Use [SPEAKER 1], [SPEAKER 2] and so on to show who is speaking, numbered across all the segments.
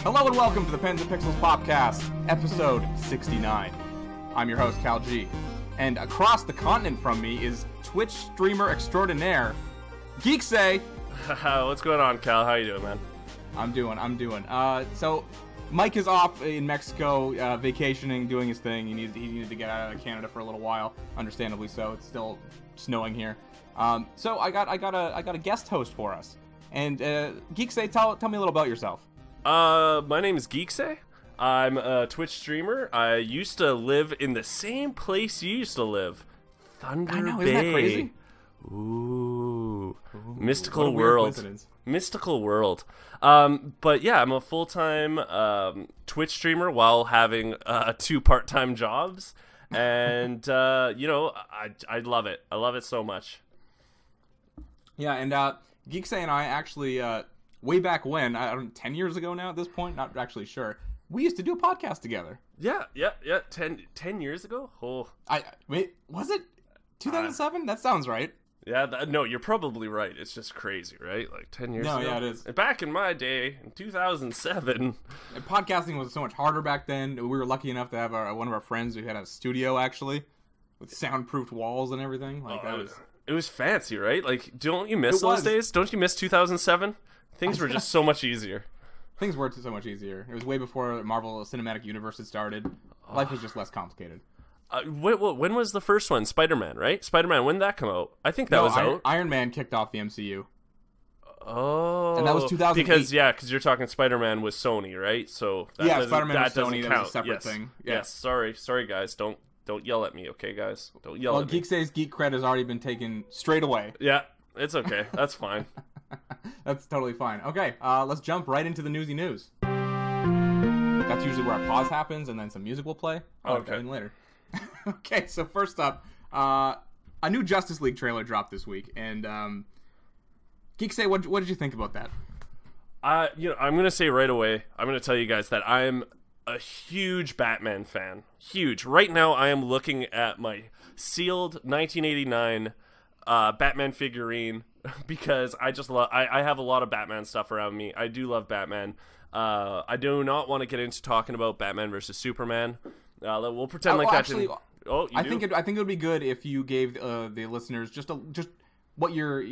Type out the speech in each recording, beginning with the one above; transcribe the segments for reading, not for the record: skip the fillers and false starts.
[SPEAKER 1] Hello and welcome to the Pens and Pixels Podcast, episode 69. I'm your host, Cal G. And across the continent from me is Twitch streamer extraordinaire, Geekseh.
[SPEAKER 2] What's going on, Cal? How you doing, man?
[SPEAKER 1] I'm doing. So Mike is off in Mexico, vacationing, doing his thing. He needed to get out of Canada for a little while, understandably so. It's still snowing here. So I got a guest host for us. And Geekseh, tell me a little about yourself.
[SPEAKER 2] My name is Geekseh. I'm a Twitch streamer. I used to live in the same place you used to live, Thunder
[SPEAKER 1] I know,
[SPEAKER 2] Bay.
[SPEAKER 1] isn't that crazy?
[SPEAKER 2] Ooh, mystical
[SPEAKER 1] what a weird
[SPEAKER 2] world.
[SPEAKER 1] coincidence.
[SPEAKER 2] Mystical world. But yeah, I'm a full-time Twitch streamer while having 2 part-time jobs, and you know, I love it. I love it so much.
[SPEAKER 1] Yeah, and Geekseh and I actually, way back when, I don't know, 10 years ago now at this point, not actually sure, we used to do a podcast together.
[SPEAKER 2] Yeah. 10 years ago? Oh.
[SPEAKER 1] Wait, was it 2007? That sounds right.
[SPEAKER 2] Yeah, no, you're probably right. It's just crazy, right? Like 10 years ago.
[SPEAKER 1] No, yeah, it is.
[SPEAKER 2] Back in my day, in 2007.
[SPEAKER 1] Podcasting was so much harder back then. We were lucky enough to have one of our friends who had a studio, actually, with soundproofed walls and everything. Like
[SPEAKER 2] It was fancy, right? Like, don't you miss those days? Don't you miss 2007? Things were just so much easier.
[SPEAKER 1] Things were so much easier. It was way before Marvel Cinematic Universe had started. Life was just less complicated.
[SPEAKER 2] When was the first one? Spider-Man, right? Spider-Man, when did that come out? I think that was out.
[SPEAKER 1] Iron Man kicked off the MCU.
[SPEAKER 2] Oh.
[SPEAKER 1] And that was 2008.
[SPEAKER 2] Because you're talking Spider-Man with Sony, right? So
[SPEAKER 1] Spider-Man with Sony, that was a separate thing. Yeah.
[SPEAKER 2] Yes, sorry guys. Don't yell at me, okay, guys? Don't yell at me.
[SPEAKER 1] Well, Geekseh's geek cred has already been taken straight away.
[SPEAKER 2] Yeah, it's okay. That's fine.
[SPEAKER 1] That's totally fine. Okay, let's jump right into the newsy news. That's usually where a pause happens, and then some music will play.
[SPEAKER 2] Okay.
[SPEAKER 1] Later. Okay, so first up, a new Justice League trailer dropped this week, and Geekseh, what did you think about that?
[SPEAKER 2] I'm gonna say right away. I'm gonna tell you guys that I'm a huge Batman fan. Huge. Right now, I am looking at my sealed 1989 Batman figurine because I just love. I have a lot of Batman stuff around me. I do love Batman. I do not want to get into talking about Batman versus Superman. We'll pretend like that.
[SPEAKER 1] Actually, I think it would be good if you gave the listeners just what your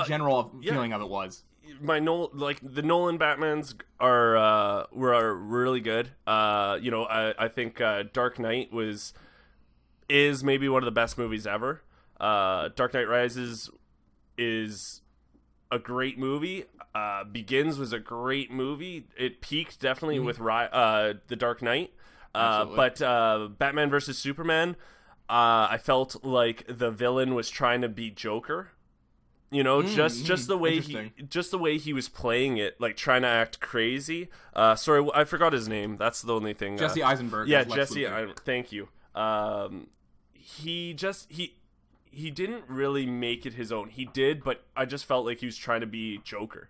[SPEAKER 1] general feeling of it was.
[SPEAKER 2] The Nolan Batmans were really good. I think Dark Knight is maybe one of the best movies ever. Dark Knight Rises is a great movie. Begins was a great movie. It peaked definitely with The Dark Knight. But Batman versus Superman, I felt like the villain was trying to be Joker. You know, just the way he was playing it, like trying to act crazy. Sorry, I forgot his name. That's the only thing.
[SPEAKER 1] Jesse Eisenberg.
[SPEAKER 2] Yeah, Jesse. Thank you. He didn't really make it his own. He did, but I just felt like he was trying to be Joker.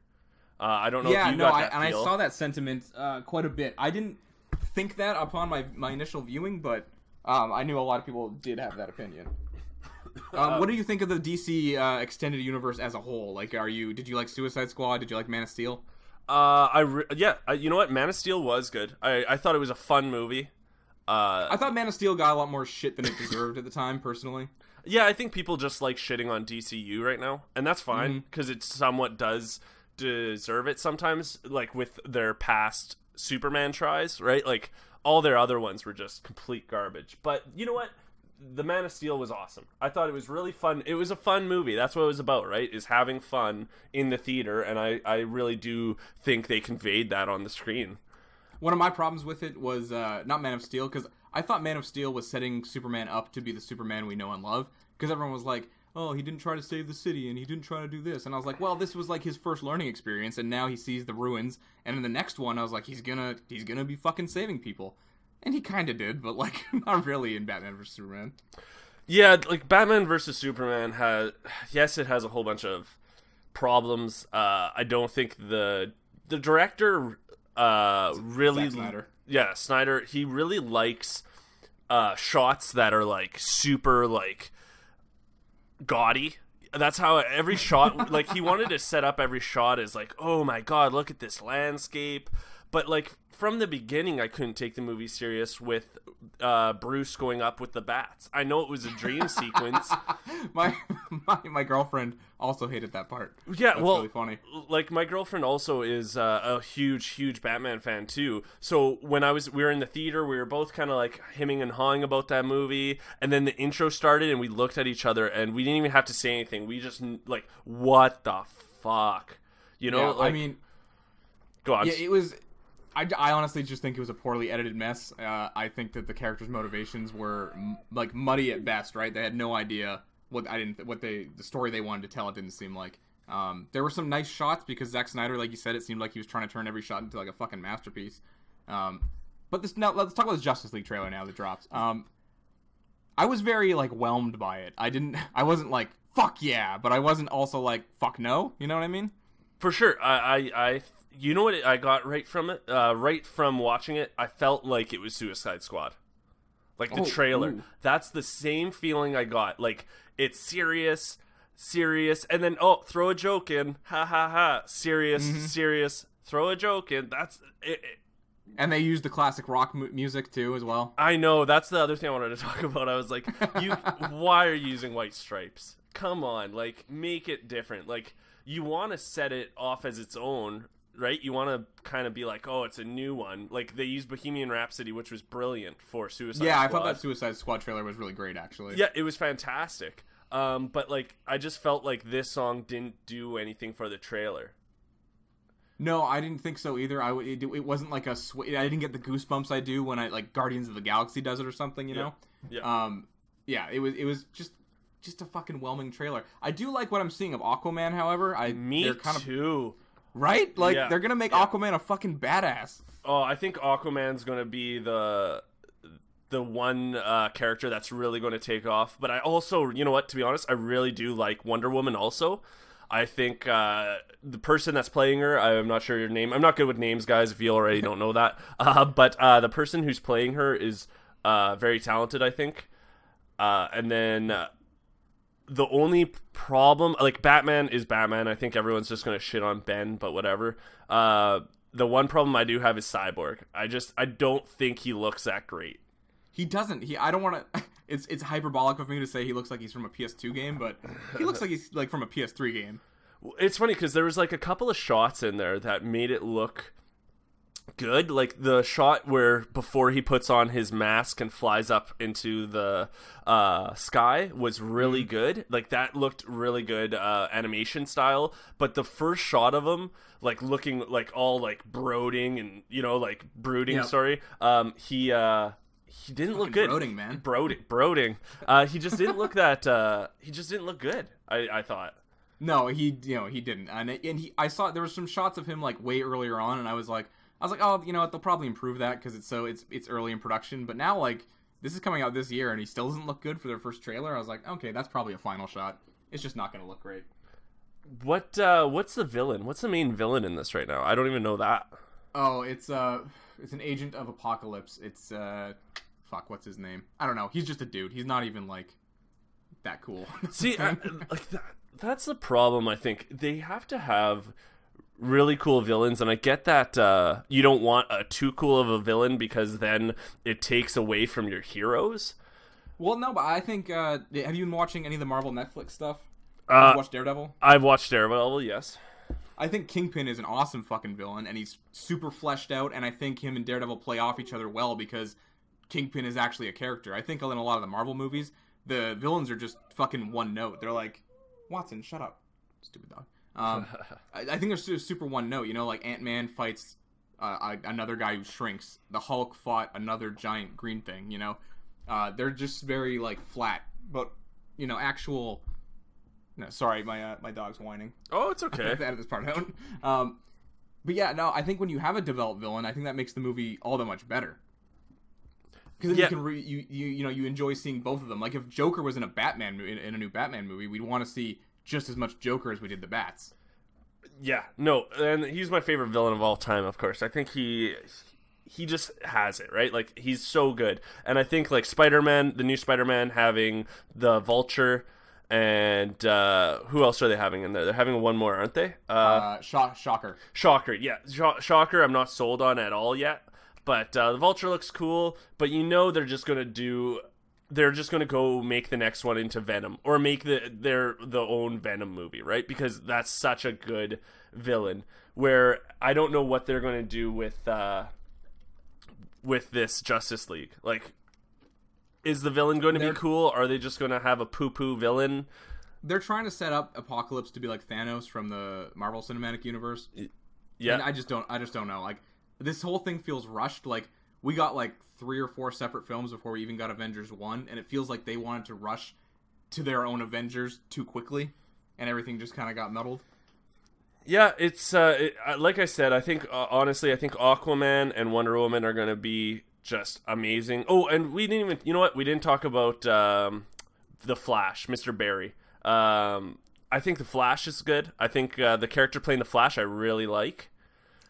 [SPEAKER 2] I don't know.
[SPEAKER 1] Yeah,
[SPEAKER 2] if you got that
[SPEAKER 1] and
[SPEAKER 2] feel.
[SPEAKER 1] I saw that sentiment quite a bit. I didn't think that upon my initial viewing, but I knew a lot of people did have that opinion. What do you think of the DC extended universe as a whole? Like, did you like Suicide Squad? Did you like Man of Steel?
[SPEAKER 2] You know what? Man of Steel was good. I thought it was a fun movie.
[SPEAKER 1] I thought Man of Steel got a lot more shit than it deserved at the time, personally.
[SPEAKER 2] Yeah, I think people just like shitting on DCU right now, and that's fine because it somewhat does deserve it sometimes. Like with their past Superman tries, right? Like all their other ones were just complete garbage. But you know what? The Man of Steel was awesome. I thought it was really fun. It was a fun movie. That's what it was about, right? Is having fun in the theater, and I really do think they conveyed that on the screen.
[SPEAKER 1] One of my problems with it was not Man of Steel, because I thought Man of Steel was setting Superman up to be the Superman we know and love, because everyone was like, oh, he didn't try to save the city, and he didn't try to do this, and I was like, well, this was like his first learning experience, and now he sees the ruins, and in the next one, I was like, he's gonna be fucking saving people. And he kind of did, but, like, not really in Batman vs. Superman.
[SPEAKER 2] Yeah, like, Batman vs. Superman it has a whole bunch of problems. I don't think the director really...
[SPEAKER 1] Zack Snyder.
[SPEAKER 2] Yeah, Snyder, he really likes shots that are, like, super, like, gaudy. That's how every shot, like, he wanted to set up every shot as, like, oh my god, look at this landscape. But like from the beginning, I couldn't take the movie serious with Bruce going up with the bats. I know it was a dream sequence.
[SPEAKER 1] My girlfriend also hated that part.
[SPEAKER 2] Yeah,
[SPEAKER 1] that's
[SPEAKER 2] well,
[SPEAKER 1] really funny.
[SPEAKER 2] Like my girlfriend also is a huge Batman fan too. So when we were in the theater, we were both kind of like hemming and hawing about that movie, and then the intro started, and we looked at each other, and we didn't even have to say anything. We just like, what the fuck, you know?
[SPEAKER 1] Yeah,
[SPEAKER 2] like,
[SPEAKER 1] I mean,
[SPEAKER 2] go on.
[SPEAKER 1] yeah, it was. I honestly just think it was a poorly edited mess. I think that the characters' motivations were like muddy at best. Right? They had no idea the story they wanted to tell. It didn't seem like. There were some nice shots because Zack Snyder, like you said, it seemed like he was trying to turn every shot into like a fucking masterpiece. But now let's talk about this Justice League trailer now that drops. I was very like whelmed by it. I wasn't like fuck yeah, but I wasn't also like fuck no. You know what I mean?
[SPEAKER 2] For sure. I you know what I got right from it? Right from watching it, I felt like it was Suicide Squad. Like the trailer.
[SPEAKER 1] Ooh.
[SPEAKER 2] That's the same feeling I got. Like, it's serious, and then, throw a joke in. Ha ha ha. Serious, throw a joke in. That's it.
[SPEAKER 1] And they used the classic rock music too, as well.
[SPEAKER 2] I know. That's the other thing I wanted to talk about. I was like, why are you using white stripes? Come on. Like, make it different. Like, you want to set it off as its own, right? You want to kind of be like, oh, it's a new one. Like, they used Bohemian Rhapsody, which was brilliant for Suicide Squad.
[SPEAKER 1] Yeah, I thought that Suicide Squad trailer was really great, actually.
[SPEAKER 2] Yeah, it was fantastic. But, like, I just felt like this song didn't do anything for the trailer.
[SPEAKER 1] No, I didn't think so either. It wasn't like I didn't get the goosebumps I do when like Guardians of the Galaxy does it or something, you know?
[SPEAKER 2] Yeah.
[SPEAKER 1] Yeah, it was just a fucking whelming trailer. I do like what I'm seeing of Aquaman, however.
[SPEAKER 2] Me too.
[SPEAKER 1] Right? Like, they're gonna make Aquaman a fucking badass.
[SPEAKER 2] Oh, I think Aquaman's gonna be the one character that's really going to take off. But I also, you know what, to be honest, I really do like Wonder Woman also. I think the person that's playing her, I'm not sure your name. I'm not good with names, guys, if you already don't know that. But the person who's playing her is very talented, I think. And then the only problem, like, Batman is Batman. I think everyone's just going to shit on Ben, but whatever. The one problem I do have is Cyborg. I don't think he looks that great.
[SPEAKER 1] He doesn't. I don't want to... It's hyperbolic of me to say he looks like he's from a PS2 game, but he looks like he's like from a PS3 game.
[SPEAKER 2] It's funny because there was like a couple of shots in there that made it look good. Like the shot where before he puts on his mask and flies up into the sky was really good. Like that looked really good animation style. But the first shot of him, like looking like all like brooding and, you know, like brooding, sorry. He didn't look good.
[SPEAKER 1] Brooding, man.
[SPEAKER 2] Brooding. He just didn't look that. He just didn't look good. I thought.
[SPEAKER 1] No, he didn't. I saw there were some shots of him like way earlier on, and I was like, oh, you know what? They'll probably improve that because it's early in production. But now, like, this is coming out this year, and he still doesn't look good for their first trailer. I was like, okay, that's probably a final shot. It's just not going to look great.
[SPEAKER 2] What's the villain? What's the main villain in this right now? I don't even know that.
[SPEAKER 1] Oh, it's an agent of Apocalypse. It's fuck, what's his name? I don't know. He's just a dude. He's not even like that cool.
[SPEAKER 2] See, that's the problem. I think they have to have really cool villains, and I get that you don't want too cool of a villain because then it takes away from your heroes.
[SPEAKER 1] Well, no, but I think have you been watching any of the Marvel Netflix stuff? Have you watched Daredevil?
[SPEAKER 2] I've watched Daredevil, yes.
[SPEAKER 1] I think Kingpin is an awesome fucking villain, and he's super fleshed out, and I think him and Daredevil play off each other well because Kingpin is actually a character. I think in a lot of the Marvel movies, the villains are just fucking one note. They're like, Watson, shut up, stupid dog. I think they're super one note. You know, like Ant-Man fights another guy who shrinks. The Hulk fought another giant green thing, you know? They're just very, like, flat. But, you know, actual... No, sorry, my dog's whining.
[SPEAKER 2] Oh, it's okay.
[SPEAKER 1] I have to edit this part out. But yeah, no, I think when you have a developed villain, I think that makes the movie all that much better. Because then you can you enjoy seeing both of them. Like if Joker was in a new Batman movie, we'd want to see just as much Joker as we did the Bats.
[SPEAKER 2] Yeah, no, and he's my favorite villain of all time, of course. I think he just has it, right? Like he's so good. And I think like Spider-Man, the new Spider-Man having the Vulture and who else are they having in there? They're having one more, aren't they?
[SPEAKER 1] Shocker.
[SPEAKER 2] Shocker, yeah. Shocker, I'm not sold on at all yet. But the Vulture looks cool. But they're just gonna go make the next one into Venom, or make their own Venom movie, right? Because that's such a good villain. Where I don't know what they're gonna do with this Justice League. Like, is the villain going to be cool? Are they just going to have a poo-poo villain?
[SPEAKER 1] They're trying to set up Apocalypse to be like Thanos from the Marvel Cinematic Universe.
[SPEAKER 2] Yeah,
[SPEAKER 1] and I just don't know. Like, this whole thing feels rushed. Like, we got like 3 or 4 separate films before we even got Avengers 1, and it feels like they wanted to rush to their own Avengers too quickly, and everything just kind of got muddled.
[SPEAKER 2] Yeah, it's like I said. I think honestly, I think Aquaman and Wonder Woman are going to be just amazing. Oh, and we didn't even, we didn't talk about the Flash, Mr. Barry. I think the Flash is good. I think the character playing the Flash I really like.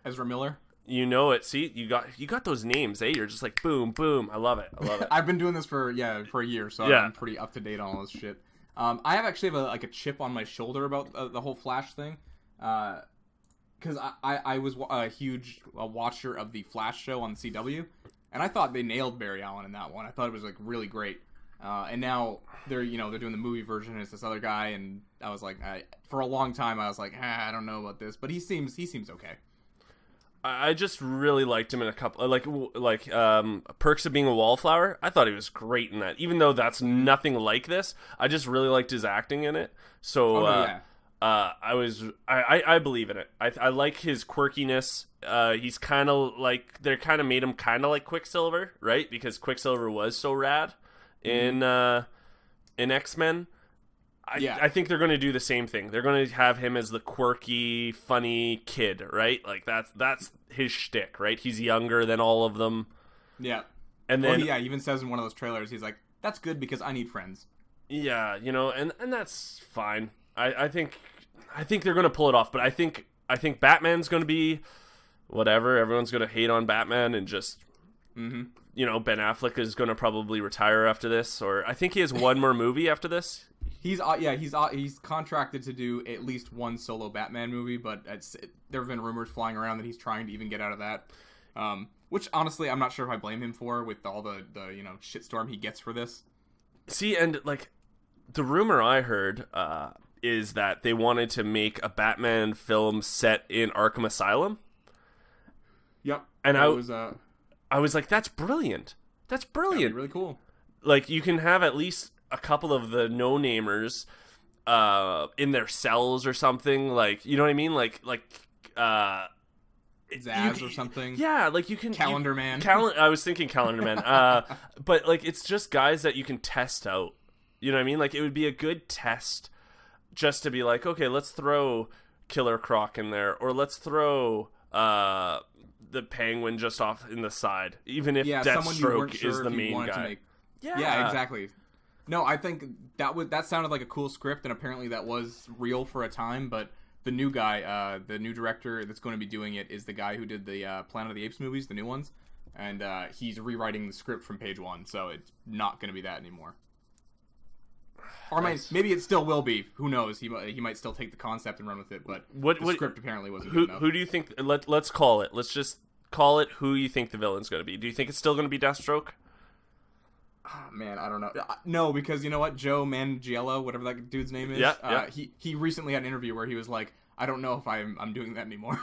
[SPEAKER 1] Ezra Miller.
[SPEAKER 2] See, you got those names, eh? You're just like boom, boom. I love it.
[SPEAKER 1] I've been doing this for a year, so I'm pretty up to date on all this shit. I have a chip on my shoulder about the whole Flash thing. Because I was a huge watcher of the Flash show on the CW, and I thought they nailed Barry Allen in that one. I thought it was like really great. And now they're doing the movie version, and it's this other guy, and I was like, for a long time I was like, I don't know about this, but he seems okay.
[SPEAKER 2] I just really liked him in a couple, like Perks of Being a Wallflower. I thought he was great in that, even though that's nothing like this. I just really liked his acting in it. So I believe in it. I like his quirkiness. He's kind of like, they kind of made him kind of like Quicksilver, right? Because Quicksilver was so rad in X-Men. I think they're going to do the same thing. They're going to have him as the quirky, funny kid, right? Like that's his shtick, right? He's younger than all of them. Yeah. And then
[SPEAKER 1] he even says in one of those trailers, he's like, "That's good because I need friends."
[SPEAKER 2] Yeah, and that's fine. I think they're going to pull it off, but I think Batman's going to be whatever. Everyone's going to hate on Batman and just Ben Affleck is going to probably retire after this, or I think he has one more movie after this.
[SPEAKER 1] He's contracted to do at least one solo Batman movie, but there have been rumors flying around that he's trying to even get out of that. Which honestly, I'm not sure if I blame him for, with all the shitstorm he gets for this.
[SPEAKER 2] See, and like the rumor I heard is that they wanted to make a Batman film set in Arkham Asylum.
[SPEAKER 1] Yep,
[SPEAKER 2] and I was like, that's brilliant. That's brilliant.
[SPEAKER 1] That'd be really cool.
[SPEAKER 2] Like, you can have at least a couple of the no-namers in their cells or something, like, you know what I mean? Like
[SPEAKER 1] Zaz or something.
[SPEAKER 2] Yeah, like you can
[SPEAKER 1] Calendar Man.
[SPEAKER 2] I was thinking Calendar Man. But like, it's just guys that you can test out. You know what I mean? Like, it would be a good test just to be like, okay, let's throw Killer Croc in there, or let's throw the Penguin just off in the side, even if Deathstroke is the main guy.
[SPEAKER 1] Yeah, exactly. No, I think that sounded like a cool script, and apparently that was real for a time. But the new guy, the new director that's going to be doing it, is the guy who did the Planet of the Apes movies, the new ones, and he's rewriting the script from page one, so it's not going to be that anymore. Or maybe it still will be. Who knows? He might still take the concept and run with it, but the script apparently wasn't good enough.
[SPEAKER 2] Who do you think? Let's call it. Let's just call it who you think the villain's going to be. Do you think it's still going to be Deathstroke?
[SPEAKER 1] Oh, man, I don't know. No, because you know what? Joe Manganiello, whatever that dude's name is, he recently had an interview where he was like, I don't know if I'm doing that anymore.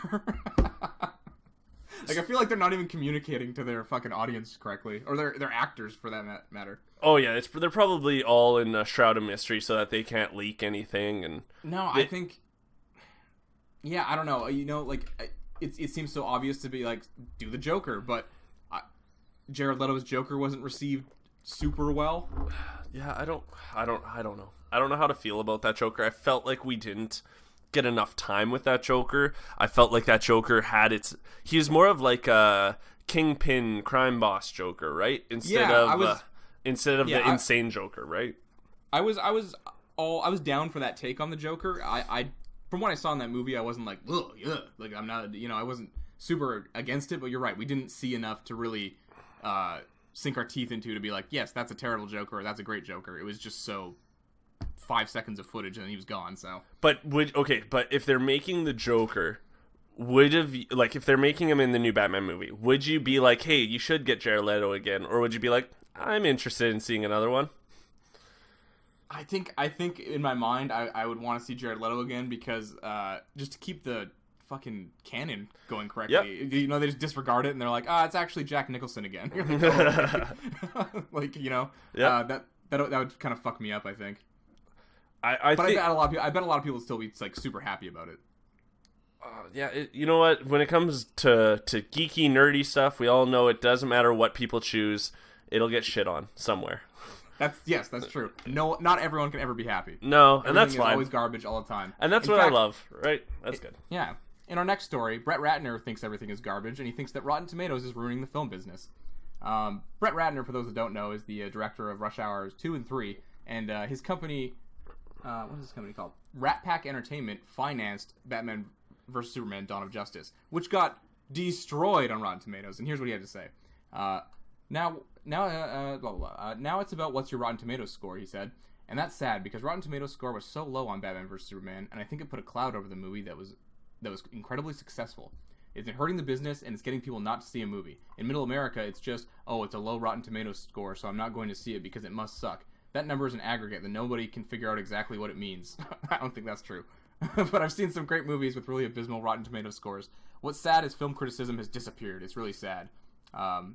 [SPEAKER 1] Like, I feel like they're not even communicating to their fucking audience correctly. Or their actors, for that matter.
[SPEAKER 2] Oh, yeah, they're probably all in a shroud of mystery so that they can't leak anything. And
[SPEAKER 1] I think... Yeah, I don't know. Like, it seems so obvious to be like, do the Joker, but Jared Leto's Joker wasn't received super well.
[SPEAKER 2] Yeah, I don't know. I don't know how to feel about that Joker. I felt like we didn't get enough time with that Joker. I felt like that Joker he was more of like a kingpin crime boss Joker, right? Instead of the insane Joker, right?
[SPEAKER 1] I was down for that take on the Joker. I from what I saw in that movie, I wasn't like, ugh, yeah. Like, I'm not, I wasn't super against it, but you're right. We didn't see enough to really sink our teeth into to be like, yes, that's a terrible Joker, or that's a great Joker. It was just so 5 seconds of footage and then he was gone. So,
[SPEAKER 2] but if they're making the Joker, if they're making him in the new Batman movie, would you be like, hey, you should get Jared Leto again, or would you be like, I'm interested in seeing another one?
[SPEAKER 1] I think in my mind I would want to see Jared Leto again because just to keep the fucking canon going correctly. Yep. You know, they just disregard it and they're like, it's actually Jack Nicholson again. Like, you know, that would kind of fuck me up, I think. I bet a lot of people would still be like super happy about it.
[SPEAKER 2] You know what? When it comes to geeky, nerdy stuff, we all know it doesn't matter what people choose; it'll get shit on somewhere.
[SPEAKER 1] That's true. No, not everyone can ever be happy.
[SPEAKER 2] No, and that's fine.
[SPEAKER 1] Always garbage all the time,
[SPEAKER 2] and that's what I love. Right? That's good.
[SPEAKER 1] Yeah. In our next story, Brett Ratner thinks everything is garbage, and he thinks that Rotten Tomatoes is ruining the film business. Brett Ratner, for those that don't know, is the director of Rush Hours 2 and 3, and his company, what is his company called? Rat Pack Entertainment financed Batman vs. Superman: Dawn of Justice, which got destroyed on Rotten Tomatoes, and here's what he had to say. Now it's about what's your Rotten Tomatoes score, he said, and that's sad because Rotten Tomatoes score was so low on Batman vs. Superman, and I think it put a cloud over the movie that was incredibly successful. It's hurting the business, and it's getting people not to see a movie. In Middle America, it's just, it's a low Rotten Tomatoes score, so I'm not going to see it because it must suck. That number is an aggregate that nobody can figure out exactly what it means. I don't think that's true. But I've seen some great movies with really abysmal Rotten Tomatoes scores. What's sad is film criticism has disappeared. It's really sad. So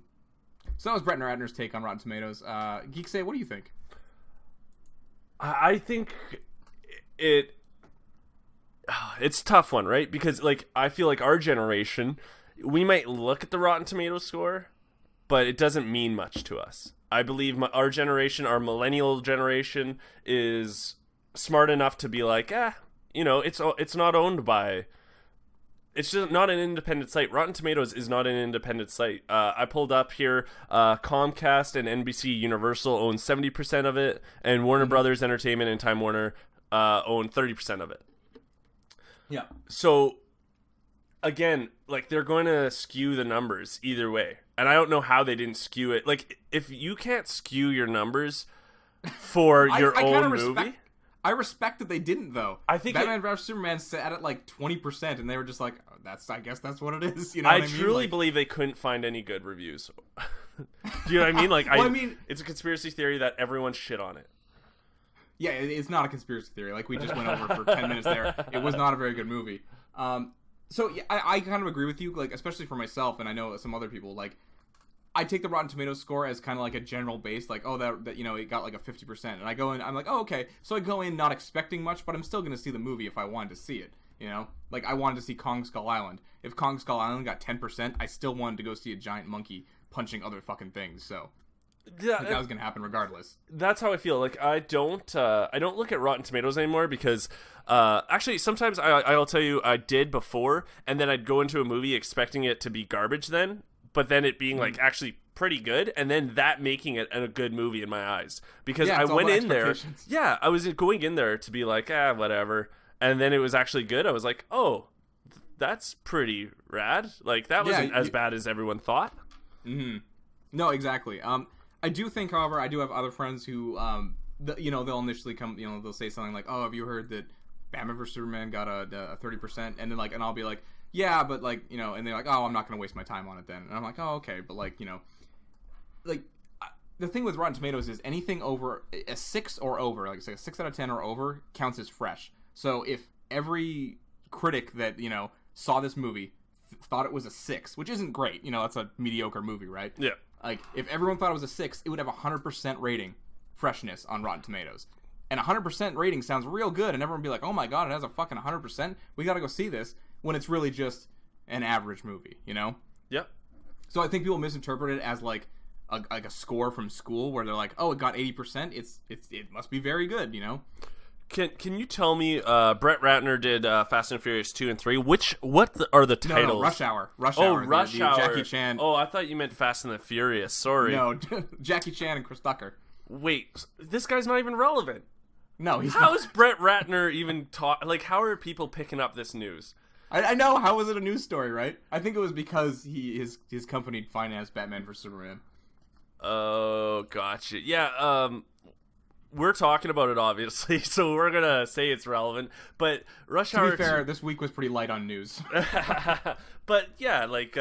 [SPEAKER 1] that was Brett Ratner's take on Rotten Tomatoes. Geekseh, what do you think?
[SPEAKER 2] I think it's a tough one, right? Because I feel like our generation, we might look at the Rotten Tomatoes score, but it doesn't mean much to us. I believe our generation, our millennial generation, is smart enough to be like, it's not owned by. It's just not an independent site. Rotten Tomatoes is not an independent site. I pulled up here. Comcast and NBC Universal own 70% of it, and Warner Brothers Entertainment and Time Warner own 30% of it.
[SPEAKER 1] Yeah.
[SPEAKER 2] So, again, they're going to skew the numbers either way. And I don't know how they didn't skew it. If you can't skew your numbers for your own movie...
[SPEAKER 1] I respect that they didn't, though. I think Batman vs. Superman sat at 20%, and they were just like, I guess that's what it is. You know what I mean?
[SPEAKER 2] Truly believe they couldn't find any good reviews. Do you know what I mean? I it's a conspiracy theory that everyone shit on it.
[SPEAKER 1] Yeah, it's not a conspiracy theory. We just went over for 10 minutes there. It was not a very good movie. So yeah, I kind of agree with you, especially for myself, and I know some other people, I take the Rotten Tomatoes score as kind of a general base, that it got a 50%, and I go in, I'm like, oh, okay, so I go in not expecting much, but I'm still going to see the movie if I wanted to see it, you know? I wanted to see Kong Skull Island. If Kong Skull Island got 10%, I still wanted to go see a giant monkey punching other fucking things, so... Yeah, that was gonna happen regardless.
[SPEAKER 2] That's how I feel. I don't look at Rotten Tomatoes anymore because actually sometimes I'll tell you I did before, and then I'd go into a movie expecting it to be garbage then, but then it being actually pretty good, and then that making it a good movie in my eyes because I went in there. Yeah, I was going in there to be whatever, and then it was actually good. I was like, oh, that's pretty rad. That wasn't as bad as everyone thought.
[SPEAKER 1] Mm-hmm. No, exactly. I do think, however, I do have other friends who, they'll initially come, they'll say something like, "Oh, have you heard that Batman vs Superman got a 30%?" And then and I'll be like, "Yeah, but and they're like, "Oh, I'm not gonna waste my time on it then." And I'm like, "Oh, okay," but the thing with Rotten Tomatoes is anything over a 6 or over, a 6 out of 10 or over, counts as fresh. So if every critic that saw this movie thought it was a 6, which isn't great, that's a mediocre movie, right?
[SPEAKER 2] Yeah.
[SPEAKER 1] If everyone thought it was a 6, it would have 100% rating freshness on Rotten Tomatoes. And 100% rating sounds real good, and everyone would be like, oh my god, it has a fucking 100%? We gotta go see this, when it's really just an average movie,
[SPEAKER 2] Yep.
[SPEAKER 1] So I think people misinterpret it as, a score from school, where they're like, oh, it got 80%, it must be very good,
[SPEAKER 2] Can you tell me, Brett Ratner did Fast and Furious 2 and 3. What are the titles?
[SPEAKER 1] No, Rush Hour.
[SPEAKER 2] Oh, Rush Hour.
[SPEAKER 1] Jackie Chan.
[SPEAKER 2] Oh, I thought you meant Fast and the Furious. Sorry.
[SPEAKER 1] No, Jackie Chan and Chris Tucker.
[SPEAKER 2] Wait, this guy's not even relevant.
[SPEAKER 1] No, he's
[SPEAKER 2] How is Brett Ratner even how are people picking up this news?
[SPEAKER 1] I know, how was it a news story, right? I think it was because his company financed Batman vs Superman.
[SPEAKER 2] Oh, gotcha. Yeah, we're talking about it, obviously, so we're gonna say it's relevant. But Rush Hour.
[SPEAKER 1] To be fair, this week was pretty light on news.
[SPEAKER 2] But yeah, like,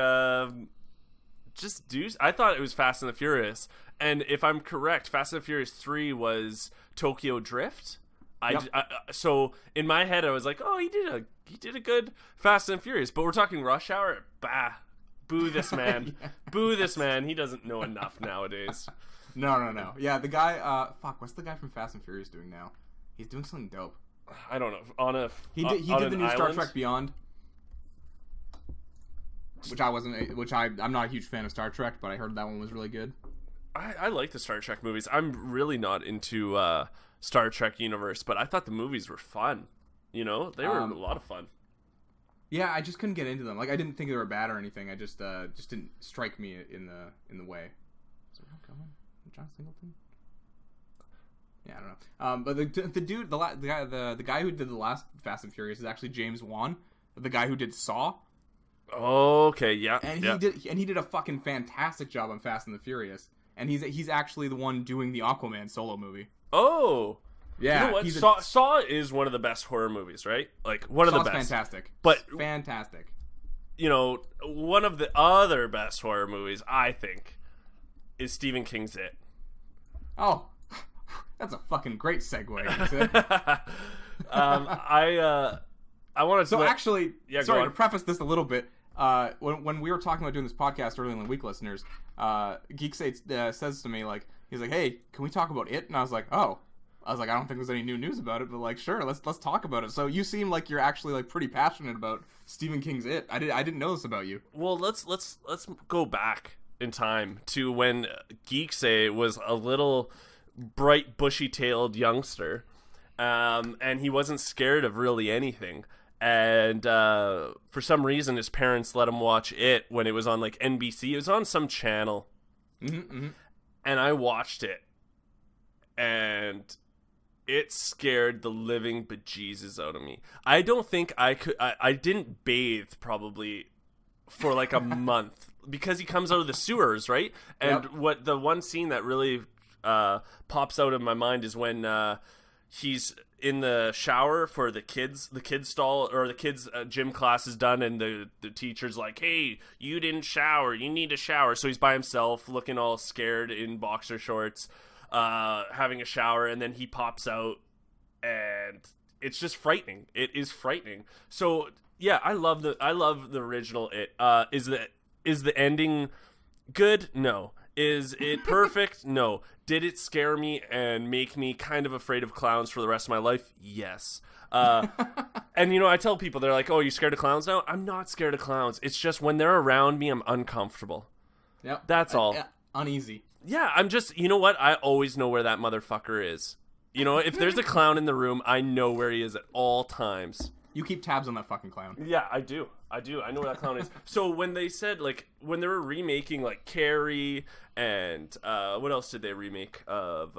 [SPEAKER 2] just I thought it was Fast and the Furious, and if I'm correct, Fast and the Furious 3 was Tokyo Drift.
[SPEAKER 1] Yep.
[SPEAKER 2] So in my head, I was like, oh, he did a good Fast and Furious, but we're talking Rush Hour. Bah, boo this man,
[SPEAKER 1] Yeah.
[SPEAKER 2] Boo this man. He doesn't know enough nowadays.
[SPEAKER 1] No. Yeah, the guy. What's the guy from Fast and Furious doing now? He's doing something dope.
[SPEAKER 2] I don't know.
[SPEAKER 1] He did the new Star Trek Beyond, which I'm not a huge fan of Star Trek, but I heard that one was really good.
[SPEAKER 2] I like the Star Trek movies. I'm really not into Star Trek universe, but I thought the movies were fun. You know, they were a lot of fun.
[SPEAKER 1] Yeah, I just couldn't get into them. Like, I didn't think they were bad or anything. I just didn't strike me in the way. So, John Singleton. Yeah, I don't know. But the dude, the guy who did the last Fast and Furious is actually James Wan, the guy who did Saw.
[SPEAKER 2] Okay, yeah,
[SPEAKER 1] and he did a fucking fantastic job on Fast and the Furious. And he's actually the one doing the Aquaman solo movie.
[SPEAKER 2] Oh,
[SPEAKER 1] yeah.
[SPEAKER 2] You know what? Saw is one of the best horror movies, right? Like, one of the best.
[SPEAKER 1] Fantastic.
[SPEAKER 2] But
[SPEAKER 1] fantastic.
[SPEAKER 2] You know, one of the other best horror movies, I think, is Stephen King's It.
[SPEAKER 1] Oh, that's a fucking great segue.
[SPEAKER 2] I wanted to.
[SPEAKER 1] So actually,
[SPEAKER 2] yeah,
[SPEAKER 1] sorry to preface this a little bit. When we were talking about doing this podcast earlier in the week, listeners, Geekseh says to me, like, he's like, "Hey, can we talk about It?" And I was like, "Oh." I was like, "I don't think there's any new news about it, but like, sure, let's talk about it." So you seem like you're actually like pretty passionate about Stephen King's It. I didn't know this about you.
[SPEAKER 2] Well, let's go back in time to when Geekseh was a little bright, bushy-tailed youngster, and he wasn't scared of really anything. And for some reason, his parents let him watch It when it was on like NBC. It was on some channel, and I watched it, and it scared the living bejesus out of me. I don't think I could. I didn't bathe probably for like a month because he comes out of the sewers, right? And what the one scene that really pops out of my mind is when he's in the shower for the kids stall, or the kids gym class is done, and the teacher's like, "Hey, you didn't shower, you need to shower." So he's by himself looking all scared in boxer shorts, having a shower, and then he pops out, and it's just frightening. It is frightening. So yeah, I love the original It. Is the ending good? No. Is it perfect? No. Did it scare me and make me kind of afraid of clowns for the rest of my life? Yes. And you know, I tell people, they're like, "Oh, you scared of clowns now?" I'm not scared of clowns. It's just when they're around me, I'm uncomfortable.
[SPEAKER 1] Yep.
[SPEAKER 2] That's all.
[SPEAKER 1] Uneasy.
[SPEAKER 2] Yeah, I'm just, you know what? I always know where that motherfucker is. You know, if there's a clown in the room, I know where he is at all times.
[SPEAKER 1] You keep tabs on that fucking clown.
[SPEAKER 2] Yeah, I do. I know where that clown is. So when they said, like, when they were remaking, like, Carrie and what else did they remake of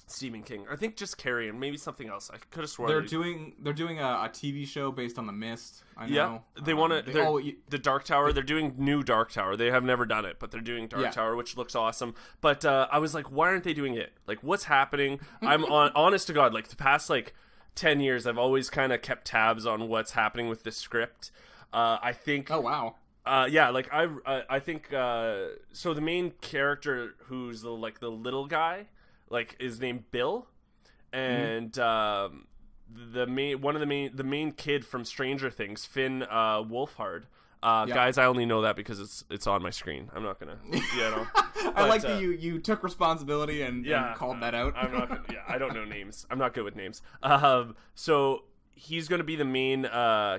[SPEAKER 2] Stephen King? I think just Carrie and maybe something else. I could have sworn
[SPEAKER 1] they're doing a TV show based on The Mist. I know.
[SPEAKER 2] Yeah, they want to. The Dark Tower. They're doing new Dark Tower. They have never done it, but they're doing Dark Tower, which looks awesome. But I was like, why aren't they doing it? Like, what's happening? I'm honest to God, like the past 10 years, I've always kind of kept tabs on what's happening with the script. I think.
[SPEAKER 1] Oh wow.
[SPEAKER 2] Yeah, like I think. So the main character, who's the little guy, like, is named Bill, and the main kid from Stranger Things, Finn Wolfhard. Guys, I only know that because it's on my screen. I'm not gonna,
[SPEAKER 1] I like that you took responsibility and called that out.
[SPEAKER 2] I'm not gonna, I don't know names. I'm not good with names. So he's gonna be the main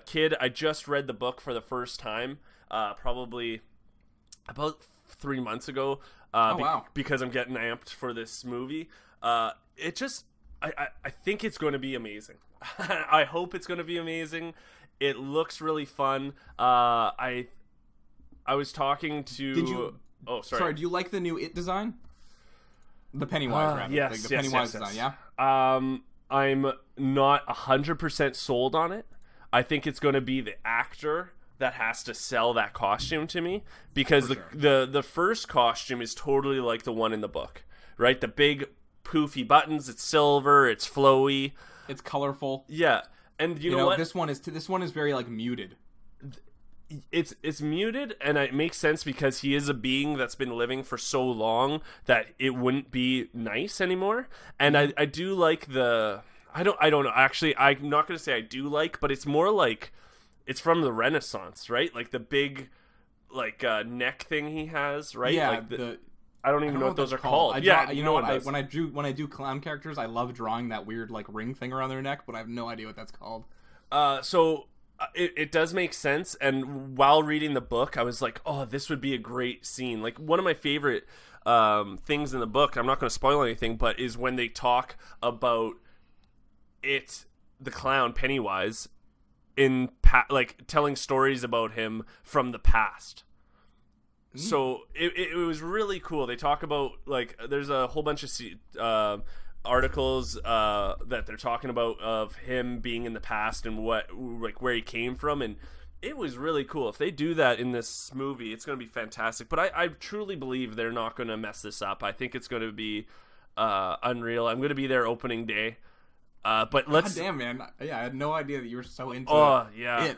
[SPEAKER 2] kid. I just read the book for the first time, probably about 3 months ago.
[SPEAKER 1] Wow!
[SPEAKER 2] Because I'm getting amped for this movie. It just, I think it's going to be amazing. I hope it's going to be amazing. It looks really fun. I was talking to.
[SPEAKER 1] Did you?
[SPEAKER 2] Oh, sorry.
[SPEAKER 1] Sorry. Do you like the new It design? The Pennywise, rather.
[SPEAKER 2] Yes,
[SPEAKER 1] like the Pennywise design. Yeah.
[SPEAKER 2] I'm not 100% sold on it. I think it's going to be the actor that has to sell that costume to me, because the first costume is totally like the one in the book, right? The big poofy buttons. It's silver. It's flowy.
[SPEAKER 1] It's colorful.
[SPEAKER 2] Yeah, and you know what?
[SPEAKER 1] This one is very like muted.
[SPEAKER 2] It's muted, and it makes sense because he is a being that's been living for so long that it wouldn't be nice anymore. And I do like the I don't know. Actually, I'm not going to say I do like, but it's more like it's from the Renaissance, right? Like the big like neck thing he has, right?
[SPEAKER 1] Yeah,
[SPEAKER 2] like I don't even know what those are called.
[SPEAKER 1] You know what? When I do clown characters, I love drawing that weird like ring thing around their neck, but I have no idea what that's called.
[SPEAKER 2] So it does make sense, and while reading the book, I was like, oh, this would be a great scene. Like, one of my favorite things in the book, I'm not going to spoil anything, but is when they talk about the clown Pennywise like telling stories about him from the past. So it was really cool. They talk about, like, there's a whole bunch of articles that they're talking about of him being in the past and where he came from, and it was really cool. If they do that in this movie, it's going to be fantastic. But I truly believe they're not going to mess this up. I think it's going to be unreal. I'm going to be there opening day. But let's.
[SPEAKER 1] God damn, man! Yeah, I had no idea that you were so into
[SPEAKER 2] it.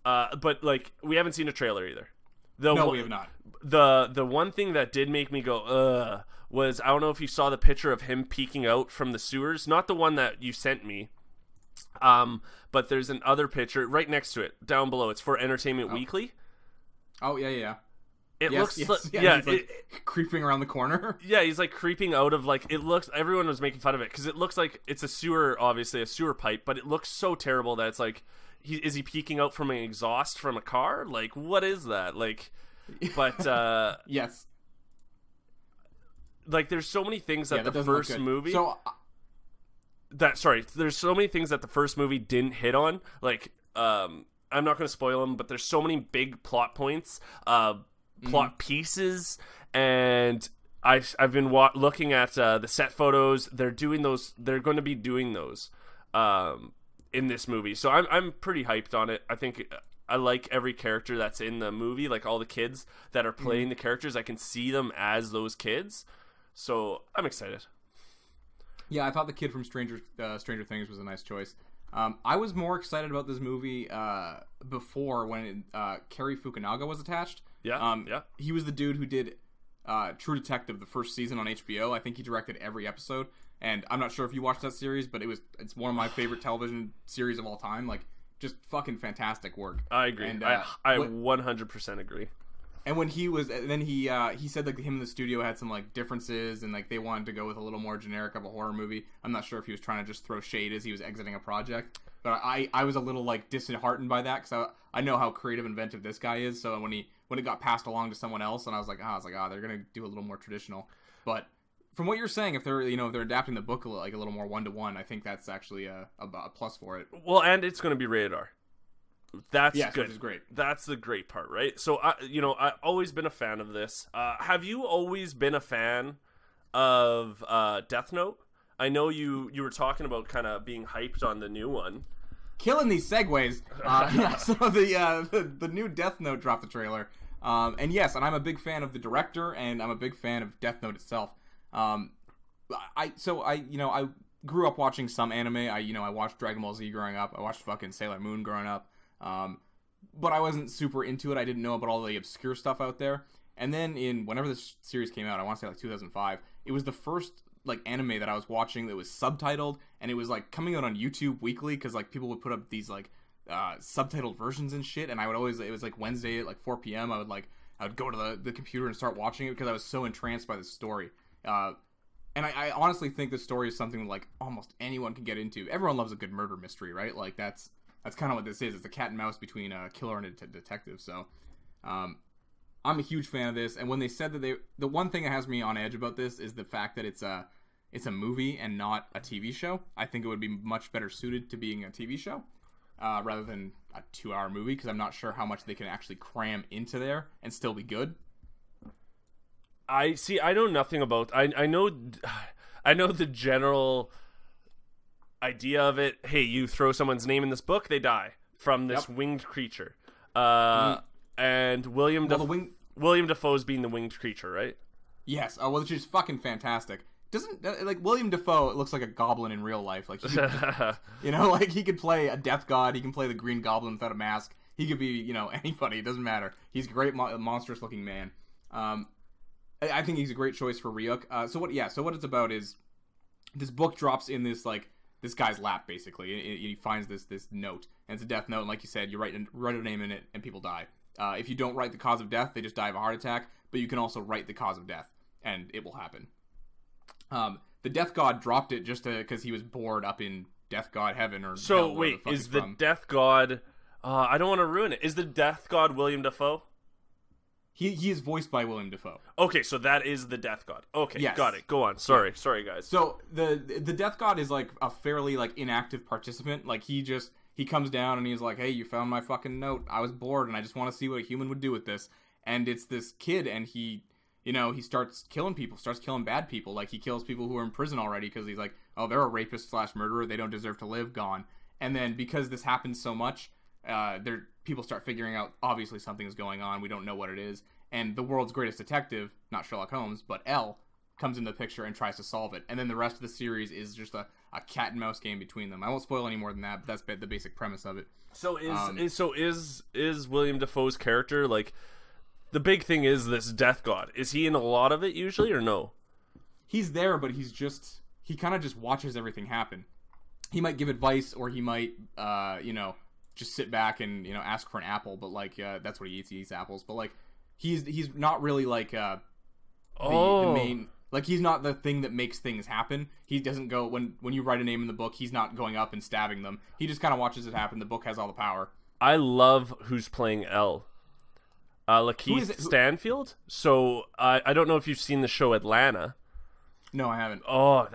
[SPEAKER 2] But like, we haven't seen a trailer either.
[SPEAKER 1] No, we have not.
[SPEAKER 2] The one thing that did make me go was, I don't know if you saw the picture of him peeking out from the sewers. Not the one that you sent me. But there's another picture right next to it, down below. It's for Entertainment Weekly.
[SPEAKER 1] Oh yeah.
[SPEAKER 2] It looks
[SPEAKER 1] he's creeping around the corner.
[SPEAKER 2] Yeah, he's like creeping out of, like, it looks. Everyone was making fun of it because it looks like it's a sewer, obviously a sewer pipe, but it looks so terrible that it's like, is he peeking out from an exhaust from a car? Like, what is that? Like, but
[SPEAKER 1] yes.
[SPEAKER 2] Like, there's so many things that the first movie.
[SPEAKER 1] So
[SPEAKER 2] there's so many things that the first movie didn't hit on. Like, I'm not going to spoil them, but there's so many big plot points, plot pieces, and I've been looking at the set photos. They're doing those. They're going to be doing those in this movie, so I'm pretty hyped on it. I think I like every character that's in the movie. Like, all the kids that are playing the characters, I can see them as those kids. So I'm excited.
[SPEAKER 1] Yeah, I thought the kid from Stranger Things was a nice choice. I was more excited about this movie before, when Cary Fukunaga was attached.
[SPEAKER 2] Yeah.
[SPEAKER 1] He was the dude who did True Detective, the first season on HBO. I think he directed every episode, and I'm not sure if you watched that series, but it's one of my favorite television series of all time. Like, just fucking fantastic work.
[SPEAKER 2] I agree. And I 100% agree.
[SPEAKER 1] And when he said, like, him and the studio had some, like, differences, and, like, they wanted to go with a little more generic of a horror movie. I'm not sure if he was trying to just throw shade as he was exiting a project, but I was a little, like, disheartened by that, because I know how creative and inventive this guy is. So when it got passed along to someone else, and I was like, they're gonna do a little more traditional. But from what you're saying, if they're adapting the book a little more 1-to-1, I think that's actually a plus for it.
[SPEAKER 2] Well, and it's going to be rated R. That's good.
[SPEAKER 1] Which is great.
[SPEAKER 2] That's the great part, right? So, I've always been a fan of this. Have you always been a fan of Death Note? I know you were talking about kind of being hyped on the new one.
[SPEAKER 1] Killing these segues. So the new Death Note dropped the trailer. And yes, and I'm a big fan of the director, and I'm a big fan of Death Note itself. I grew up watching some anime. I watched Dragon Ball Z growing up. I watched fucking Sailor Moon growing up. But I wasn't super into it. I didn't know about all the obscure stuff out there. And then whenever this series came out, I want to say like 2005, it was the first like anime that I was watching that was subtitled, and it was like coming out on YouTube weekly, because like people would put up these like subtitled versions and shit, and I would always, it was like Wednesday at like 4 p.m. I would go to the computer and start watching it because I was so entranced by the story. And I honestly think this story is something like almost anyone can get into. Everyone loves a good murder mystery, right? Like that's kind of what this is. It's a cat and mouse between a killer and a detective. So, I'm a huge fan of this. And when they said that the one thing that has me on edge about this is the fact that it's a movie and not a TV show. I think it would be much better suited to being a TV show, rather than a 2-hour movie, because I'm not sure how much they can actually cram into there and still be good.
[SPEAKER 2] I know nothing about. I know the general idea of it. Hey, you throw someone's name in this book, they die from this winged creature. And William Dafoe's being the winged creature, right?
[SPEAKER 1] Yes. Which is fucking fantastic. doesn't like William Dafoe looks like a goblin in real life. Like, he could just, you know, like he could play a death god. He can play the Green Goblin without a mask. He could be, you know, anybody. It doesn't matter. He's a great, monstrous looking man. I think he's a great choice for Ryuk. So what it's about is this book drops in this guy's lap basically. He finds this note, and it's a death note. And like you said, you write a name in it, and people die. If you don't write the cause of death, they just die of a heart attack. But you can also write the cause of death, and it will happen. The Death God dropped it just because he was bored up in Death God Heaven or
[SPEAKER 2] so
[SPEAKER 1] hell,
[SPEAKER 2] wait,
[SPEAKER 1] the
[SPEAKER 2] is
[SPEAKER 1] the
[SPEAKER 2] the Death God? I don't want to ruin it. Is the Death God William Dafoe?
[SPEAKER 1] He is voiced by William Dafoe.
[SPEAKER 2] Okay, so that is the Death God. Okay,
[SPEAKER 1] yes.
[SPEAKER 2] Got it. Go on. Sorry, guys.
[SPEAKER 1] So the Death God is like a fairly like inactive participant. Like he comes down and he's like, "Hey, you found my fucking note. I was bored and I just want to see what a human would do with this." And it's this kid, and he starts killing people, starts killing bad people. Like, he kills people who are in prison already because he's like, oh, they're a rapist / murderer. They don't deserve to live. Gone. And then because this happens so much, people start figuring out, obviously something is going on. We don't know what it is. And the world's greatest detective, not Sherlock Holmes, but L, comes into the picture and tries to solve it. And then the rest of the series is just a cat and mouse game between them. I won't spoil any more than that, but that's the basic premise of it.
[SPEAKER 2] So is William Dafoe's character, like, the big thing is this Death God. Is he in a lot of it usually, or no?
[SPEAKER 1] He's there, but he kind of just watches everything happen. He might give advice, or he might, just sit back and, ask for an apple, but, like, that's what he eats. He eats apples. But, like, he's not really, like, the main... Like, he's not the thing that makes things happen. He doesn't go... When you write a name in the book, he's not going up and stabbing them. He just kind of watches it happen. The book has all the power.
[SPEAKER 2] I love who's playing L. Lakeith Stanfield. So I don't know if you've seen the show Atlanta.
[SPEAKER 1] No, I haven't.
[SPEAKER 2] Oh,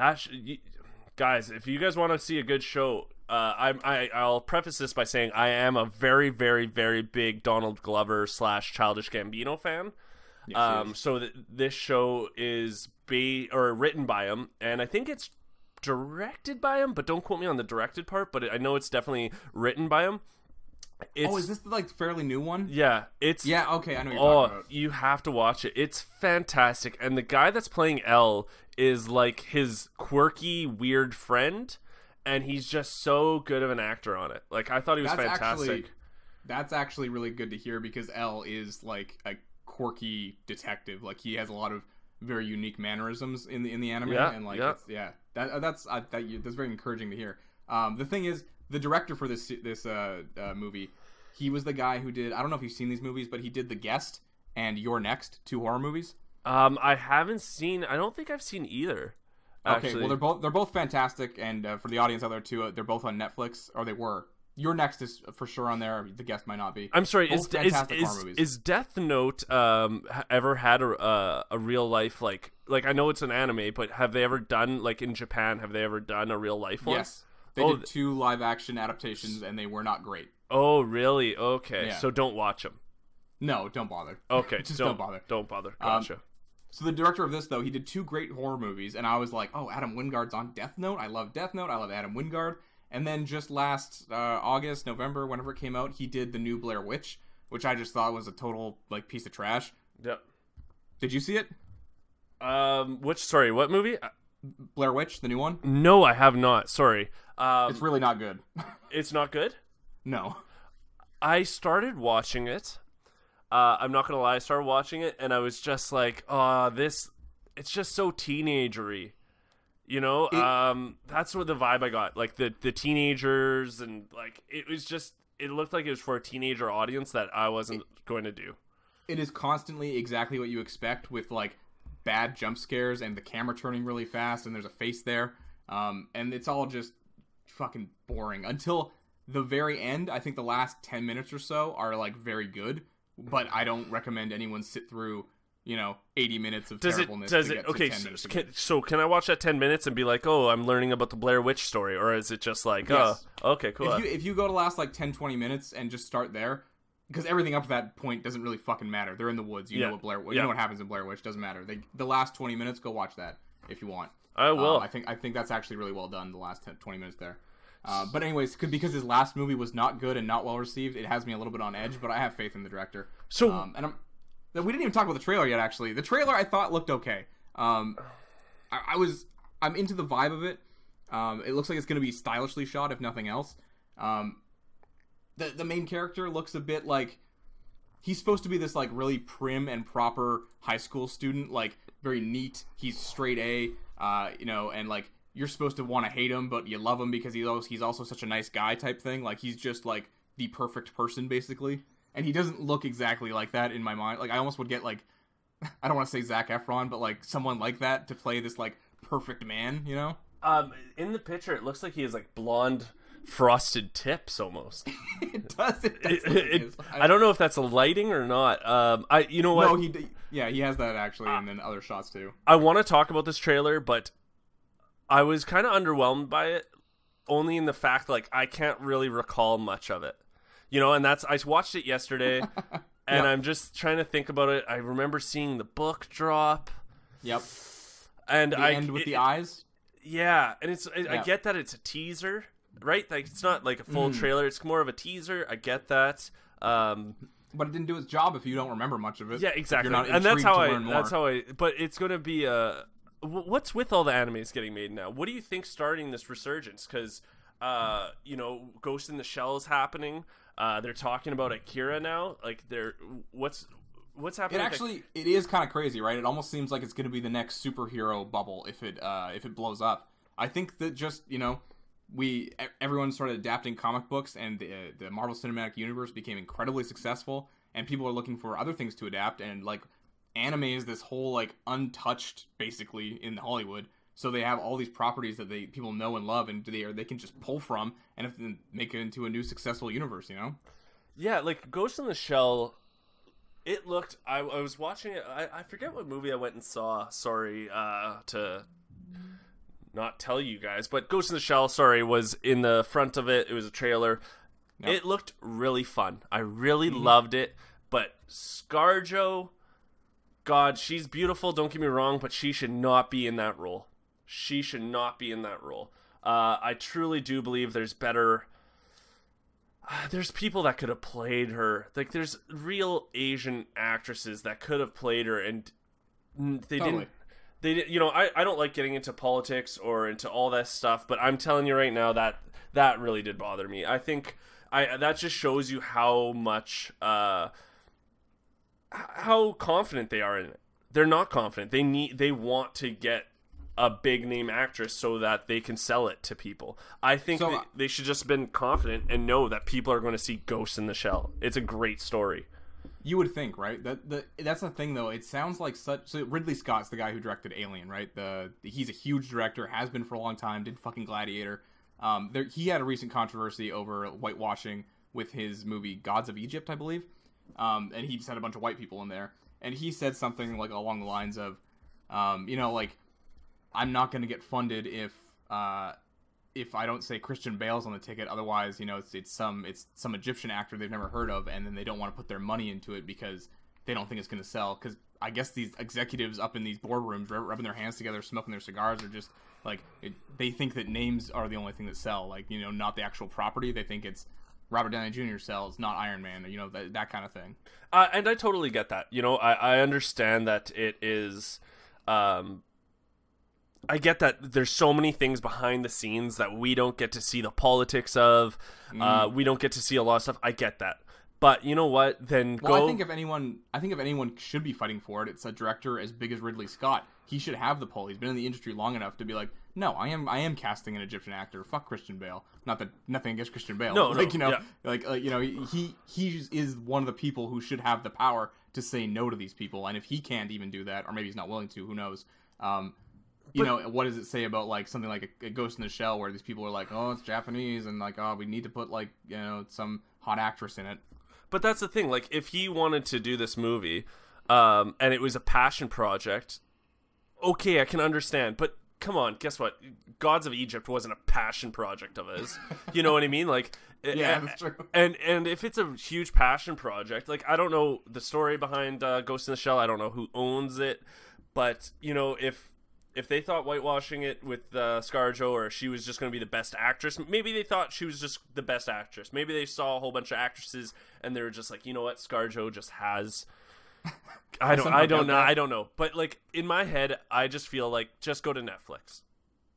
[SPEAKER 2] guys, if you guys want to see a good show, I'll preface this by saying I am a very, very, very big Donald Glover / Childish Gambino fan. Yes, so this show is written by him, and I think it's directed by him, but don't quote me on the directed part. But I know it's definitely written by him.
[SPEAKER 1] Is this the like fairly new one?
[SPEAKER 2] Yeah,
[SPEAKER 1] okay, I know what you're talking about.
[SPEAKER 2] You have to watch it. It's fantastic, and the guy that's playing L is like his quirky, weird friend, and he's just so good of an actor on it. Like, I thought he was fantastic.
[SPEAKER 1] That's actually really good to hear, because L is like a quirky detective. Like, he has a lot of very unique mannerisms in the anime, and like that's very encouraging to hear. The thing is, the director for this movie, he was the guy who did, I don't know if you've seen these movies, but he did The Guest and You're Next, 2 horror movies.
[SPEAKER 2] I haven't seen. I don't think I've seen either. Actually.
[SPEAKER 1] Okay, well they're both fantastic, and for the audience out there too, they're both on Netflix, or they were. You're Next is for sure on there. The Guest might not be.
[SPEAKER 2] I'm sorry. Is Death Note ever had a real life like I know it's an anime, but have they ever done, like, in Japan? Have they ever done a real life one?
[SPEAKER 1] Yes. They did 2 live action adaptations, and they were not great.
[SPEAKER 2] Oh, really? Okay.
[SPEAKER 1] Yeah.
[SPEAKER 2] So don't watch them.
[SPEAKER 1] No, don't bother.
[SPEAKER 2] Okay.
[SPEAKER 1] Just don't bother.
[SPEAKER 2] Don't bother. Gotcha.
[SPEAKER 1] So the director of this, though, he did 2 great horror movies, and I was like, oh, Adam Wingard's on Death Note. I love Death Note. I love Adam Wingard. And then just last August, November, whenever it came out, he did the new Blair Witch, which I just thought was a total, like, piece of trash.
[SPEAKER 2] Yep.
[SPEAKER 1] Did you see it?
[SPEAKER 2] What movie?
[SPEAKER 1] Blair Witch, the new one?
[SPEAKER 2] No, I have not. Sorry.
[SPEAKER 1] It's really not good.
[SPEAKER 2] It's not good?
[SPEAKER 1] No.
[SPEAKER 2] I started watching it. I'm not going to lie. I started watching it, and I was just like, it's just so teenagery. You know? That's what the vibe I got. Like, the teenagers, and, like, it was just, it looked like it was for a teenager audience that I wasn't going to do.
[SPEAKER 1] It is constantly exactly what you expect, with, like, bad jump scares and the camera turning really fast and there's a face there. And it's all just fucking boring until the very end. I think the last 10 minutes or so are, like, very good, but I don't recommend anyone sit through, 80 minutes of terribleness.
[SPEAKER 2] So can I watch that 10 minutes and be like, oh, I'm learning about the Blair Witch story? Or is it just like,
[SPEAKER 1] yes.
[SPEAKER 2] Oh, okay, cool.
[SPEAKER 1] If you go to the last, like, 10-20 minutes and just start there, because everything up to that point doesn't really fucking matter. They're in the woods. You know what happens in Blair Witch. Doesn't matter. The last 20 minutes, go watch that if you want.
[SPEAKER 2] I will.
[SPEAKER 1] I think that's actually really well done, the last 20 minutes there. But anyways, because his last movie was not good and not well received, it has me a little bit on edge, but I have faith in the director. So, we didn't even talk about the trailer yet, actually. The trailer I thought looked okay. I I'm into the vibe of it. It looks like it's going to be stylishly shot, if nothing else. The main character looks a bit like he's supposed to be this like really prim and proper high school student, like very neat. He's straight A, and like you're supposed to want to hate him, but you love him because he's also such a nice guy type thing. Like he's just like the perfect person basically, and he doesn't look exactly like that in my mind. Like I almost would get like, I don't want to say Zac Efron, but like someone like that to play this like perfect man, you know?
[SPEAKER 2] In the picture, it looks like he has like blonde frosted tips almost.
[SPEAKER 1] It does.
[SPEAKER 2] I don't know if that's a lighting or not. You know what?
[SPEAKER 1] No, he has that actually, and then other shots too.
[SPEAKER 2] I want to talk about this trailer, but I was kind of underwhelmed by it, only in the fact like I can't really recall much of it. You know, and I watched it yesterday, and I'm just trying to think about it. I remember seeing the book drop.
[SPEAKER 1] Yep.
[SPEAKER 2] And
[SPEAKER 1] the end with the eyes.
[SPEAKER 2] Yeah, and I get that it's a teaser, right? Like it's not like a full trailer; it's more of a teaser. I get that,
[SPEAKER 1] but it didn't do its job if you don't remember much of it.
[SPEAKER 2] Yeah, exactly.
[SPEAKER 1] You're not
[SPEAKER 2] and that's how I.
[SPEAKER 1] That's
[SPEAKER 2] how I. But it's going to be a. What's with all the animes getting made now? What do you think starting this resurgence? Because, Ghost in the Shell is happening. They're talking about Akira now. Like, what's happening?
[SPEAKER 1] It is kind of crazy, right? It almost seems like it's going to be the next superhero bubble if it blows up. I think that just everyone started adapting comic books, and the Marvel Cinematic Universe became incredibly successful, and people are looking for other things to adapt, and like anime is this whole like untouched basically in Hollywood. So they have all these properties that people know and love, and they can just pull from and make it into a new successful universe, you know?
[SPEAKER 2] Yeah, like Ghost in the Shell. It looked. I was watching it. I forget what movie I went and saw. Sorry to not tell you guys, but Ghost in the Shell. Sorry, was in the front of it. It was a trailer. Yep. It looked really fun. I really loved it. But ScarJo, God, she's beautiful. Don't get me wrong, but she should not be in that role. She should not be in that role. I truly do believe there's better. There's people that could have played her. Like, there's real Asian actresses that could have played her, and they didn't. They did. I don't like getting into politics or into all that stuff, but I'm telling you right now that really did bother me. I think that just shows you how much how confident they are in it. They're not confident. They want to get a big name actress so that they can sell it to people. I think they should just have been confident and know that people are going to see Ghost in the Shell. It's a great story.
[SPEAKER 1] You would think, right? That's the thing, though. It sounds like so Ridley Scott's the guy who directed Alien, right? He's a huge director, has been for a long time, did fucking Gladiator. He had a recent controversy over whitewashing with his movie Gods of Egypt, I believe. And he just had a bunch of white people in there. And he said something like along the lines of, I'm not going to get funded if I don't say Christian Bale's on the ticket. Otherwise, it's some Egyptian actor they've never heard of, and then they don't want to put their money into it because they don't think it's going to sell. Because I guess these executives up in these boardrooms rubbing their hands together, smoking their cigars, are just like they think that names are the only thing that sell. Like, not the actual property. They think it's Robert Downey Jr. sells, not Iron Man, or that kind of thing.
[SPEAKER 2] And I totally get that. I understand that it is. I get that there's so many things behind the scenes that we don't get to see the politics of. We don't get to see a lot of stuff. I get that. But you know what? Then
[SPEAKER 1] I think if anyone should be fighting for it, it's a director as big as Ridley Scott. He should have the pull. He's been in the industry long enough to be like, no, I am casting an Egyptian actor. Fuck Christian Bale. Not that nothing against Christian Bale.
[SPEAKER 2] No,
[SPEAKER 1] he is one of the people who should have the power to say no to these people. And if he can't even do that, or maybe he's not willing to, who knows? What does it say about like something like a Ghost in the Shell where these people are like, oh, it's Japanese, and like, oh, we need to put like some hot actress in it.
[SPEAKER 2] But that's the thing. Like, if he wanted to do this movie, and it was a passion project, okay, I can understand. But come on, guess what? Gods of Egypt wasn't a passion project of his. You know what I mean? Like,
[SPEAKER 1] yeah, that's true.
[SPEAKER 2] And if it's a huge passion project, like, I don't know the story behind Ghost in the Shell. I don't know who owns it, but if they thought whitewashing it with ScarJo, or she was just going to be the best actress, maybe they thought she was just the best actress. Maybe they saw a whole bunch of actresses and they were just like, you know what, ScarJo just has, I don't know. But like in my head, I just feel like just go to Netflix.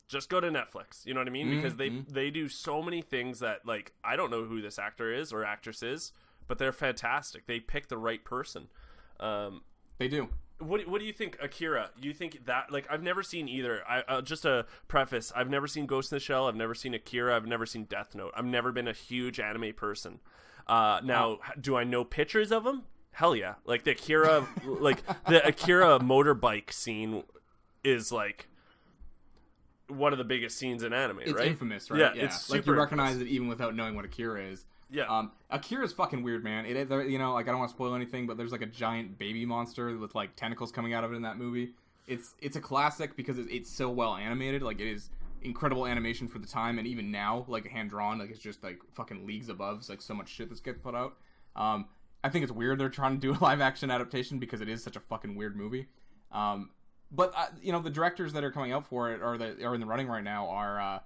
[SPEAKER 2] Just go to Netflix. You know what I mean? Because they do so many things that like I don't know who this actor is or actress is, but they're fantastic. They pick the right person.
[SPEAKER 1] They do.
[SPEAKER 2] What do you think, Akira? You think that like I've never seen either. Just a preface. I've never seen Ghost in the Shell. I've never seen Akira. I've never seen Death Note. I've never been a huge anime person. Now, do I know pictures of them? Hell yeah! Like the Akira, like the Akira motorbike scene is like one of the biggest scenes in anime.
[SPEAKER 1] It's
[SPEAKER 2] right?
[SPEAKER 1] Infamous, right?
[SPEAKER 2] Yeah, it's super
[SPEAKER 1] like you recognize
[SPEAKER 2] infamous.
[SPEAKER 1] it even without knowing what Akira is.
[SPEAKER 2] Yeah.
[SPEAKER 1] Akira's fucking weird, man. You know, like I don't want to spoil anything, but there's like a giant baby monster with like tentacles coming out of it in that movie. It's a classic because it's so well animated. Like it is incredible animation for the time, and even now, like hand drawn, like it's just like fucking leagues above. It's like so much shit that's getting put out. I think it's weird they're trying to do a live action adaptation because it is such a fucking weird movie. But you know, the directors that are coming out for it or that are in the running right now are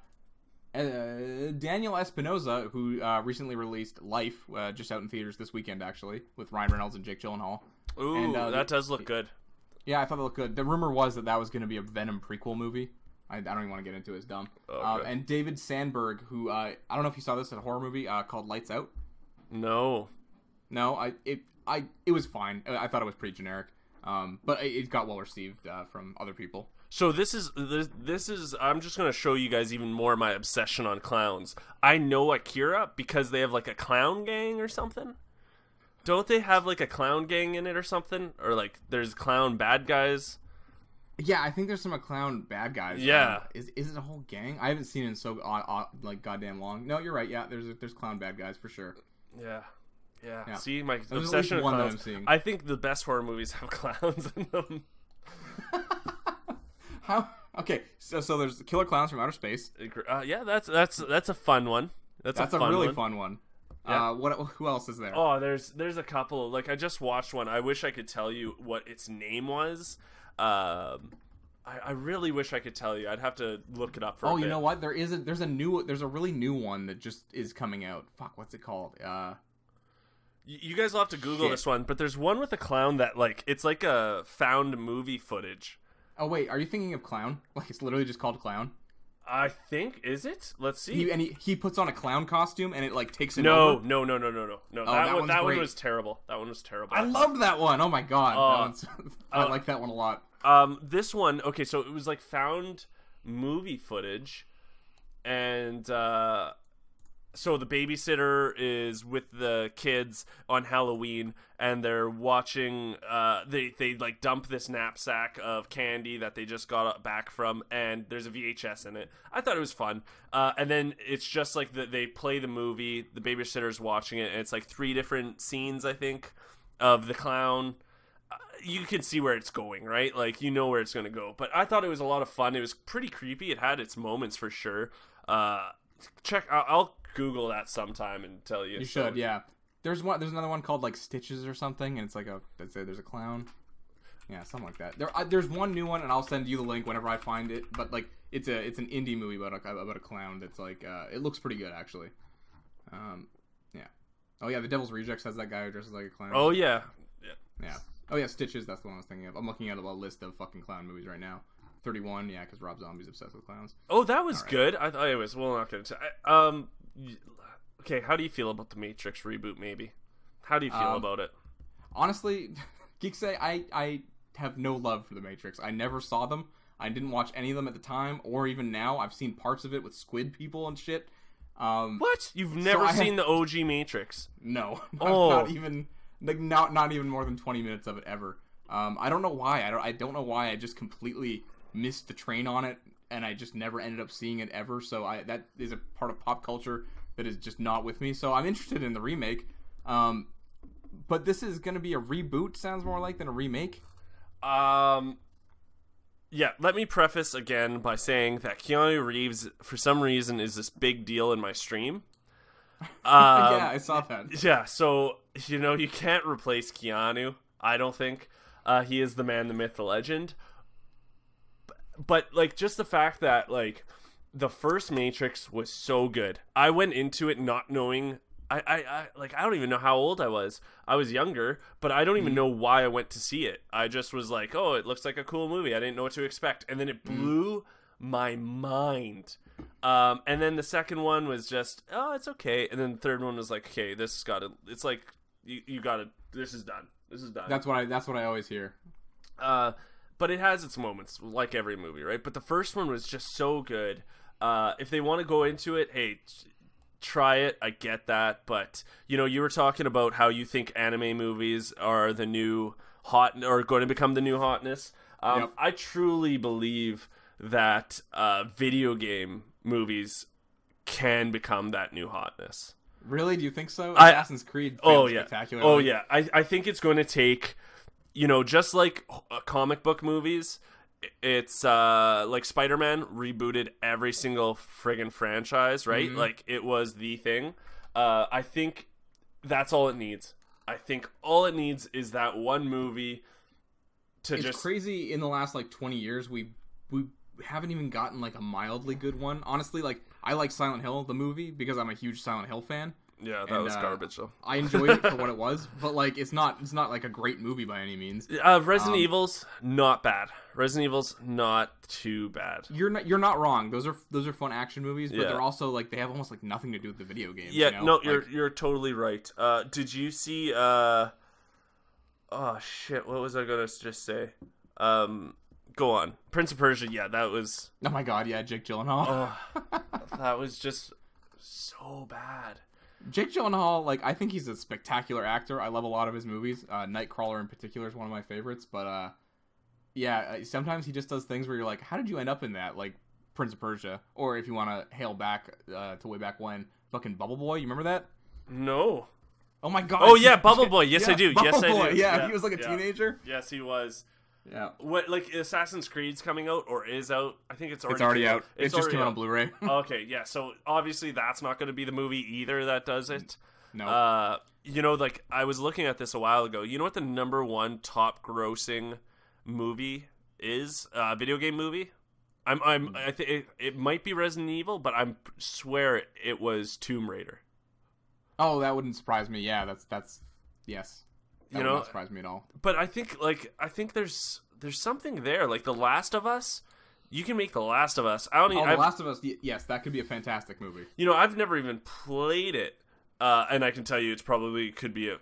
[SPEAKER 1] Daniel Espinosa, who recently released Life, just out in theaters this weekend actually, with Ryan Reynolds and Jake Gyllenhaal.
[SPEAKER 2] Ooh, and, that does look good.
[SPEAKER 1] Yeah, I thought it looked good. The rumor was that was going to be a Venom prequel movie. I don't even want to get into it. It's dumb. Okay. And David Sandberg, who I don't know if you saw this, at a horror movie called Lights Out.
[SPEAKER 2] No,
[SPEAKER 1] it was fine. I thought it was pretty generic, but it got well received from other people.
[SPEAKER 2] So this is I'm just gonna show you guys even more my obsession on clowns. I know Akira because they have like a clown gang or something. Don't they have like a clown gang in it or something? Or like there's clown bad guys?
[SPEAKER 1] Yeah, I think there's some clown bad guys.
[SPEAKER 2] Yeah.
[SPEAKER 1] Is it a whole gang? I haven't seen it in so like goddamn long. No, you're right. Yeah, there's clown bad guys for sure.
[SPEAKER 2] Yeah. See, my
[SPEAKER 1] There's
[SPEAKER 2] obsession with clowns.
[SPEAKER 1] I'm seeing.
[SPEAKER 2] I think the best horror movies have clowns in them.
[SPEAKER 1] How? Okay, so there's Killer Clowns from Outer Space.
[SPEAKER 2] Yeah, that's a fun one. That's a really
[SPEAKER 1] fun one.
[SPEAKER 2] Yeah.
[SPEAKER 1] Who else is there?
[SPEAKER 2] Oh, there's a couple. Like I just watched one. I wish I could tell you what its name was. I really wish I could tell you. I'd have to look it up for a bit.
[SPEAKER 1] You know what? There's a really new one that just is coming out. Fuck, what's it called?
[SPEAKER 2] You guys will have to Google this one, but there's one with a clown that like it's like a found movie footage.
[SPEAKER 1] Oh wait, are you thinking of Clown? Like it's literally just called Clown.
[SPEAKER 2] I think is it? Let's see.
[SPEAKER 1] He puts on a clown costume and it like takes him
[SPEAKER 2] over.
[SPEAKER 1] No.
[SPEAKER 2] That one was terrible. That one was terrible.
[SPEAKER 1] I loved that one. Oh my god. I like that one a lot.
[SPEAKER 2] This one, okay, so it was like found movie footage, and so the babysitter is with the kids on Halloween, and they're watching. They like dump this knapsack of candy that they just got back from, and there's a VHS in it. I thought it was fun. And then it's just like they play the movie. The babysitter's watching it, and it's like 3 different scenes, I think, of the clown. You can see where it's going, right? Like you know where it's going to go. But I thought it was a lot of fun. It was pretty creepy. It had its moments for sure. I'll Google that sometime and tell you.
[SPEAKER 1] You should, yeah. There's another one called like Stitches or something, and it's like there's a clown. Yeah, something like that. There's one new one, and I'll send you the link whenever I find it. But like it's an indie movie about a clown that's like it looks pretty good actually. Yeah. Oh yeah, The Devil's Rejects has that guy who dresses like a clown.
[SPEAKER 2] Oh yeah.
[SPEAKER 1] Yeah. Oh yeah, Stitches. That's the one I was thinking of. I'm looking at a list of fucking clown movies right now. 31. Yeah, because Rob Zombie's obsessed with clowns.
[SPEAKER 2] Oh, that was good. I thought it was. Well, not good. Okay, how do you feel about the Matrix reboot? Maybe. How do you feel about it?
[SPEAKER 1] Honestly, Geekseh, I have no love for the Matrix. I never saw them. I didn't watch any of them at the time, or even now. I've seen parts of it with squid people and shit.
[SPEAKER 2] What? You've never seen the OG Matrix?
[SPEAKER 1] No. Not even. Like not even more than 20 minutes of it ever. I don't know why. I don't know why. I just completely missed the train on it, and I just never ended up seeing it ever. So that is a part of pop culture that is just not with me. So I'm interested in the remake. But this is going to be a reboot. Sounds more like than a remake.
[SPEAKER 2] Yeah. Let me preface again by saying that Keanu Reeves, for some reason, is this big deal in my stream.
[SPEAKER 1] Yeah, I saw that.
[SPEAKER 2] Yeah, so, you can't replace Keanu, I don't think. He is the man, the myth, the legend. But, like, just the fact that, like, the first Matrix was so good. I went into it not knowing I don't even know how old I was. I was younger, but I don't even know why I went to see it. I just was like, oh, it looks like a cool movie. I didn't know what to expect. And then it blew my mind. And then the second one was just, oh, it's okay. And then the third one was like, okay, this has got to, it's like, you got to, this is done. This is done.
[SPEAKER 1] That's what I always hear.
[SPEAKER 2] But it has its moments, like every movie, right? But the first one was just so good. If they want to go into it, hey, try it. I get that. But, you know, you were talking about how you think anime movies are the new hot, or going to become the new hotness.
[SPEAKER 1] Yep.
[SPEAKER 2] I truly believe that video game movies can become that new hotness.
[SPEAKER 1] Really? Do you think so? Assassin's Creed failed spectacularly.
[SPEAKER 2] Oh, yeah. I think it's going to take, you know, just like comic book movies, it's like Spider-Man rebooted every single friggin' franchise, right?
[SPEAKER 1] Mm-hmm.
[SPEAKER 2] Like, it was the thing. I think that's all it needs. I think all it needs is that one movie to
[SPEAKER 1] it's crazy. In the last, like, 20 years, we haven't even gotten, like, a mildly good one. Honestly, like, I like Silent Hill, the movie, because I'm a huge Silent Hill fan.
[SPEAKER 2] Yeah, that was garbage, though.
[SPEAKER 1] I enjoyed it for what it was, but, like, it's not like a great movie by any means.
[SPEAKER 2] Resident Evil's not bad. Resident Evil's not too bad.
[SPEAKER 1] You're not wrong. Those are fun action movies, but they're also, like, they have almost, like, nothing to do with the video games.
[SPEAKER 2] Yeah,
[SPEAKER 1] you know?
[SPEAKER 2] No, you're totally right. Did you see, oh, shit, what was I gonna just say? Go on. Prince of Persia, yeah, that was...
[SPEAKER 1] Oh my god, yeah, Jake Gyllenhaal.
[SPEAKER 2] That was just so bad.
[SPEAKER 1] Jake Gyllenhaal, like, I think he's a spectacular actor. I love a lot of his movies. Nightcrawler in particular is one of my favorites. But, sometimes he just does things where you're like, how did you end up in that? Like, Prince of Persia. Or if you want to hail back to way back when, fucking Bubble Boy. You remember that?
[SPEAKER 2] No.
[SPEAKER 1] Oh my god.
[SPEAKER 2] Oh, yeah, Bubble Boy. Yes, I do.
[SPEAKER 1] Bubble
[SPEAKER 2] Yes,
[SPEAKER 1] Boy.
[SPEAKER 2] I do.
[SPEAKER 1] Yeah, he was like a teenager.
[SPEAKER 2] Yes, he was.
[SPEAKER 1] Yeah.
[SPEAKER 2] What, like, Assassin's Creed's coming out or is out? I think it's
[SPEAKER 1] already out. It just came out
[SPEAKER 2] out
[SPEAKER 1] on Blu-ray.
[SPEAKER 2] Okay, yeah. So obviously that's not going to be the movie either that does it.
[SPEAKER 1] No.
[SPEAKER 2] You know, like, I was looking at this a while ago. You know what the number 1 top grossing movie is? Video game movie? I think it might be Resident Evil, but I swear it was Tomb Raider.
[SPEAKER 1] Oh, that wouldn't surprise me. Yeah, that's yes. That would not surprise me at all.
[SPEAKER 2] But I think there's something there. Like, The Last of Us, you can make The Last of Us.
[SPEAKER 1] The Last of Us, yes, that could be a fantastic movie.
[SPEAKER 2] You know, I've never even played it. And I can tell you it's probably could be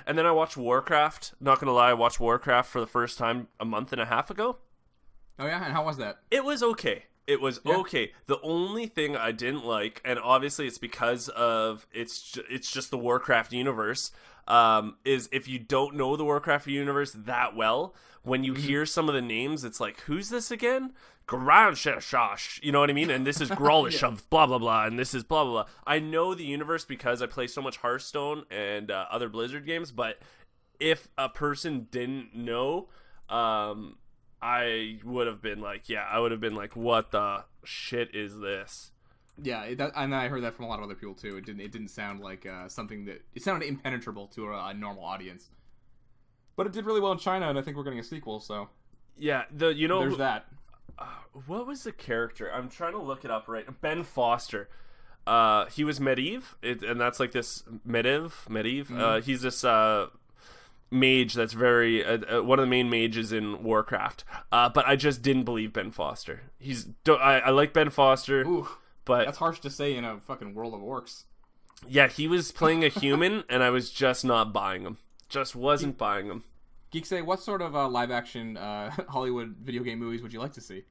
[SPEAKER 2] and then I watched Warcraft. Not gonna lie, I watched Warcraft for the first time a month and a half ago.
[SPEAKER 1] Oh yeah, and how was that?
[SPEAKER 2] It was okay. It was okay. The only thing I didn't like, and obviously it's because of it's just the Warcraft universe, is if you don't know the Warcraft universe that well, when you hear some of the names, it's like, who's this again? Granshash, you know what I mean? And this is Grolish of blah blah blah, and this is blah blah blah. I know the universe because I play so much Hearthstone and other Blizzard games, but if a person didn't know, I would have been like, what the shit is this?
[SPEAKER 1] Yeah, and I heard that from a lot of other people too. It didn't sound like something that it sounded impenetrable to a normal audience. But it did really well in China, and I think we're getting a sequel. So
[SPEAKER 2] yeah,
[SPEAKER 1] there's that.
[SPEAKER 2] What was the character? I'm trying to look it up right. Ben Foster. He was Medivh, and that's like this Medivh.
[SPEAKER 1] Mm-hmm.
[SPEAKER 2] He's this mage that's very one of the main mages in Warcraft. But I just didn't believe Ben Foster. I like Ben Foster.
[SPEAKER 1] Ooh,
[SPEAKER 2] but
[SPEAKER 1] that's harsh to say in a fucking World of Orcs.
[SPEAKER 2] Yeah, he was playing a human, and I was just not buying him. Just wasn't buying him.
[SPEAKER 1] Geekseh, what sort of live-action Hollywood video game movies would you like to see?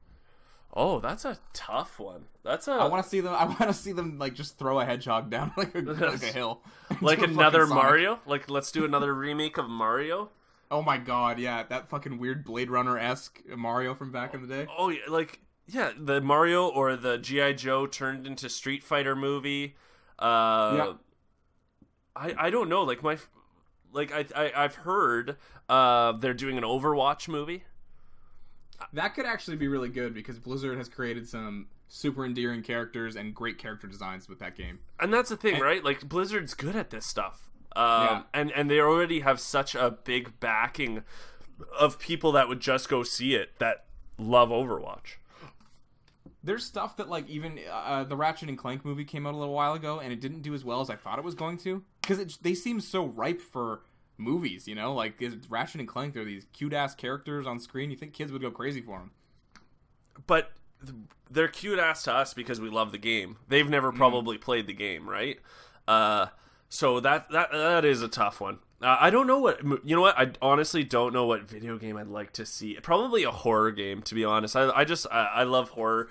[SPEAKER 2] Oh, that's a tough one.
[SPEAKER 1] I want to see them like just throw a hedgehog down like a hill,
[SPEAKER 2] like another Mario. Like, let's do another remake of Mario.
[SPEAKER 1] Oh my god, yeah, that fucking weird Blade Runner-esque Mario from back in the day.
[SPEAKER 2] Oh yeah, the Mario or the G.I. Joe turned into Street Fighter movie. I don't know. I've heard they're doing an Overwatch movie.
[SPEAKER 1] That could actually be really good because Blizzard has created some super endearing characters and great character designs with that game.
[SPEAKER 2] And that's the thing, right? Like, Blizzard's good at this stuff. And they already have such a big backing of people that would just go see it that love Overwatch.
[SPEAKER 1] there's stuff that like even the Ratchet and Clank movie came out a little while ago, and it didn't do as well as I thought it was going to, because they seem so ripe for movies, you know, like Ratchet and Clank, they're these cute ass characters on screen. You think kids would go crazy for them,
[SPEAKER 2] but they're cute ass to us because we love the game. They've never probably played the game, right? So that is a tough one. I don't know what, you know what, I honestly don't know what video game I'd like to see. Probably a horror game, to be honest. I love horror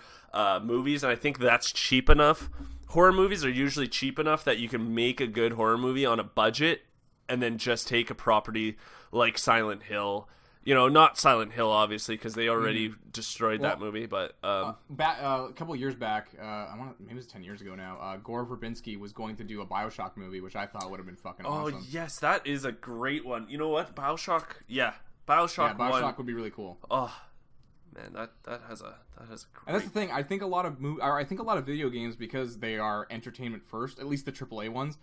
[SPEAKER 2] movies, and I think that's cheap enough. Horror movies are usually cheap enough that you can make a good horror movie on a budget and then just take a property like Silent Hill. You know, not Silent Hill, obviously, because they already destroyed that movie. But
[SPEAKER 1] a couple of years back, maybe it was 10 years ago now, Gore Verbinski was going to do a BioShock movie, which I thought would have been fucking awesome.
[SPEAKER 2] Oh, yes, that is a great one. You know what? BioShock, BioShock 1
[SPEAKER 1] would be really cool.
[SPEAKER 2] Oh, man, that has a great...
[SPEAKER 1] And that's the thing. I think a lot of video games, because they are entertainment first, at least the AAA ones.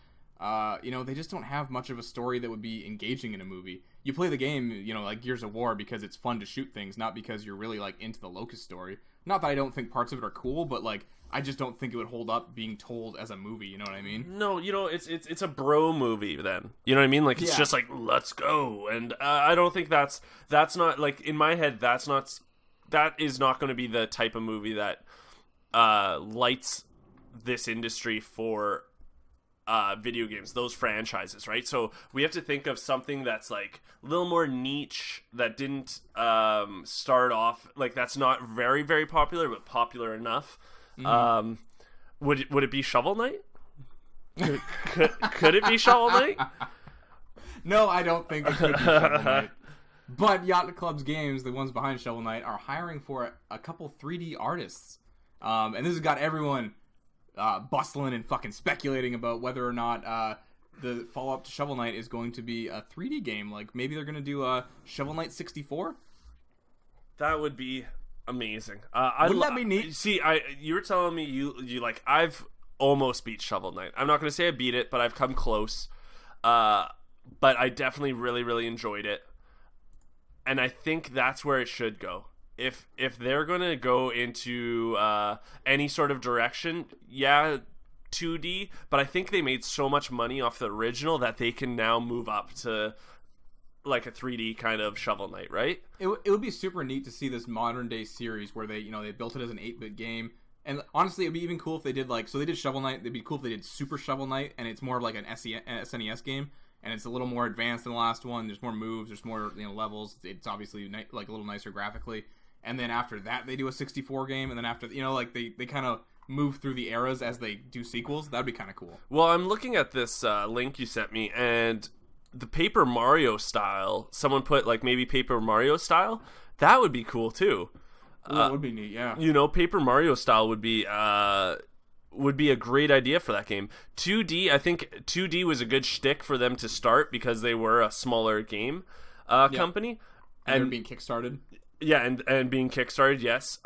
[SPEAKER 1] You know, they just don't have much of a story that would be engaging in a movie. You play the game, you know, like Gears of War, because it's fun to shoot things, not because you're really, like, into the Locust story. Not that I don't think parts of it are cool, but, like, I just don't think it would hold up being told as a movie, you know what I mean?
[SPEAKER 2] No, you know, it's a bro movie then. You know what I mean? Like, it's just like, let's go. And I don't think that's not, like, in my head, that is not going to be the type of movie that lights this industry for video games, those franchises, right? So we have to think of something that's like a little more niche, that didn't start off, like, that's not very, very popular, but popular enough. Would it be Shovel Knight? Could it be Shovel Knight?
[SPEAKER 1] No, I don't think it could be Shovel Knight. But Yacht Club's games, the ones behind Shovel Knight, are hiring for a couple 3D artists. And this has got everyone bustling and fucking speculating about whether or not the follow-up to Shovel Knight is going to be a 3D game. Like, maybe they're going to do a Shovel Knight 64?
[SPEAKER 2] That would be amazing.
[SPEAKER 1] Wouldn't that be neat?
[SPEAKER 2] See, you were telling me you like, I've almost beat Shovel Knight. I'm not going to say I beat it, but I've come close. But I definitely really, really enjoyed it. And I think that's where it should go. If they're going to go into any sort of direction, 2D, but I think they made so much money off the original that they can now move up to like a 3D kind of Shovel Knight, right?
[SPEAKER 1] It would be super neat to see this modern day series where they built it as an 8-bit game. And honestly, it would be even cool if they did so they did Shovel Knight. It'd be cool if they did Super Shovel Knight, and it's more of like an SNES game. And it's a little more advanced than the last one. There's more moves. There's more levels. It's obviously like a little nicer graphically. And then after that, they do a 64 game. And then after, they kind of move through the eras as they do sequels. That'd be kind of cool.
[SPEAKER 2] Well, I'm looking at this link you sent me, and the Paper Mario style, someone put like maybe Paper Mario style. That would be cool too.
[SPEAKER 1] That would be neat, yeah.
[SPEAKER 2] Paper Mario style would be a great idea for that game. 2D, I think 2D was a good shtick for them to start because they were a smaller game company.
[SPEAKER 1] And they're being kickstarted.
[SPEAKER 2] Yeah, and being kickstarted, yes.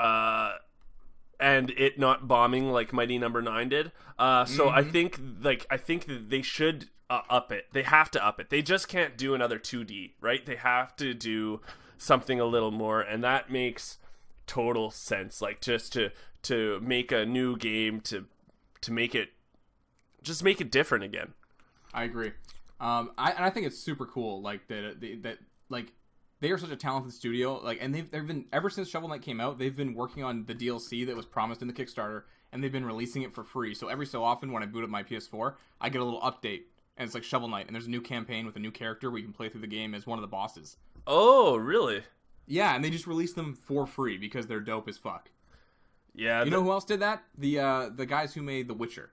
[SPEAKER 2] And it not bombing like Mighty Number 9 did. So I think that they should up it. They have to up it. They just can't do another 2D, right? They have to do something a little more, and that makes total sense. Like, just to make a new game, to make it different again.
[SPEAKER 1] I agree. I think it's super cool. Like that they are such a talented studio. Like, and they've been, ever since Shovel Knight came out, they've been working on the DLC that was promised in the Kickstarter, and they've been releasing it for free. So every so often, when I boot up my PS4, I get a little update, and it's like Shovel Knight, and there's a new campaign with a new character where you can play through the game as one of the bosses.
[SPEAKER 2] Oh, really?
[SPEAKER 1] Yeah, and they just released them for free because they're dope as fuck.
[SPEAKER 2] Yeah.
[SPEAKER 1] You know who else did that? The guys who made The Witcher.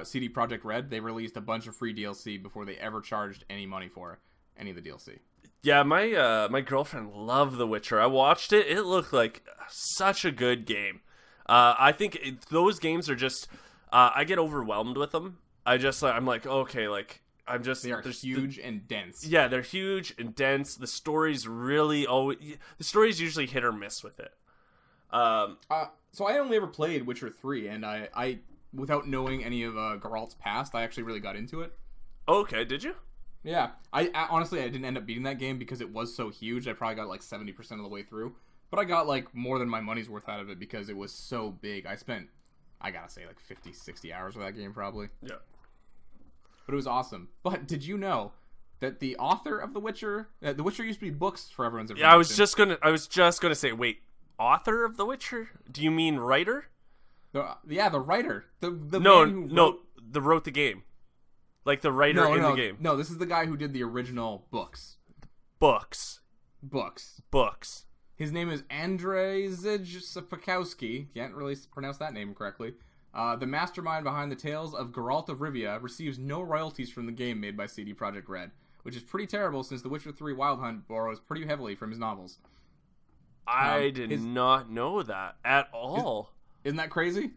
[SPEAKER 1] CD Projekt Red, they released a bunch of free DLC before they ever charged any money for any of the DLC.
[SPEAKER 2] Yeah, my girlfriend loved The Witcher. I watched it. It looked like such a good game. I think those games are just... I get overwhelmed with them. I'm like, okay, like...
[SPEAKER 1] They are huge and dense.
[SPEAKER 2] Yeah, they're huge and dense. The story's the story's usually hit or miss with it.
[SPEAKER 1] So I only ever played Witcher 3, and I without knowing any of Geralt's past, I actually really got into it.
[SPEAKER 2] Okay, did you?
[SPEAKER 1] Yeah. I honestly, I didn't end up beating that game because it was so huge. I probably got like 70% of the way through. But I got like more than my money's worth out of it because it was so big. I gotta say, like 50, 60 hours with that game probably.
[SPEAKER 2] Yeah.
[SPEAKER 1] But it was awesome. But did you know that the author of The Witcher used to be books for everyone's information?
[SPEAKER 2] Yeah, I was just gonna say, wait, author of The Witcher? Do you mean writer?
[SPEAKER 1] The writer. The man who
[SPEAKER 2] wrote the game. Like the writer the game.
[SPEAKER 1] No, this is the guy who did the original books.
[SPEAKER 2] Books.
[SPEAKER 1] His name is Andrzej Sapkowski. Can't really pronounce that name correctly. The mastermind behind the Tales of Geralt of Rivia receives no royalties from the game made by CD Projekt Red, which is pretty terrible since The Witcher 3 Wild Hunt borrows pretty heavily from his novels.
[SPEAKER 2] I did not know that at all.
[SPEAKER 1] Isn't that crazy?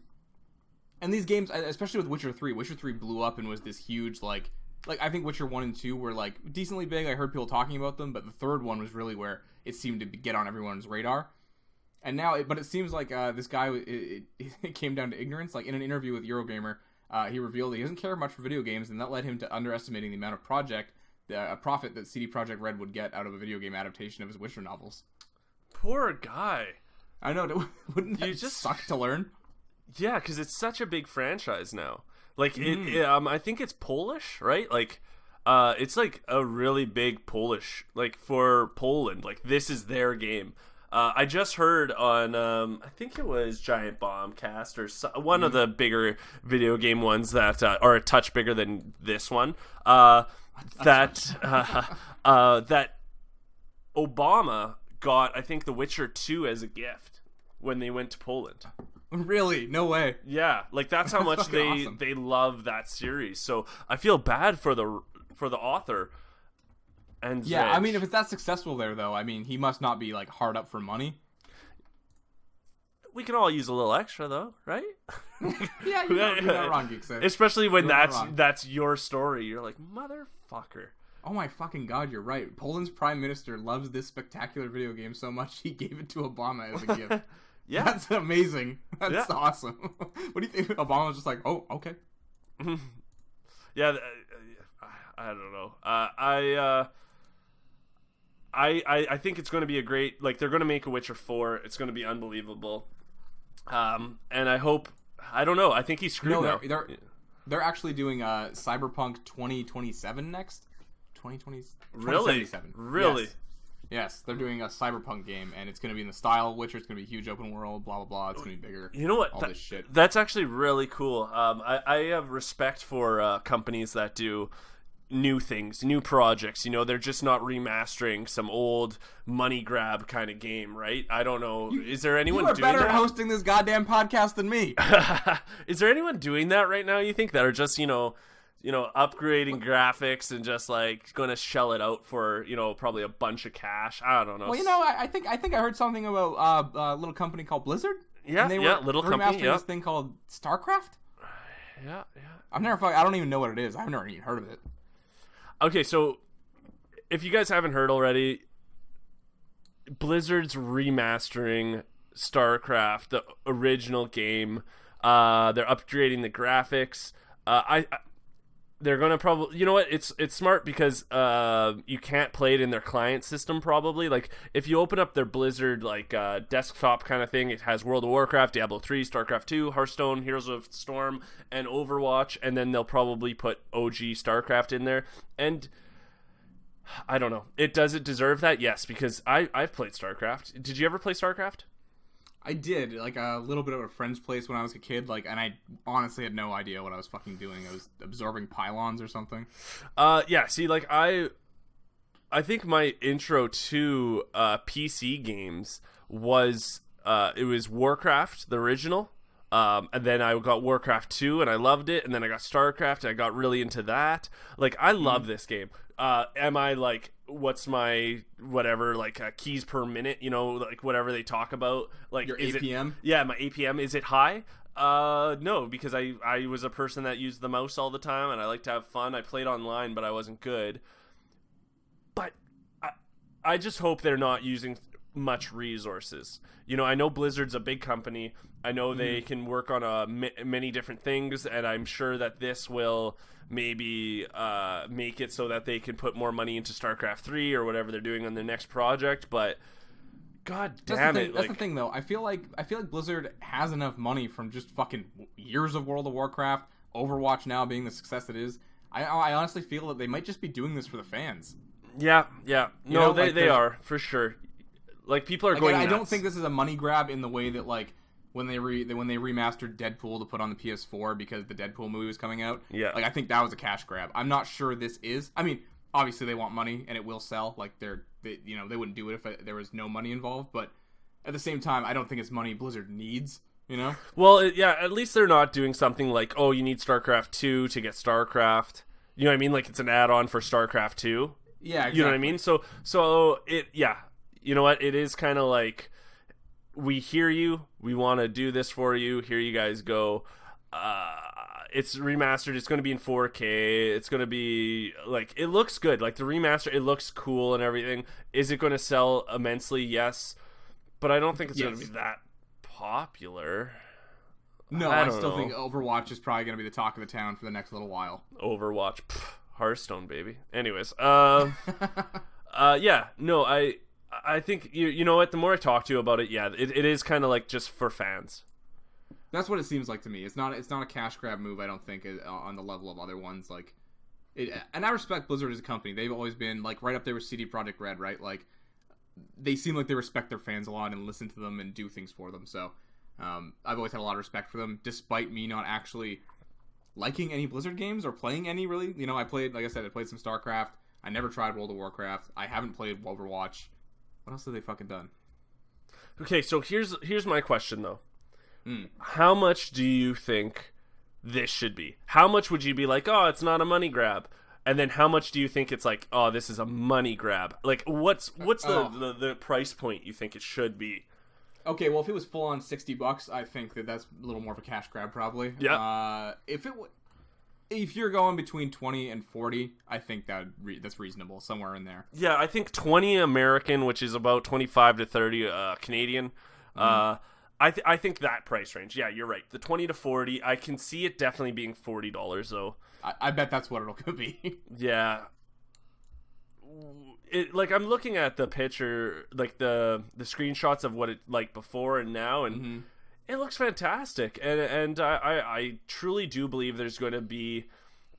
[SPEAKER 1] And these games, especially with Witcher 3 blew up and was this huge, like I think Witcher 1 and 2 were, like, decently big. I heard people talking about them, but the third one was really where it seemed to get on everyone's radar. And now, it seems like this guy, it came down to ignorance. Like, in an interview with Eurogamer, he revealed he doesn't care much for video games, and that led him to underestimating the amount of profit that CD Projekt Red would get out of a video game adaptation of his Witcher novels.
[SPEAKER 2] Poor guy.
[SPEAKER 1] I know. Wouldn't that suck to learn?
[SPEAKER 2] Yeah, because it's such a big franchise now. Like, I think it's Polish, right? Like, it's like a really big Polish, like, for Poland. Like, this is their game. I just heard on, I think it was Giant Bombcast or one of the bigger video game ones that are a touch bigger than this one. That Obama got, I think, The Witcher 2 as a gift when they went to Poland.
[SPEAKER 1] Really? No way.
[SPEAKER 2] Yeah, like that's how much they love that series. So I feel bad for the author. And
[SPEAKER 1] yeah, I mean, if it's that successful there, though, I mean, he must not be like hard up for money.
[SPEAKER 2] We can all use a little extra, though, right?
[SPEAKER 1] Yeah, you're not wrong, Geekseh.
[SPEAKER 2] Especially when that's your story. You're like, motherfucker.
[SPEAKER 1] Oh my fucking god, you're right. Poland's prime minister loves this spectacular video game so much he gave it to Obama as a gift. Yeah, that's amazing. That's awesome. What do you think? Obama was just like, oh, okay.
[SPEAKER 2] Yeah, I don't know. I think it's going to be a great, like, they're going to make a Witcher 4. It's going to be unbelievable. And I hope, I don't know. I think he's screwed now.
[SPEAKER 1] They're actually doing Cyberpunk 2027 next. 2020.
[SPEAKER 2] Really? Really?
[SPEAKER 1] Yes, they're doing a Cyberpunk game, and it's going to be in the style of Witcher. It's going to be huge open world, blah, blah, blah. It's going to be bigger.
[SPEAKER 2] You know what?
[SPEAKER 1] All this shit.
[SPEAKER 2] That's actually really cool. I have respect for companies that do new things, new projects. You know, they're just not remastering some old money grab kind of game, right? I don't know. Is there anyone doing that?
[SPEAKER 1] You are better at hosting this goddamn podcast than me.
[SPEAKER 2] Is there anyone doing that right now, you think, that are just, you know, upgrading graphics and just like going to shell it out for, you know, probably a bunch of cash? I don't know.
[SPEAKER 1] Well, you know, I think I heard something about a little company called Blizzard.
[SPEAKER 2] Yeah,
[SPEAKER 1] and they
[SPEAKER 2] were
[SPEAKER 1] little company. This thing called Starcraft.
[SPEAKER 2] Yeah.
[SPEAKER 1] I don't even know what it is. I've never even heard of it.
[SPEAKER 2] Okay, so if you guys haven't heard already, Blizzard's remastering StarCraft, the original game. They're upgrading the graphics. They're gonna probably, you know what? It's smart because you can't play it in their client system probably. Like if you open up their Blizzard like desktop kind of thing, it has World of Warcraft, Diablo 3, StarCraft 2, Hearthstone, Heroes of Storm, and Overwatch, and then they'll probably put OG StarCraft in there. And I don't know. Does it deserve that? Yes, because I've played StarCraft. Did you ever play StarCraft?
[SPEAKER 1] I did, like, a little bit of a friend's place when I was a kid, like, and I honestly had no idea what I was fucking doing. I was absorbing pylons or something.
[SPEAKER 2] Yeah, see, like, I think my intro to PC games was, it was Warcraft, the original, and then I got Warcraft 2, and I loved it, and then I got StarCraft, and I got really into that. Like, I love this game. Am I, like, what's my whatever, like, keys per minute, you know, like whatever they talk about, like
[SPEAKER 1] your APM?
[SPEAKER 2] Yeah, my APM, is it high? No, because I was a person that used the mouse all the time and I like to have fun. I played online, but I wasn't good. But I just hope they're not using much resources. You know, I know Blizzard's a big company. I know they can work on many different things, and I'm sure that this will maybe make it so that they can put more money into StarCraft 3 or whatever they're doing on their next project. But God
[SPEAKER 1] That's
[SPEAKER 2] damn
[SPEAKER 1] the thing,
[SPEAKER 2] it!
[SPEAKER 1] That's the thing, though. I feel like Blizzard has enough money from just fucking years of World of Warcraft, Overwatch now being the success it is. I honestly feel that they might just be doing this for the fans.
[SPEAKER 2] Yeah. No, they are for sure. Like people are going.
[SPEAKER 1] I
[SPEAKER 2] nuts.
[SPEAKER 1] don't think this is a money grab in the way that like when they remastered Deadpool to put on the PS4 because the Deadpool movie was coming out.
[SPEAKER 2] Yeah.
[SPEAKER 1] Like I think that was a cash grab. I'm not sure this is. I mean, obviously they want money and it will sell. Like they wouldn't do it if there was no money involved. But at the same time, I don't think it's money Blizzard needs. You know?
[SPEAKER 2] Well, at least they're not doing something like, oh, you need StarCraft 2 to get StarCraft. You know what I mean? Like it's an add-on for StarCraft 2.
[SPEAKER 1] Yeah, exactly.
[SPEAKER 2] You know what I mean? So you know what? It is kind of like, we hear you. We want to do this for you. Here you guys go. It's remastered. It's going to be in 4K. It's going to be like, it looks good. Like the remaster, it looks cool and everything. Is it going to sell immensely? Yes. But I don't think it's going to be that popular.
[SPEAKER 1] No, I still think Overwatch is probably going to be the talk of the town for the next little while.
[SPEAKER 2] Overwatch. Hearthstone, baby. Anyways. Yeah. No, I think, you know what, the more I talk to you about it, yeah, it is kind of like just for fans.
[SPEAKER 1] That's what it seems like to me. It's not a cash grab move, I don't think, on the level of other ones. Like, and I respect Blizzard as a company. They've always been, like, right up there with CD Projekt Red, right? Like, they seem like they respect their fans a lot and listen to them and do things for them. So, I've always had a lot of respect for them, despite me not actually liking any Blizzard games or playing any, really. You know, I played some Starcraft. I never tried World of Warcraft. I haven't played Overwatch. What else have they fucking done?
[SPEAKER 2] Okay, so here's my question, though. How much do you think this should be? How much would you be like, oh, it's not a money grab? And then how much do you think it's like, oh, this is a money grab? Like, what's the price point you think it should be?
[SPEAKER 1] Okay, well, if it was full on $60, I think that's a little more of a cash grab, probably.
[SPEAKER 2] Yeah.
[SPEAKER 1] If you're going between 20 and 40, I think that's reasonable, somewhere in there.
[SPEAKER 2] Yeah, I think 20 American, which is about 25 to 30 Canadian. I think that price range. Yeah, you're right. The 20 to 40, I can see it definitely being $40 though.
[SPEAKER 1] I bet that's what it'll be.
[SPEAKER 2] Yeah. Like I'm looking at the picture, like the screenshots of what it like before and now, and it looks fantastic. And I truly do believe there's going to be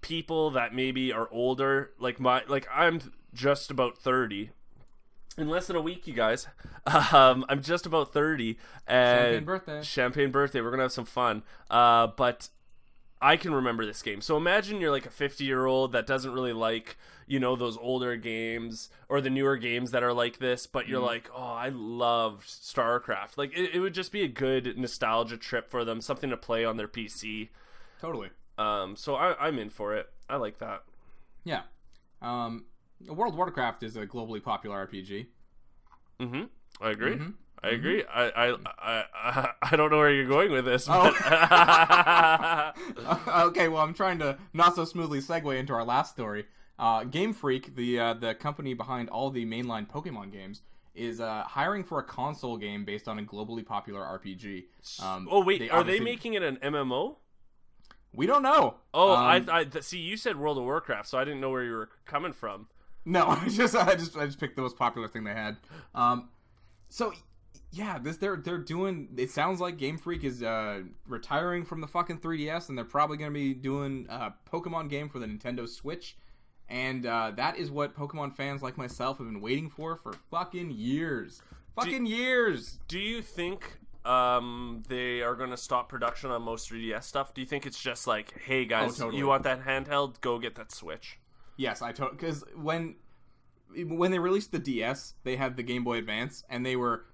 [SPEAKER 2] people that maybe are older, like I'm just about 30. In less than a week, you guys. I'm just about 30. And Champagne birthday. We're going to have some fun. But I can remember this game. So imagine you're like a 50-year-old that doesn't really like, those older games or the newer games that are like this. But you're like, oh, I loved StarCraft. Like, it would just be a good nostalgia trip for them. Something to play on their PC.
[SPEAKER 1] Totally.
[SPEAKER 2] So I'm in for it. I like that.
[SPEAKER 1] Yeah. World of Warcraft is a globally popular RPG.
[SPEAKER 2] I agree. I agree. I don't know where you're going with this.
[SPEAKER 1] Oh. Okay, well, I'm trying to not so smoothly segue into our last story. Game Freak, the company behind all the mainline Pokemon games, is hiring for a console game based on a globally popular RPG.
[SPEAKER 2] Are they making it an MMO?
[SPEAKER 1] We don't know.
[SPEAKER 2] Oh, I see. You said World of Warcraft, so I didn't know where you were coming from.
[SPEAKER 1] No, I just picked the most popular thing they had. So yeah, they're doing. It sounds like Game Freak is retiring from the fucking 3DS, and they're probably going to be doing a Pokemon game for the Nintendo Switch, and that is what Pokemon fans like myself have been waiting for fucking years. Years.
[SPEAKER 2] Do you think they are going to stop production on most 3DS stuff? Do you think it's just like, hey guys,
[SPEAKER 1] totally.
[SPEAKER 2] You want that handheld? Go get that Switch.
[SPEAKER 1] Yes, because when they released the DS, they had the Game Boy Advance, and they were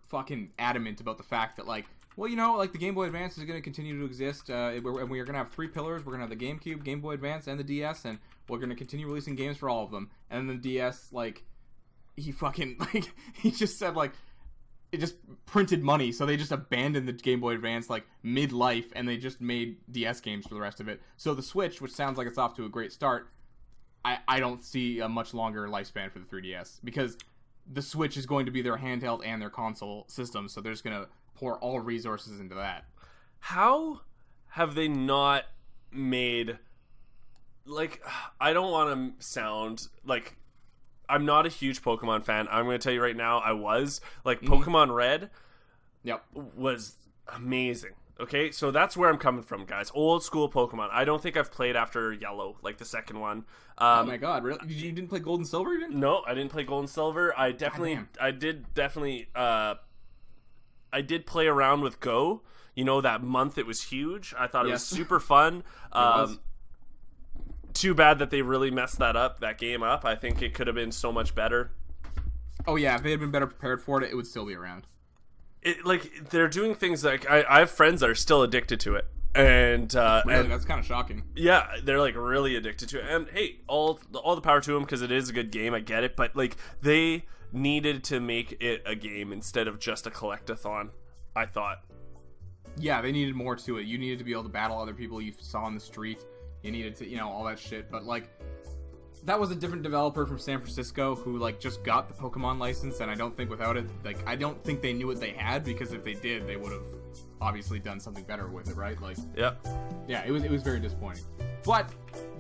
[SPEAKER 1] fucking adamant about the fact that, like, well, like the Game Boy Advance is going to continue to exist, and we are going to have three pillars. We're going to have the GameCube, Game Boy Advance, and the DS, and we're going to continue releasing games for all of them. And then the DS, like, he just said, like, it just printed money, so they just abandoned the Game Boy Advance, like, mid-life, and they just made DS games for the rest of it. So the Switch, which sounds like it's off to a great start, I don't see a much longer lifespan for the 3DS, because the Switch is going to be their handheld and their console system, so they're just going to pour all resources into that.
[SPEAKER 2] How have they not made, like, I don't want to sound like I'm not a huge Pokemon fan. I'm going to tell you right now, I was. Like, Pokemon Red was amazing. Okay, so that's where I'm coming from, guys. Old school Pokemon. I don't think I've played after Yellow, like the second one.
[SPEAKER 1] Oh my god, really? You didn't play Gold and Silver even?
[SPEAKER 2] No, I didn't play Gold and Silver. I did play around with Go. You know, that month it was huge. I thought it was super fun. Too bad that they really messed that game up. I think it could have been so much better.
[SPEAKER 1] Oh yeah, if they had been better prepared for it, it would still be around.
[SPEAKER 2] Like, they're doing things like I have friends that are still addicted to it, and
[SPEAKER 1] really, that's kind of shocking.
[SPEAKER 2] Yeah, they're like really addicted to it, and hey, all the power to them because it is a good game. I get it, but like they needed to make it a game instead of just a collectathon. I thought.
[SPEAKER 1] Yeah, they needed more to it. You needed to be able to battle other people you saw on the street. You needed to, all that shit. But like, that was a different developer from San Francisco who like just got the Pokemon license, and I don't think without it, like, I don't think they knew what they had, because if they did, they would have obviously done something better with it, right? Like, yeah, it was very disappointing. But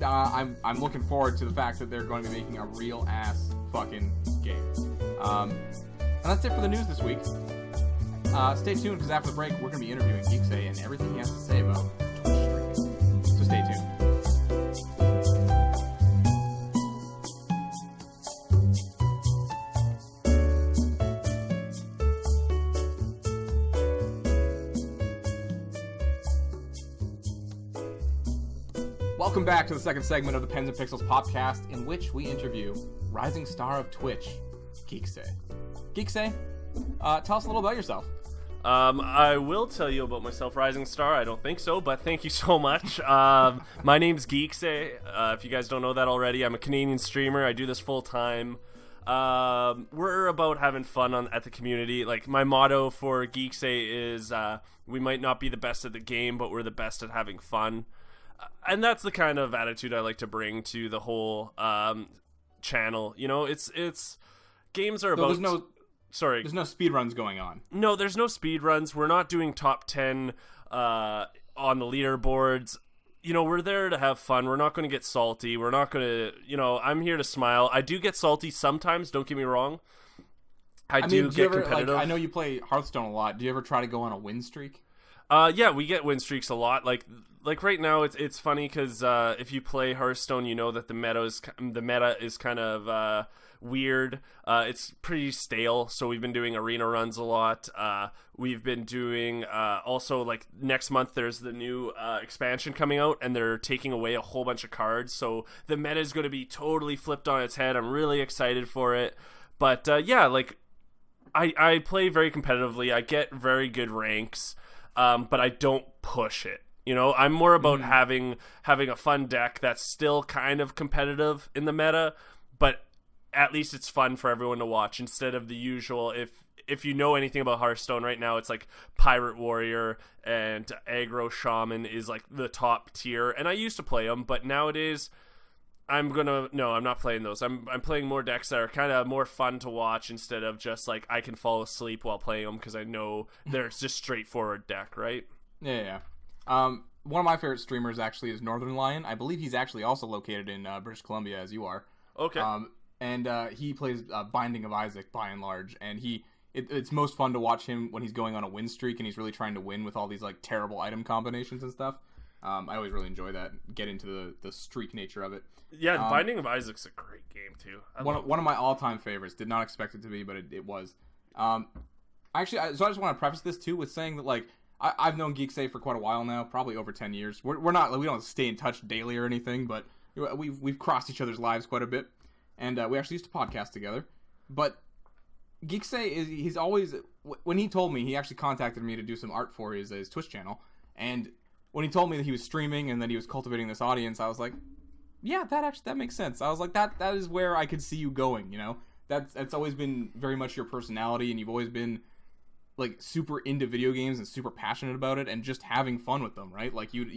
[SPEAKER 1] I'm looking forward to the fact that they're going to be making a real ass fucking game. And that's it for the news this week. Stay tuned, because after the break, we're going to be interviewing Geekseh and everything he has to say about Twitch streaming. So stay tuned. Welcome back to the second segment of the Pens and Pixels podcast, in which we interview rising star of Twitch, Geekseh. Geekseh, tell us a little about yourself.
[SPEAKER 2] I will tell you about myself, rising star. I don't think so, but thank you so much. My name's Geekseh. If you guys don't know that already, I'm a Canadian streamer. I do this full time. We're about having fun at the community. Like, my motto for Geekseh is, we might not be the best at the game, but we're the best at having fun. And that's the kind of attitude I like to bring to the whole channel. You know, it's games are about.
[SPEAKER 1] There's no speedruns going on.
[SPEAKER 2] No, there's no speedruns. We're not doing top 10 on the leaderboards. You know, we're there to have fun. We're not going to get salty. We're not going to, I'm here to smile. I do get salty sometimes, don't get me wrong. I do get competitive.
[SPEAKER 1] Like, I know you play Hearthstone a lot. Do you ever try to go on a win streak?
[SPEAKER 2] Yeah, we get win streaks a lot. Like right now, it's funny because if you play Hearthstone, you know that the meta is kind of weird. It's pretty stale. So we've been doing arena runs a lot. We've been doing also, like, next month there's the new expansion coming out, and they're taking away a whole bunch of cards. So the meta is going to be totally flipped on its head. I'm really excited for it. But yeah, like I play very competitively. I get very good ranks. But I don't push it. I'm more about having a fun deck that's still kind of competitive in the meta, but at least it's fun for everyone to watch instead of the usual. If you know anything about Hearthstone right now, it's like Pirate Warrior and Aggro Shaman is like the top tier, and I used to play them, but nowadays I'm not playing those. I'm playing more decks that are kind of more fun to watch instead of just like I can fall asleep while playing them because I know they're just straightforward deck, right?
[SPEAKER 1] Yeah. One of my favorite streamers actually is Northern Lion. I believe he's actually also located in British Columbia, as you are.
[SPEAKER 2] Okay.
[SPEAKER 1] And he plays Binding of Isaac by and large, and it's most fun to watch him when he's going on a win streak and he's really trying to win with all these like terrible item combinations and stuff. I always really enjoy that. Get into the streak nature of it.
[SPEAKER 2] Yeah, Binding of Isaac's a great game too.
[SPEAKER 1] One of my all-time favorites. Did not expect it to be, but it was. So I just want to preface this too with saying that, like, I've known Geekseh for quite a while now, probably over 10 years. We don't stay in touch daily or anything, but we've crossed each other's lives quite a bit, and we actually used to podcast together. But Geekseh he's always, when he told me, he actually contacted me to do some art for his Twitch channel, and when he told me that he was streaming and that he was cultivating this audience, I was like, yeah, that makes sense. I was like, that is where I could see you going, That's always been very much your personality, and you've always been, like, super into video games and super passionate about it and just having fun with them, right? Like, you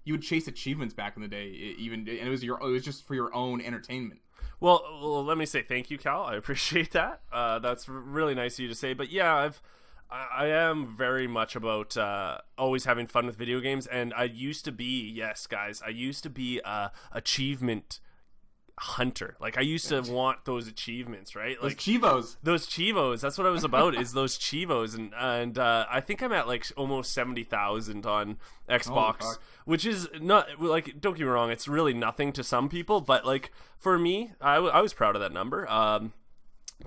[SPEAKER 1] would chase achievements back in the day, and it was just for your own entertainment.
[SPEAKER 2] Well, let me say thank you, Cal. I appreciate that. That's really nice of you to say. But yeah, I am very much about always having fun with video games, and I used to be a achievement hunter. Like I used to want those achievements, right?
[SPEAKER 1] Those
[SPEAKER 2] Like
[SPEAKER 1] Chivos.
[SPEAKER 2] those Chivos. That's what I was about. Is those Chivos, and I think I'm at like almost 70,000 on Xbox, which is not like, don't get me wrong, it's really nothing to some people, but like for me, I was proud of that number.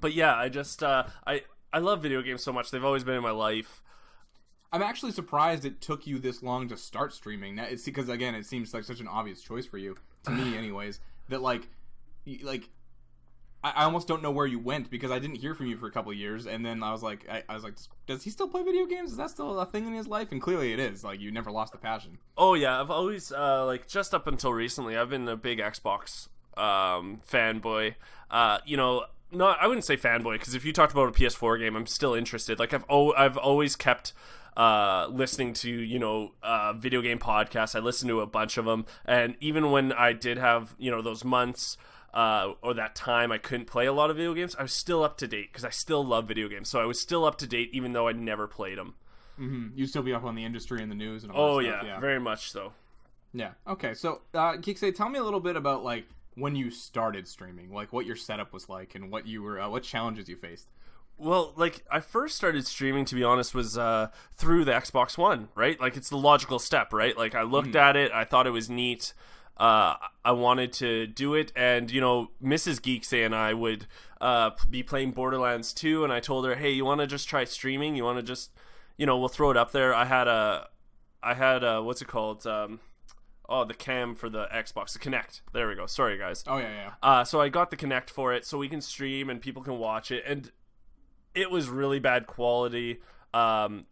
[SPEAKER 2] But yeah, I just I love video games so much. They've always been in my life.
[SPEAKER 1] I'm actually surprised it took you this long to start streaming. Now, it's because, again, it seems like such an obvious choice for you, to me anyways, that I almost don't know where you went, because I didn't hear from you for a couple of years, and then I was like, does he still play video games? Is that still a thing in his life? And clearly it is. Like, you never lost the passion.
[SPEAKER 2] Oh yeah, I've always like just up until recently, I've been a big Xbox fanboy. You know, not, I wouldn't say fanboy, because if you talked about a PS4 game, I'm still interested. Like I've always kept listening to, you know, video game podcasts. I listened to a bunch of them, and even when I did have, you know, those months or that time I couldn't play a lot of video games, I was still up to date because I still love video games. So I was still up to date even though I never played them.
[SPEAKER 1] Mm-hmm. You still be up on the industry and the news and all that stuff.
[SPEAKER 2] Yeah, very much so.
[SPEAKER 1] Yeah. Okay. So, Geekseh, tell me a little bit about like when you started streaming, like what your setup was like, and what you were, what challenges you faced.
[SPEAKER 2] Well, like, I first started streaming, to be honest, was through the Xbox One, right? Like, it's the logical step, right? Like, I looked at it, I thought it was neat, I wanted to do it, and, you know, Mrs. Geekseh and I would be playing Borderlands 2, and I told her, hey, you want to just try streaming? You want to just, you know, we'll throw it up there. I had a what's it called? The cam for the Xbox, the Kinect. There we go. Sorry, guys.
[SPEAKER 1] Oh, yeah.
[SPEAKER 2] So I got the Kinect for it, so we can stream and people can watch it, and it was really bad quality. To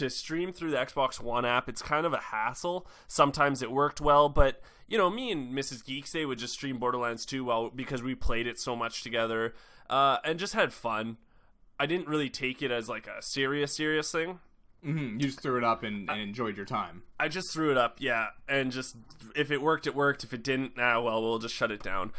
[SPEAKER 2] stream through the Xbox One app, it's kind of a hassle. Sometimes it worked well, but, you know, me and Mrs. Geekseh would just stream Borderlands 2 because we played it so much together, and just had fun. I didn't really take it as, like, a serious thing.
[SPEAKER 1] Mm-hmm. You just threw it up and enjoyed your time.
[SPEAKER 2] I just threw it up, yeah, and just, if it worked, it worked. If it didn't, we'll just shut it down.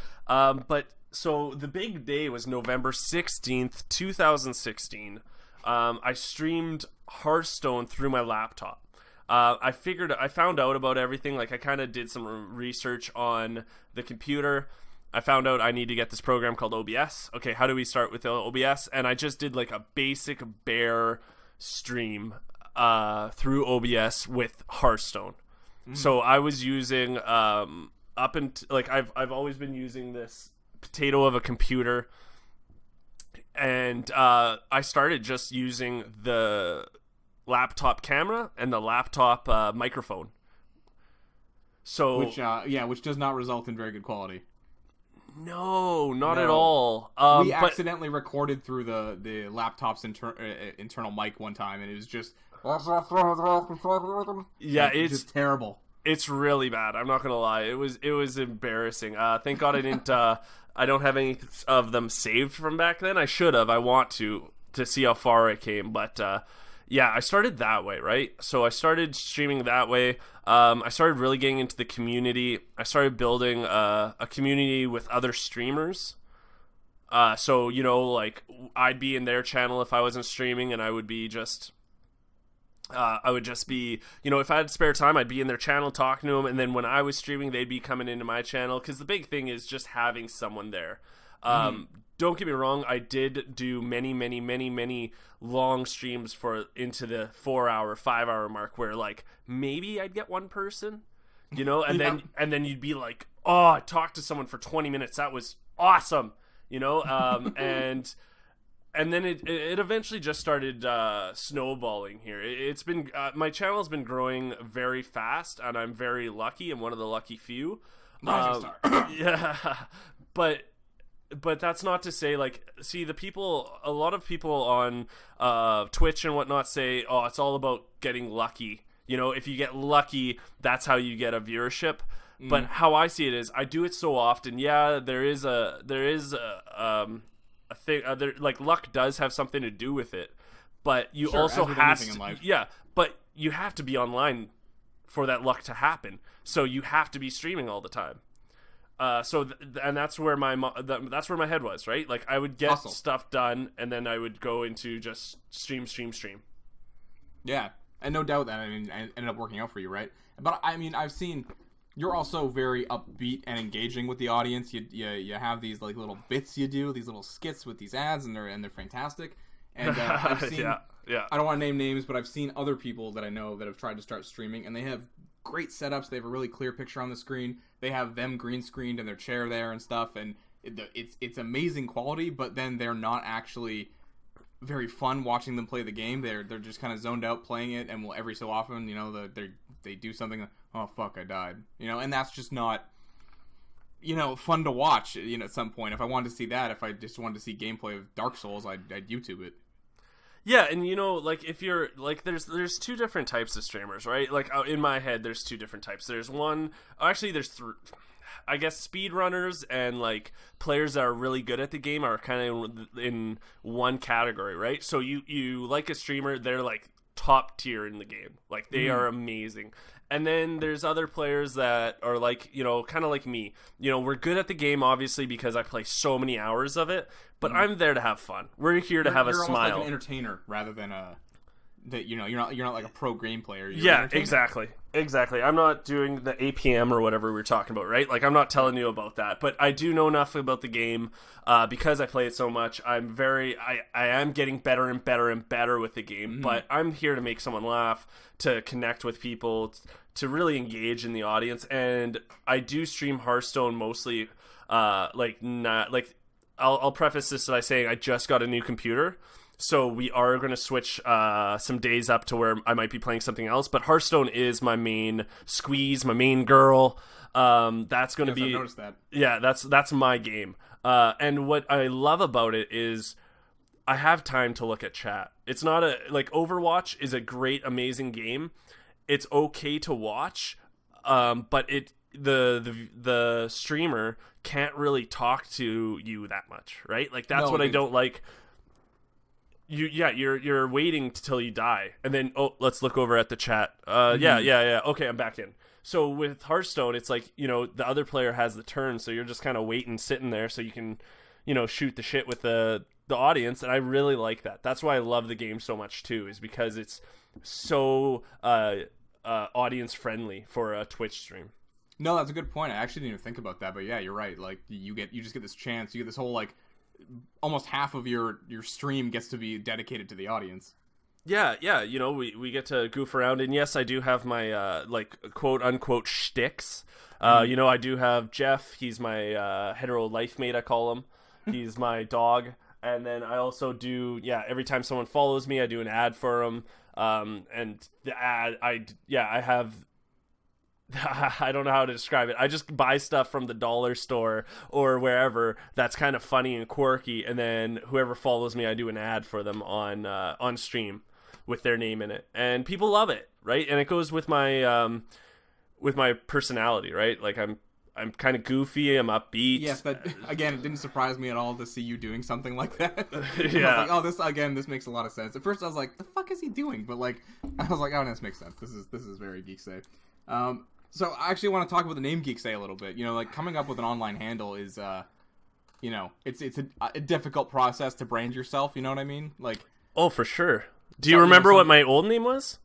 [SPEAKER 2] So the big day was November 16th, 2016. I streamed Hearthstone through my laptop. I found out about everything. Like, I kind of did some research on the computer. I found out I need to get this program called OBS. Okay, how do we start with OBS? And I just did like a basic bare stream through OBS with Hearthstone. So I was using I've always been using this potato of a computer, and I started just using the laptop camera and the laptop microphone. So
[SPEAKER 1] which does not result in very good quality.
[SPEAKER 2] No, not at all.
[SPEAKER 1] We accidentally recorded through the laptop's internal mic one time, and it was just it's just terrible.
[SPEAKER 2] It's really bad. I'm not gonna lie. It was embarrassing. Thank God I didn't. I don't have any of them saved from back then. I should have. I want to see how far I came. But yeah, I started that way, right? So I started streaming that way. I started really getting into the community. I started building a community with other streamers. So, you know, like, I'd be in their channel if I wasn't streaming, and I would just be, you know, if I had spare time, I'd be in their channel talking to them, and then when I was streaming, they'd be coming into my channel, because the big thing is just having someone there. Don't get me wrong, I did do many long streams into the 4-hour, 5-hour mark, where, like, maybe I'd get one person, you know, and then you'd be like, oh, I talked to someone for 20 minutes, that was awesome, you know, and then it eventually just started snowballing here. It's been my channel's been growing very fast, and I'm very lucky. I'm one of the lucky few. Yeah, but that's not to say, like, see, a lot of people on Twitch and whatnot say, oh, it's all about getting lucky. You know, if you get lucky, that's how you get a viewership. But how I see it is, I do it so often. Yeah, there is a thing, like, luck does have something to do with it, but you also have to, but you have to be online for that luck to happen. So you have to be streaming all the time. And that's where my head was, right? Like, I would get stuff done, and then I would go into just stream. Yeah,
[SPEAKER 1] and no doubt that, I mean, I ended up working out for you, right? But I mean, I've seen You're also very upbeat and engaging with the audience. You have these like little bits you do, these little skits with these ads, and they're fantastic. And I've seen,
[SPEAKER 2] yeah.
[SPEAKER 1] I don't want to name names, but I've seen other people that I know that have tried to start streaming, and they have great setups. They have a really clear picture on the screen. They have them green screened in their chair there and stuff, and it's amazing quality. But then they're not actually very fun watching them play the game. They're just kind of zoned out playing it, and every so often, they do something. Oh fuck, I died. And that's just not, fun to watch. At some point, if I wanted to see that, if I just wanted to see gameplay of Dark Souls, I'd YouTube it.
[SPEAKER 2] Yeah, and like if you're like, there's two different types of streamers, right? Like in my head, there's two different types. There's there's three. I guess speedrunners and like players that are really good at the game are kind of in one category, right? So you like a streamer, they're like top tier in the game, like they are amazing. And then there's other players that are like, kind of like me. We're good at the game, obviously, because I play so many hours of it. But I'm there to have fun. We're here to have a smile.
[SPEAKER 1] You're almost like an entertainer rather than you're not like a pro game player.
[SPEAKER 2] Yeah, exactly. I'm not doing the APM or whatever we were talking about, right? Like I'm not telling you about that, but I do know enough about the game because I play it so much. I am getting better and better and better with the game, but I'm here to make someone laugh, to connect with people, to really engage in the audience. And I do stream Hearthstone mostly. I'll preface this by saying I just got a new computer. So we are going to switch some days up to where I might be playing something else. But Hearthstone is my main squeeze, my main girl. That's going to be...
[SPEAKER 1] I noticed that.
[SPEAKER 2] Yeah, that's my game. And what I love about it is I have time to look at chat. It's not like Overwatch is a great, amazing game. It's okay to watch, but the streamer can't really talk to you that much, right? Like that's what I don't like. You're waiting till you die, and then let's look over at the chat. Yeah. Okay, I'm back in. So with Hearthstone, it's like the other player has the turn, so you're just kind of waiting, sitting there, so you can shoot the shit with the audience, and I really like that. That's why I love the game so much too, is because it's so audience friendly for a Twitch stream.
[SPEAKER 1] No, that's a good point. I actually didn't even think about that, but yeah, you're right. Like you just get this chance, you get this whole like almost half of your stream gets to be dedicated to the audience. Yeah,
[SPEAKER 2] we get to goof around, and yes, I do have my like quote unquote shticks. I do have Jeff. He's my hetero life mate, I call him. He's my dog. And then I also do, every time someone follows me, I do an ad for them. And the ad, I have, I don't know how to describe it. I just buy stuff from the dollar store or wherever that's kind of funny and quirky. And then whoever follows me, I do an ad for them on stream with their name in it. And people love it, right? And it goes with my personality, right? Like I'm kind of goofy. I'm upbeat.
[SPEAKER 1] Yes, that again, it didn't surprise me at all to see you doing something like that.
[SPEAKER 2] Yeah.
[SPEAKER 1] I was like, this makes a lot of sense. At first, I was like, the fuck is he doing? But like, I was like, oh, this makes sense. This is very Geekseh. So I actually want to talk about the name Geekseh a little bit. Like coming up with an online handle is, it's a difficult process to brand yourself. You know what I mean? Like,
[SPEAKER 2] oh, for sure. Do you remember what my old name was?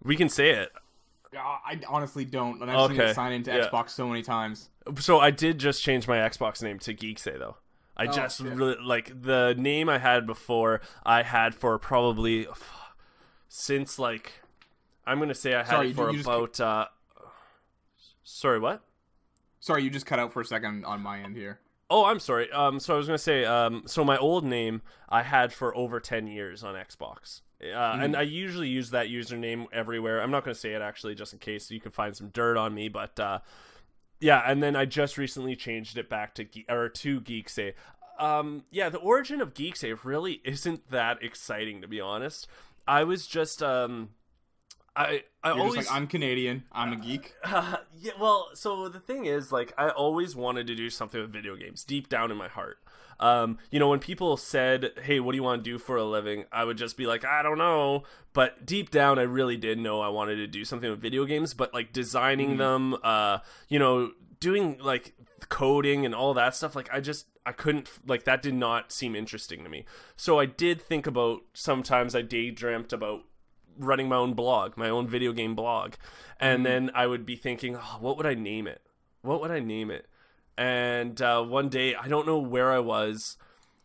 [SPEAKER 2] We can say it.
[SPEAKER 1] I honestly don't, and I've seen it sign into Xbox so many times.
[SPEAKER 2] So I did just change my Xbox name to Geekseh, though. I really like the name I had before. I had for probably since like I'm gonna say I had it for about. Sorry, what?
[SPEAKER 1] Sorry, you just cut out for a second on my end here.
[SPEAKER 2] Oh, I'm sorry. So I was gonna say, so my old name I had for over 10 years on Xbox. And I usually use that username everywhere. I'm not going to say it actually, just in case you can find some dirt on me. But and then I just recently changed it back to Geekseh. The origin of Geekseh really isn't that exciting, to be honest. I was just I always
[SPEAKER 1] just like, I'm Canadian, I'm a geek.
[SPEAKER 2] So the thing is, like, I always wanted to do something with video games deep down in my heart. When people said, hey, what do you want to do for a living? I would just be like, I don't know. But deep down, I really did know I wanted to do something with video games, but like designing them, doing like coding and all that stuff. Like I couldn't, like, that did not seem interesting to me. So I did think about, sometimes I daydreamt about running my own blog, my own video game blog. And then I would be thinking, oh, what would I name it? What would I name it? And one day, I don't know where I was.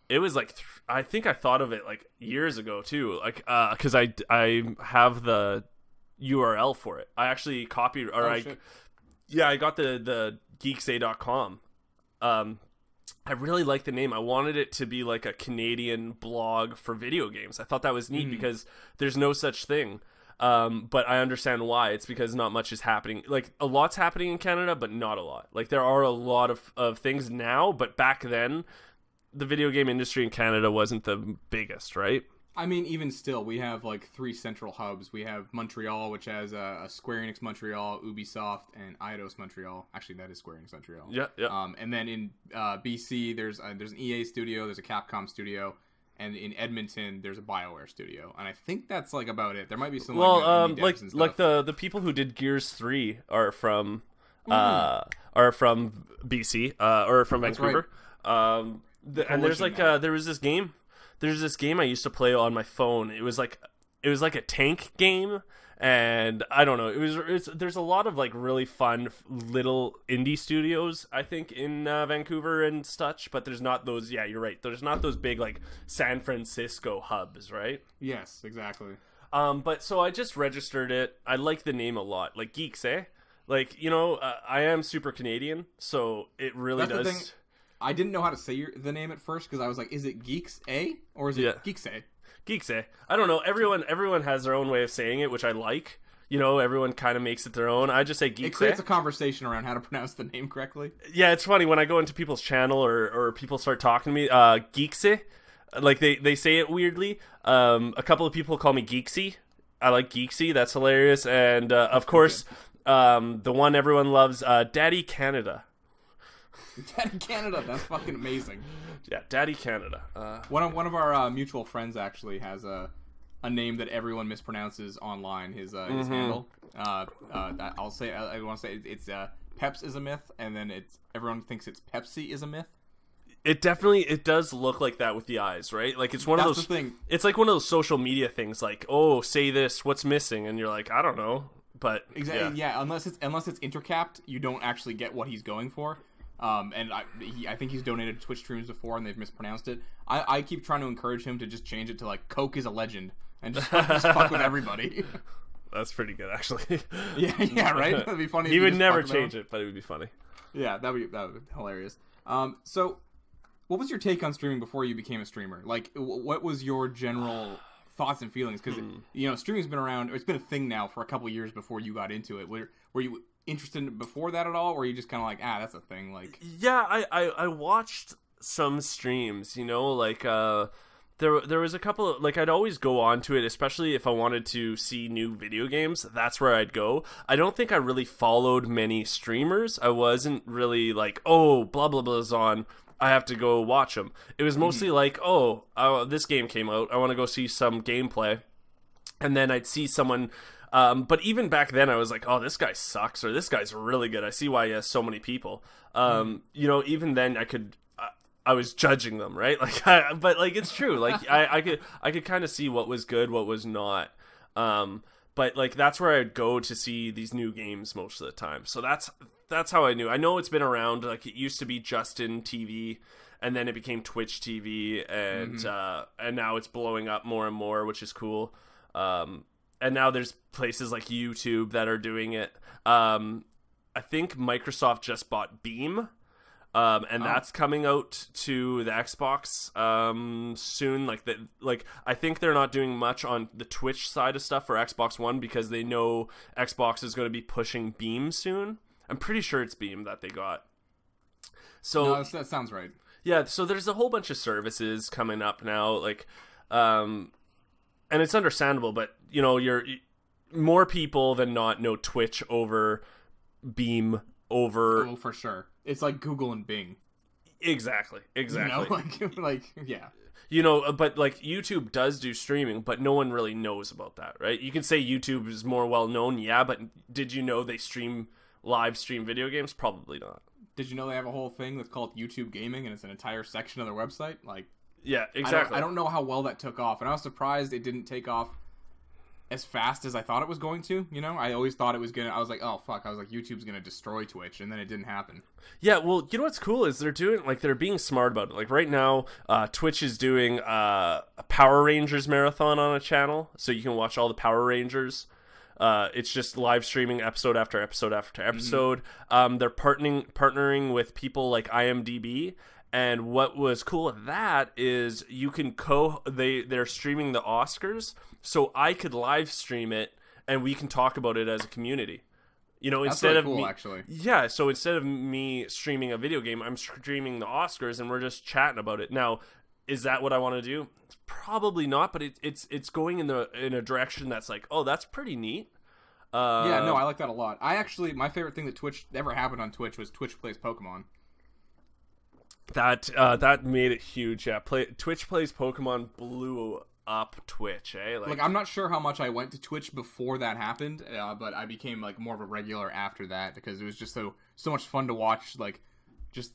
[SPEAKER 2] It was like, I think I thought of it like years ago too. Like, because I have the URL for it. I actually copied, or I got the geekseh.com. I really like the name. I wanted it to be like a Canadian blog for video games. I thought that was neat because there's no such thing. But I understand why. It's because not much is happening. Like, a lot's happening in Canada, but not a lot. Like, there are a lot of things now, but back then, the video game industry in Canada wasn't the biggest, right?
[SPEAKER 1] I mean, even still, we have like 3 central hubs. We have Montreal, which has a Square Enix Montreal, Ubisoft, and Eidos Montreal. Actually, that is Square Enix Montreal.
[SPEAKER 2] Yeah.
[SPEAKER 1] And then in BC, there's an EA studio, there's a Capcom studio, and in Edmonton, there's a BioWare studio. And I think that's like about it. There might be some indie devs and stuff.
[SPEAKER 2] like the people who did Gears 3 are from BC or from Vancouver.
[SPEAKER 1] Right.
[SPEAKER 2] And there's like there's this game I used to play on my phone. It was like a tank game, and I don't know. There's a lot of like really fun little indie studios, I think, in Vancouver and such. But there's not those. Yeah, you're right. There's not those big like San Francisco hubs, right?
[SPEAKER 1] Yes, exactly.
[SPEAKER 2] But so I just registered it. I like the name a lot, like Geekseh. Like, you know, I am super Canadian, so it really does.
[SPEAKER 1] The thing. I didn't know how to say the name at first because I was like, is it Geekseh or is it Geekseh?
[SPEAKER 2] Geekseh. I don't know. Everyone has their own way of saying it, which I like. You know, everyone kind of makes it their own. I just say Geekseh.
[SPEAKER 1] It creates a conversation around how to pronounce the name correctly.
[SPEAKER 2] Yeah, it's funny when I go into people's channel or people start talking to me. Geekseh, like they say it weirdly. A couple of people call me Geekseh. I like Geekseh. That's hilarious. And of course, the one everyone loves, Daddy Canada.
[SPEAKER 1] Daddy Canada, that's fucking amazing.
[SPEAKER 2] Yeah, Daddy Canada.
[SPEAKER 1] One of our mutual friends actually has a name that everyone mispronounces online. His handle. I want to say it's Peps is a myth, and then everyone thinks it's Pepsi is a myth.
[SPEAKER 2] It does look like that with the eyes, right? Like it's one of those.
[SPEAKER 1] That's the thing.
[SPEAKER 2] It's like one of those social media things, like, oh, say this, what's missing, and you're like, I don't know, but
[SPEAKER 1] exactly, yeah. Unless it's intercapped, you don't actually get what he's going for. And I think he's donated to Twitch streams before, and they've mispronounced it. I keep trying to encourage him to just change it to like Coke is a legend and just fuck with everybody.
[SPEAKER 2] That's pretty good, actually.
[SPEAKER 1] Yeah, right. That'd be funny.
[SPEAKER 2] He would never change it, but it would be funny.
[SPEAKER 1] Yeah, that would be hilarious. So, what was your take on streaming before you became a streamer? Like, what was your general thoughts and feelings? Because you know, streaming's been around. It's been a thing now for a couple years before you got into it. Were you interested in it before that at all, or were you just kind of like, that's a thing? Like,
[SPEAKER 2] yeah, I watched some streams, you know, like there was a couple of, like, I'd always go on to it, especially if I wanted to see new video games. That's where I'd go. I don't think I really followed many streamers. I wasn't really like, oh, blah blah blah's on, I have to go watch them. It was mostly like, oh, this game came out, I want to go see some gameplay, and then I'd see someone. But even back then, I was like, oh, this guy sucks, or this guy's really good. I see why he has so many people. You know, even then, I was judging them, right? Like, but like, it's true. Like, I could kind of see what was good, what was not. But like, that's where I'd go to see these new games most of the time. So that's how I knew. I know it's been around. Like, it used to be Justin TV, and then it became Twitch TV, and now it's blowing up more and more, which is cool. And now there's places like YouTube that are doing it. I think Microsoft just bought Beam, and that's coming out to the Xbox soon. Like I think they're not doing much on the Twitch side of stuff for Xbox One because they know Xbox is going to be pushing Beam soon. I'm pretty sure it's Beam that they got. So
[SPEAKER 1] no, that sounds right.
[SPEAKER 2] Yeah, so there's a whole bunch of services coming up now, like, and it's understandable, but, you know, more people than not know Twitch over Beam over...
[SPEAKER 1] Oh, for sure. It's like Google and Bing.
[SPEAKER 2] Exactly. You know,
[SPEAKER 1] like, yeah.
[SPEAKER 2] You know, but, like, YouTube does do streaming, but no one really knows about that, right? You can say YouTube is more well-known, yeah, but did you know they live stream video games? Probably not.
[SPEAKER 1] Did you know they have a whole thing that's called YouTube Gaming, and it's an entire section of their website? Like...
[SPEAKER 2] Yeah, exactly.
[SPEAKER 1] I don't know how well that took off, and I was surprised it didn't take off as fast as I thought it was going to. You know, I always thought it was gonna. I was like, oh fuck, I was like, YouTube's gonna destroy Twitch, and then it didn't happen.
[SPEAKER 2] Yeah, well, you know what's cool is they're being smart about it. Like right now, Twitch is doing a Power Rangers marathon on a channel, so you can watch all the Power Rangers. It's just live streaming episode after episode after episode. They're partnering with people like IMDb. And what was cool with that is you can they're streaming the Oscars, so I could live stream it and we can talk about it as a community. You know,
[SPEAKER 1] That's
[SPEAKER 2] instead
[SPEAKER 1] really
[SPEAKER 2] of
[SPEAKER 1] cool,
[SPEAKER 2] me,
[SPEAKER 1] actually.
[SPEAKER 2] yeah. So instead of me streaming a video game, I'm streaming the Oscars and we're just chatting about it. Now, is that what I want to do? Probably not, but it's going in a direction that's like, oh, that's pretty neat.
[SPEAKER 1] Yeah, no, I like that a lot. My favorite thing that Twitch ever happened on Twitch was Twitch Plays Pokemon.
[SPEAKER 2] That made it huge. Yeah, Twitch Plays Pokemon blew up Twitch.
[SPEAKER 1] Like I'm not sure how much I went to Twitch before that happened, but I became like more of a regular after that because it was just so much fun to watch. Like just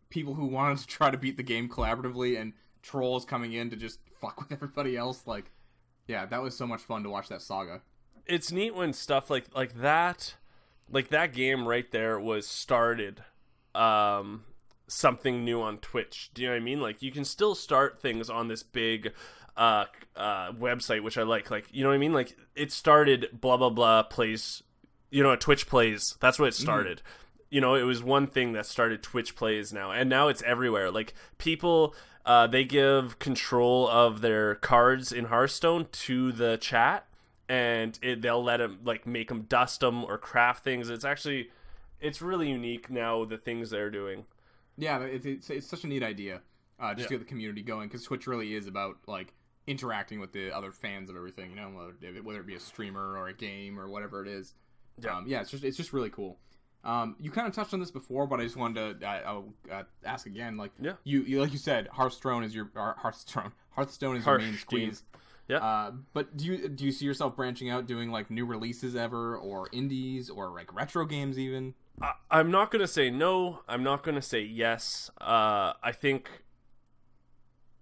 [SPEAKER 1] people who wanted to try to beat the game collaboratively and trolls coming in to just fuck with everybody else. Like, yeah, that was so much fun to watch that saga.
[SPEAKER 2] It's neat when stuff like that game right there was started. Something new on Twitch. Do you know what I mean? Like you can still start things on this big website, which I like. Like, you know what I mean? Like it started blah blah blah plays, you know, Twitch plays. That's what it started. You know, it was one thing that started Twitch plays now, and now it's everywhere. Like people, they give control of their cards in Hearthstone to the chat, and they'll let them like make them dust them or craft things. It's really unique now, the things they're doing.
[SPEAKER 1] Yeah, it's such a neat idea. To get the community going, because Twitch really is about like interacting with the other fans of everything. You know, whether it be a streamer or a game or whatever it is. Yeah, it's just really cool. You kind of touched on this before, but I just wanted to ask again. Like, you like you said, Hearthstone is your main squeeze.
[SPEAKER 2] Yeah.
[SPEAKER 1] But do you see yourself branching out, doing like new releases ever, or indies, or like retro games even?
[SPEAKER 2] I'm not going to say no. I'm not going to say yes. I think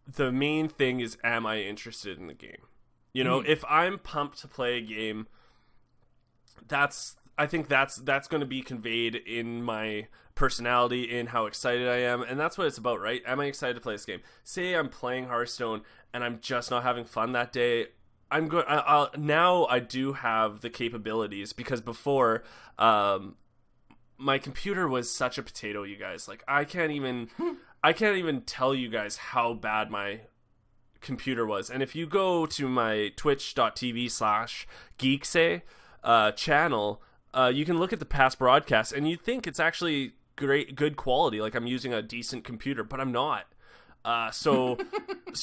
[SPEAKER 2] the main thing is, am I interested in the game? You know, if I'm pumped to play a game, I think that's going to be conveyed in my personality, in how excited I am, and that's what it's about, right? Am I excited to play this game? Say I'm playing Hearthstone and I'm just not having fun that day. Now I do have the capabilities, because before, my computer was such a potato, you guys. Like I can't even tell you guys how bad my computer was. And if you go to my twitch.tv/Geekseh channel, you can look at the past broadcasts and you think it's actually good quality. Like I'm using a decent computer, but I'm not. So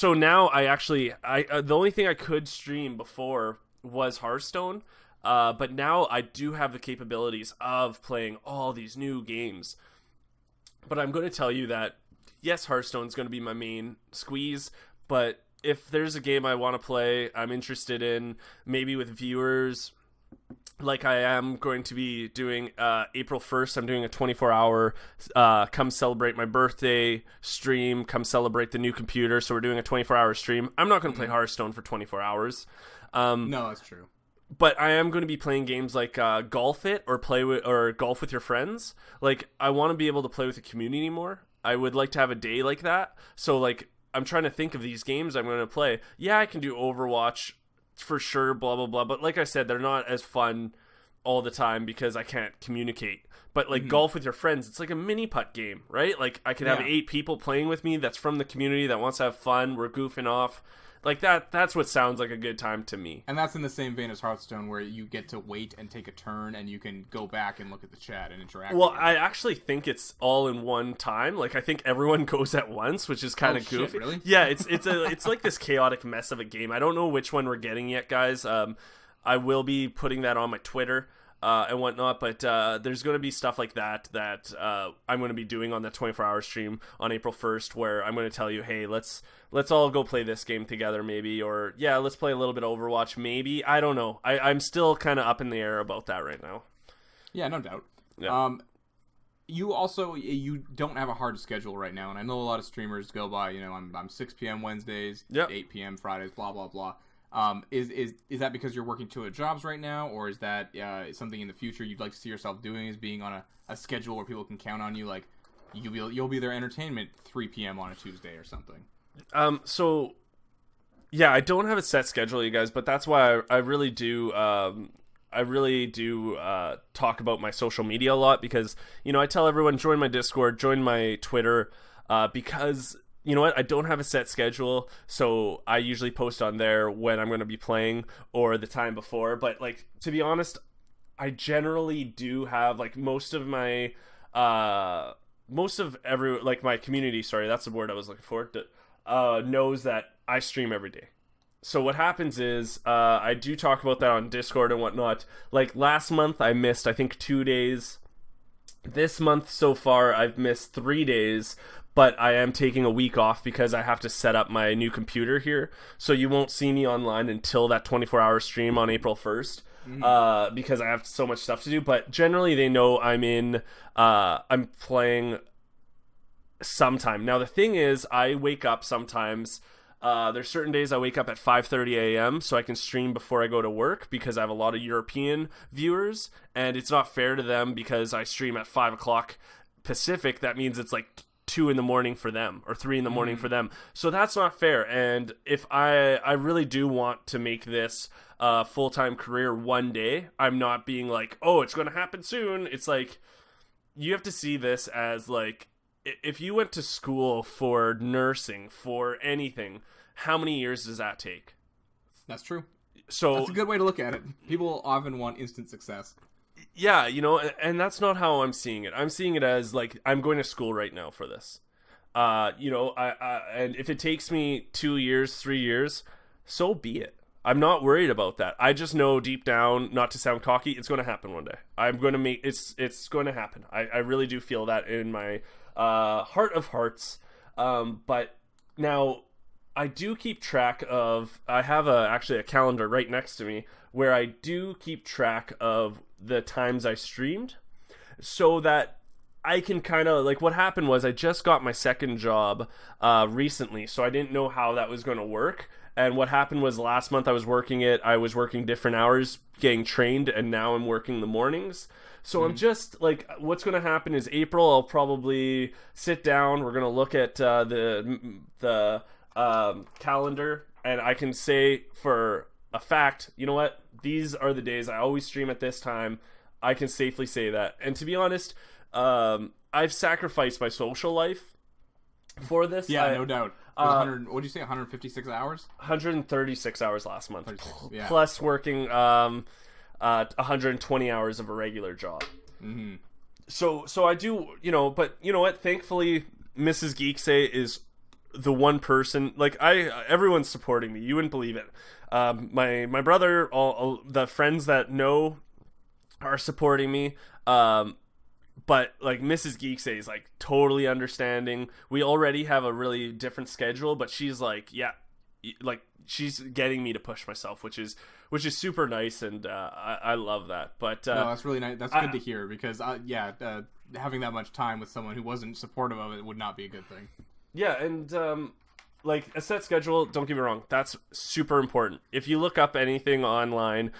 [SPEAKER 2] now the only thing I could stream before was Hearthstone. But now I do have the capabilities of playing all these new games. But I'm going to tell you that, yes, Hearthstone's going to be my main squeeze, but if there's a game I want to play, I'm interested in, maybe with viewers, like I am going to be doing April 1st, I'm doing a 24-hour come celebrate my birthday stream, come celebrate the new computer, so we're doing a 24-hour stream. I'm not going to play Hearthstone for 24 hours.
[SPEAKER 1] No, that's true.
[SPEAKER 2] But I am going to be playing games like Golf It or Golf with your friends. Like, I want to be able to play with the community more. I would like to have a day like that. So, like, I'm trying to think of these games I'm going to play. Yeah, I can do Overwatch for sure, blah, blah, blah. But like I said, they're not as fun all the time because I can't communicate. But, like, Golf with your friends, it's like a mini-putt game, right? Like, I could have 8 people playing with me that's from the community that wants to have fun. We're goofing off. Like, that's what sounds like a good time to me.
[SPEAKER 1] And that's in the same vein as Hearthstone, where you get to wait and take a turn, and you can go back and look at the chat and interact.
[SPEAKER 2] Well, I actually think it's all in one time. Like, I think everyone goes at once, which is kind of goofy.
[SPEAKER 1] Shit, really?
[SPEAKER 2] Yeah, it's like this chaotic mess of a game. I don't know which one we're getting yet, guys. I will be putting that on my Twitter and whatnot, but there's going to be stuff like that I'm going to be doing on the 24-hour stream on April 1st, where I'm going to tell you, hey, let's all go play this game together, maybe, or yeah, let's play a little bit of Overwatch, maybe. I don't know. I'm still kind of up in the air about that right now.
[SPEAKER 1] Yeah, no doubt.
[SPEAKER 2] Yeah.
[SPEAKER 1] You don't have a hard schedule right now, and I know a lot of streamers go by, I'm 6 p.m. Wednesdays, 8 p.m. Fridays, blah, blah, blah. Is that because you're working 2 jobs right now, or is that something in the future you'd like to see yourself doing, is being on a schedule where people can count on you, like you'll be their entertainment 3 p.m. on a Tuesday or something?
[SPEAKER 2] So yeah, I don't have a set schedule, you guys, but that's why I really do talk about my social media a lot, because, I tell everyone, join my Discord, join my Twitter, because, you know what, I don't have a set schedule, so I usually post on there when I'm going to be playing or the time before. But, like, to be honest, I generally do have, like, most of my community, sorry, that's the word I was looking for, knows that I stream every day. So what happens is, I do talk about that on Discord and whatnot. Like, last month I missed, I think, 2 days. This month so far I've missed 3 days, but I am taking a week off because I have to set up my new computer here. So you won't see me online until that 24-hour stream on April 1st. Because I have so much stuff to do. But generally they know I'm playing sometime. Now the thing is, I wake up sometimes. There's certain days I wake up at 5:30 a.m. so I can stream before I go to work, because I have a lot of European viewers, and it's not fair to them because I stream at 5 o'clock Pacific. That means it's like 2 in the morning for them, or 3 in the morning for them. So that's not fair. And if I really do want to make this a full-time career one day, I'm not being like, oh, it's going to happen soon. It's like, you have to see this as like, if you went to school for nursing, for anything, how many years does that take?
[SPEAKER 1] That's true.
[SPEAKER 2] So
[SPEAKER 1] that's a good way to look at it. People often want instant success.
[SPEAKER 2] Yeah, and that's not how I'm seeing it. I'm seeing it as, like, I'm going to school right now for this. And if it takes me 2 years, 3 years, so be it. I'm not worried about that. I just know deep down, not to sound cocky, it's going to happen one day. I'm going to make it's going to happen. I really do feel that in my heart of hearts. But now I do keep track of, I have actually a calendar right next to me where I do keep track of the times I streamed, so that I can kind of, like, what happened was I just got my second job recently, so I didn't know how that was going to work. And what happened was, last month I was working different hours getting trained, and now I'm working the mornings. So I'm just like, what's going to happen is April, I'll probably sit down, we're going to look at the calendar, and I can say for a fact, you know what, these are the days I always stream at this time. I can safely say that. And to be honest, I've sacrificed my social life for this.
[SPEAKER 1] Yeah, no doubt. What did you say, 156 hours?
[SPEAKER 2] 136 hours last month.
[SPEAKER 1] Yeah.
[SPEAKER 2] Plus working 120 hours of a regular job.
[SPEAKER 1] Mm-hmm.
[SPEAKER 2] So I do, but you know what? Thankfully, Mrs. Geekseh is the one person, like, everyone's supporting me. You wouldn't believe it. My brother, all the friends that know are supporting me. But, like, Mrs. Geekseh is, like, totally understanding. We already have a really different schedule, but she's like, yeah, like, she's getting me to push myself, which is super nice, and I love that. But
[SPEAKER 1] no, that's really nice. That's good to hear, because having that much time with someone who wasn't supportive of it would not be a good thing.
[SPEAKER 2] Yeah, and like, a set schedule, don't get me wrong, that's super important. If you look up anything online,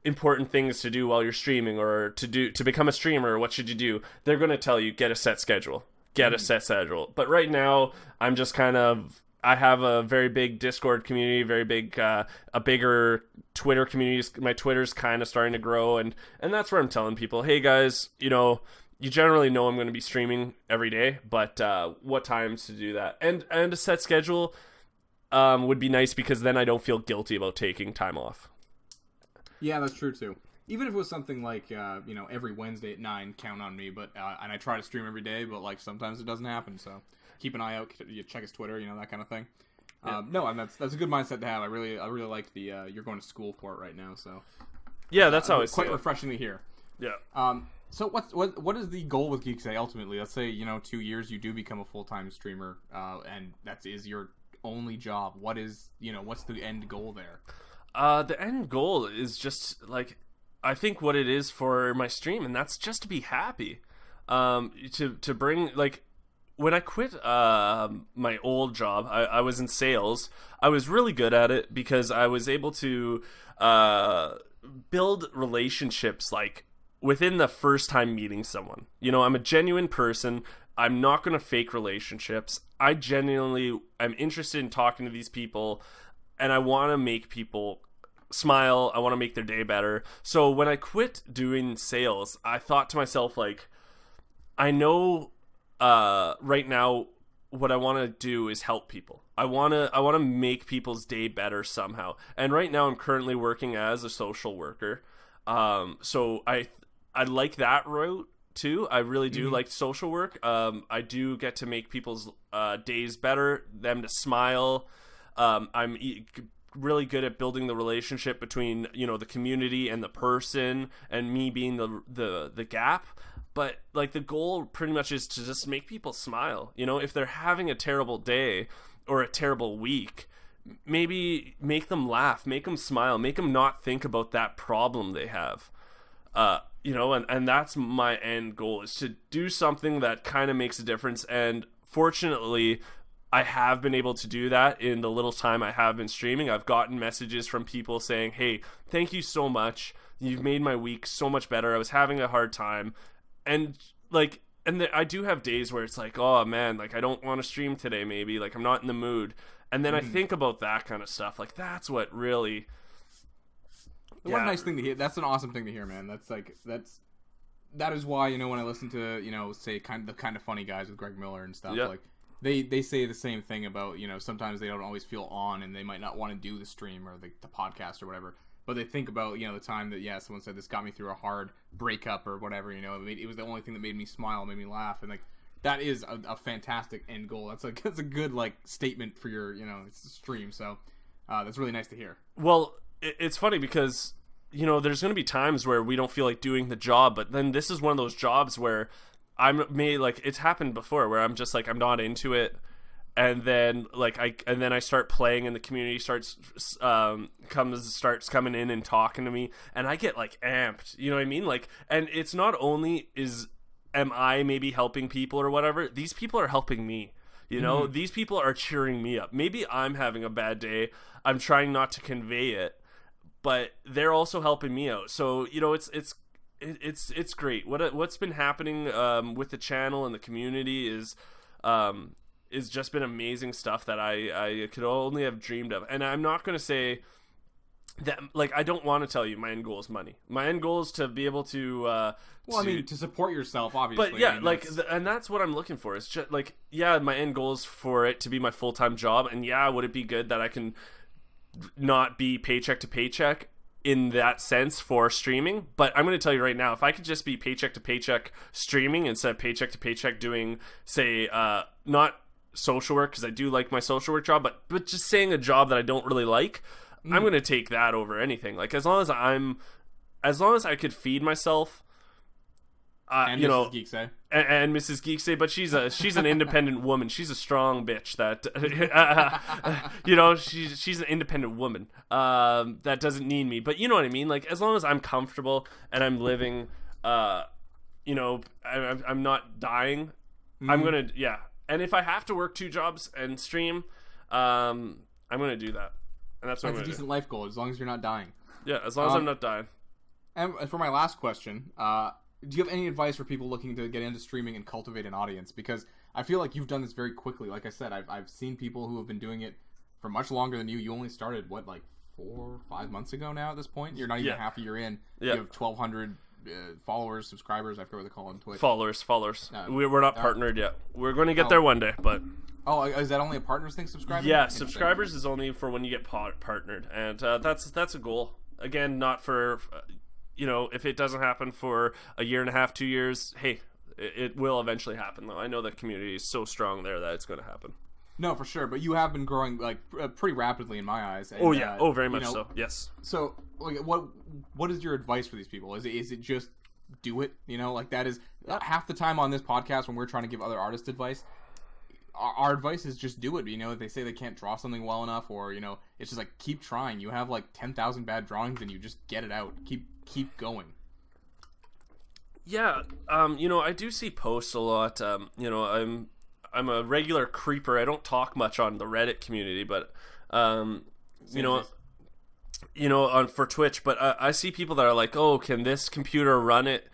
[SPEAKER 2] important things to do while you're streaming, or to become a streamer, what should you do, they're going to tell you, get a set schedule. A set schedule. But right now, I'm just kind of, I have a very big Discord community, very big, a bigger Twitter community. My Twitter's kind of starting to grow, and that's where I'm telling people, hey guys, you generally know I'm going to be streaming every day, but what times to do that, and a set schedule would be nice, because then I don't feel guilty about taking time off.
[SPEAKER 1] Yeah, that's true too. Even if it was something like every Wednesday at 9, count on me. But and I try to stream every day, but, like, sometimes it doesn't happen. So keep an eye out. Check his Twitter, that kind of thing. Yeah. No, and that's a good mindset to have. I really like the you're going to school for it right now. So
[SPEAKER 2] yeah, that's how it's
[SPEAKER 1] quite refreshing to hear.
[SPEAKER 2] Yeah.
[SPEAKER 1] So what is the goal with Geekseh ultimately? Let's say 2 years you do become a full-time streamer, and that is your only job. What is what's the end goal there?
[SPEAKER 2] The end goal is just, like, I think what it is for my stream, and that's just to be happy. To bring, like, when I quit my old job, I was in sales. I was really good at it because I was able to build relationships like within the first time meeting someone. You know, I'm a genuine person. I'm not going to fake relationships. I genuinely am interested in talking to these people, and I want to make people smile. I want to make their day better. So when I quit doing sales, I thought to myself, like, I know right now what I want to do is help people. I want to make people's day better somehow. And right now I'm currently working as a social worker. So I like that route too. I really do like social work. I do get to make people's days better, them to smile. I'm really good at building the relationship between, you know, the community and the person, and me being the gap. But like the goal pretty much is to just make people smile. You know, if they're having a terrible day or a terrible week, maybe make them laugh, make them smile, make them not think about that problem they have. You know, and that's my end goal, is to do something that kind of makes a difference. And fortunately, I have been able to do that in the little time I have been streaming. I've gotten messages from people saying, hey, thank you so much. You've made my week so much better. I was having a hard time. And like, I do have days where it's like, oh man, like I don't want to stream today, maybe, like I'm not in the mood. And then I think about that kind of stuff. Like that's what really...
[SPEAKER 1] What a nice thing to hear. That's an awesome thing to hear, man. That is why, you know, when I listen to, you know, say the kind of funny guys with Greg Miller and stuff, like they say the same thing about, you know, sometimes they don't always feel on and they might not want to do the stream or the podcast or whatever. But they think about, you know, the time that, someone said this got me through a hard breakup or whatever, you know, it was the only thing that made me smile, made me laugh. And like, that is a fantastic end goal. That's a good like statement for your, you know, it's a stream. So that's really nice to hear.
[SPEAKER 2] Well, it's funny because, you know, there's going to be times where we don't feel like doing the job, but then this is one of those jobs where it's happened before where I'm just like, I'm not into it. And then I start playing and the community starts coming in and talking to me and I get like amped, you know what I mean? Like, and it's not only am I maybe helping people or whatever, these people are helping me, you know, these people are cheering me up. Maybe I'm having a bad day. I'm trying not to convey it, but they're also helping me out. So, you know, it's great. What's been happening with the channel and the community is just been amazing stuff that I could only have dreamed of. And I'm not going to say that, like, I don't want to tell you my end goal is money. My end goal is to be able to
[SPEAKER 1] to support yourself, obviously.
[SPEAKER 2] But yeah,
[SPEAKER 1] I mean,
[SPEAKER 2] like, and that's what I'm looking for. It's just like, my end goal is for it to be my full-time job. And would it be good that I can not be paycheck to paycheck in that sense for streaming? But I'm going to tell you right now, if I could just be paycheck to paycheck streaming instead of paycheck to paycheck doing, say, not social work, because I do like my social work job, but just saying a job that I don't really like, I'm going to take that over anything. Like, as long as I could feed myself,
[SPEAKER 1] and
[SPEAKER 2] you know,
[SPEAKER 1] Mrs. Geekseh.
[SPEAKER 2] And Mrs. Geekseh, but she's an independent woman. She's a strong bitch that, you know, she's an independent woman that doesn't need me. But you know what I mean? Like, as long as I'm comfortable and I'm living, you know, I'm not dying, I'm going to, And if I have to work 2 jobs and stream, I'm going to do that. And that's
[SPEAKER 1] a decent life goal, as long as you're not dying.
[SPEAKER 2] Yeah, as long as I'm not dying.
[SPEAKER 1] And for my last question, do you have any advice for people looking to get into streaming and cultivate an audience? Because I feel like you've done this very quickly. Like I said, I've seen people who have been doing it for much longer than you. You only started, like 4 or 5 months ago now at this point? You're not even half a year in. You have 1,200 followers, subscribers, I forget what they call it on Twitch.
[SPEAKER 2] Followers. We're not partnered yet. We're going to get there one day, but...
[SPEAKER 1] Oh, is that only a partners thing, subscribers?
[SPEAKER 2] Yeah, subscribers is only for when you get partnered, and that's a goal. Again, not for, you know, if it doesn't happen for a year and a half, 2 years, hey, it will eventually happen, though. I know the community is so strong there that it's going to happen.
[SPEAKER 1] No, for sure, but you have been growing, like, pretty rapidly in my eyes. And,
[SPEAKER 2] very much so, yes.
[SPEAKER 1] So, like, what is your advice for these people? Is it just do it? You know, like, that is half the time on this podcast when we're trying to give other artists advice. Our advice is just do it. You know, if they say they can't draw something well enough, or, you know, it's just like, keep trying. You have like 10,000 bad drawings and you just get it out. Keep going. Yeah,
[SPEAKER 2] you know, I do see posts a lot. You know, I'm a regular creeper. I don't talk much on the Reddit community, but you know, on for Twitch. But I see people that are like, oh, can this computer run it?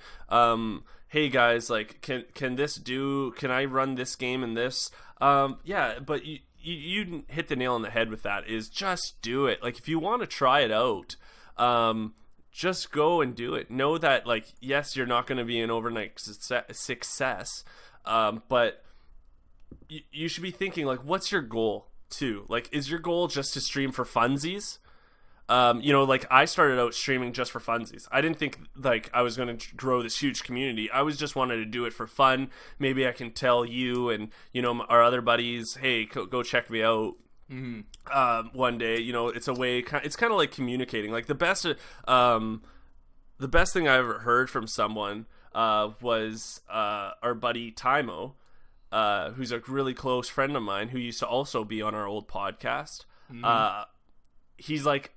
[SPEAKER 2] Hey guys, like, can this do? Can I run this game and this? Yeah, but you hit the nail on the head with that. Is just do it. Like, if you want to try it out, just go and do it. Know that, like, yes, you're not going to be an overnight success, but you should be thinking, like, what's your goal too? Like, is your goal just to stream for funsies? You know, like, I started out streaming just for funsies. I didn't think, like, I was going to grow this huge community. I was just wanted to do it for fun. Maybe I can tell you and, you know, our other buddies, hey, go check me out. One day. You know, it's a way, it's kind of like communicating. Like, the best thing I ever heard from someone was our buddy Timo, who's a really close friend of mine who used to also be on our old podcast. He's like,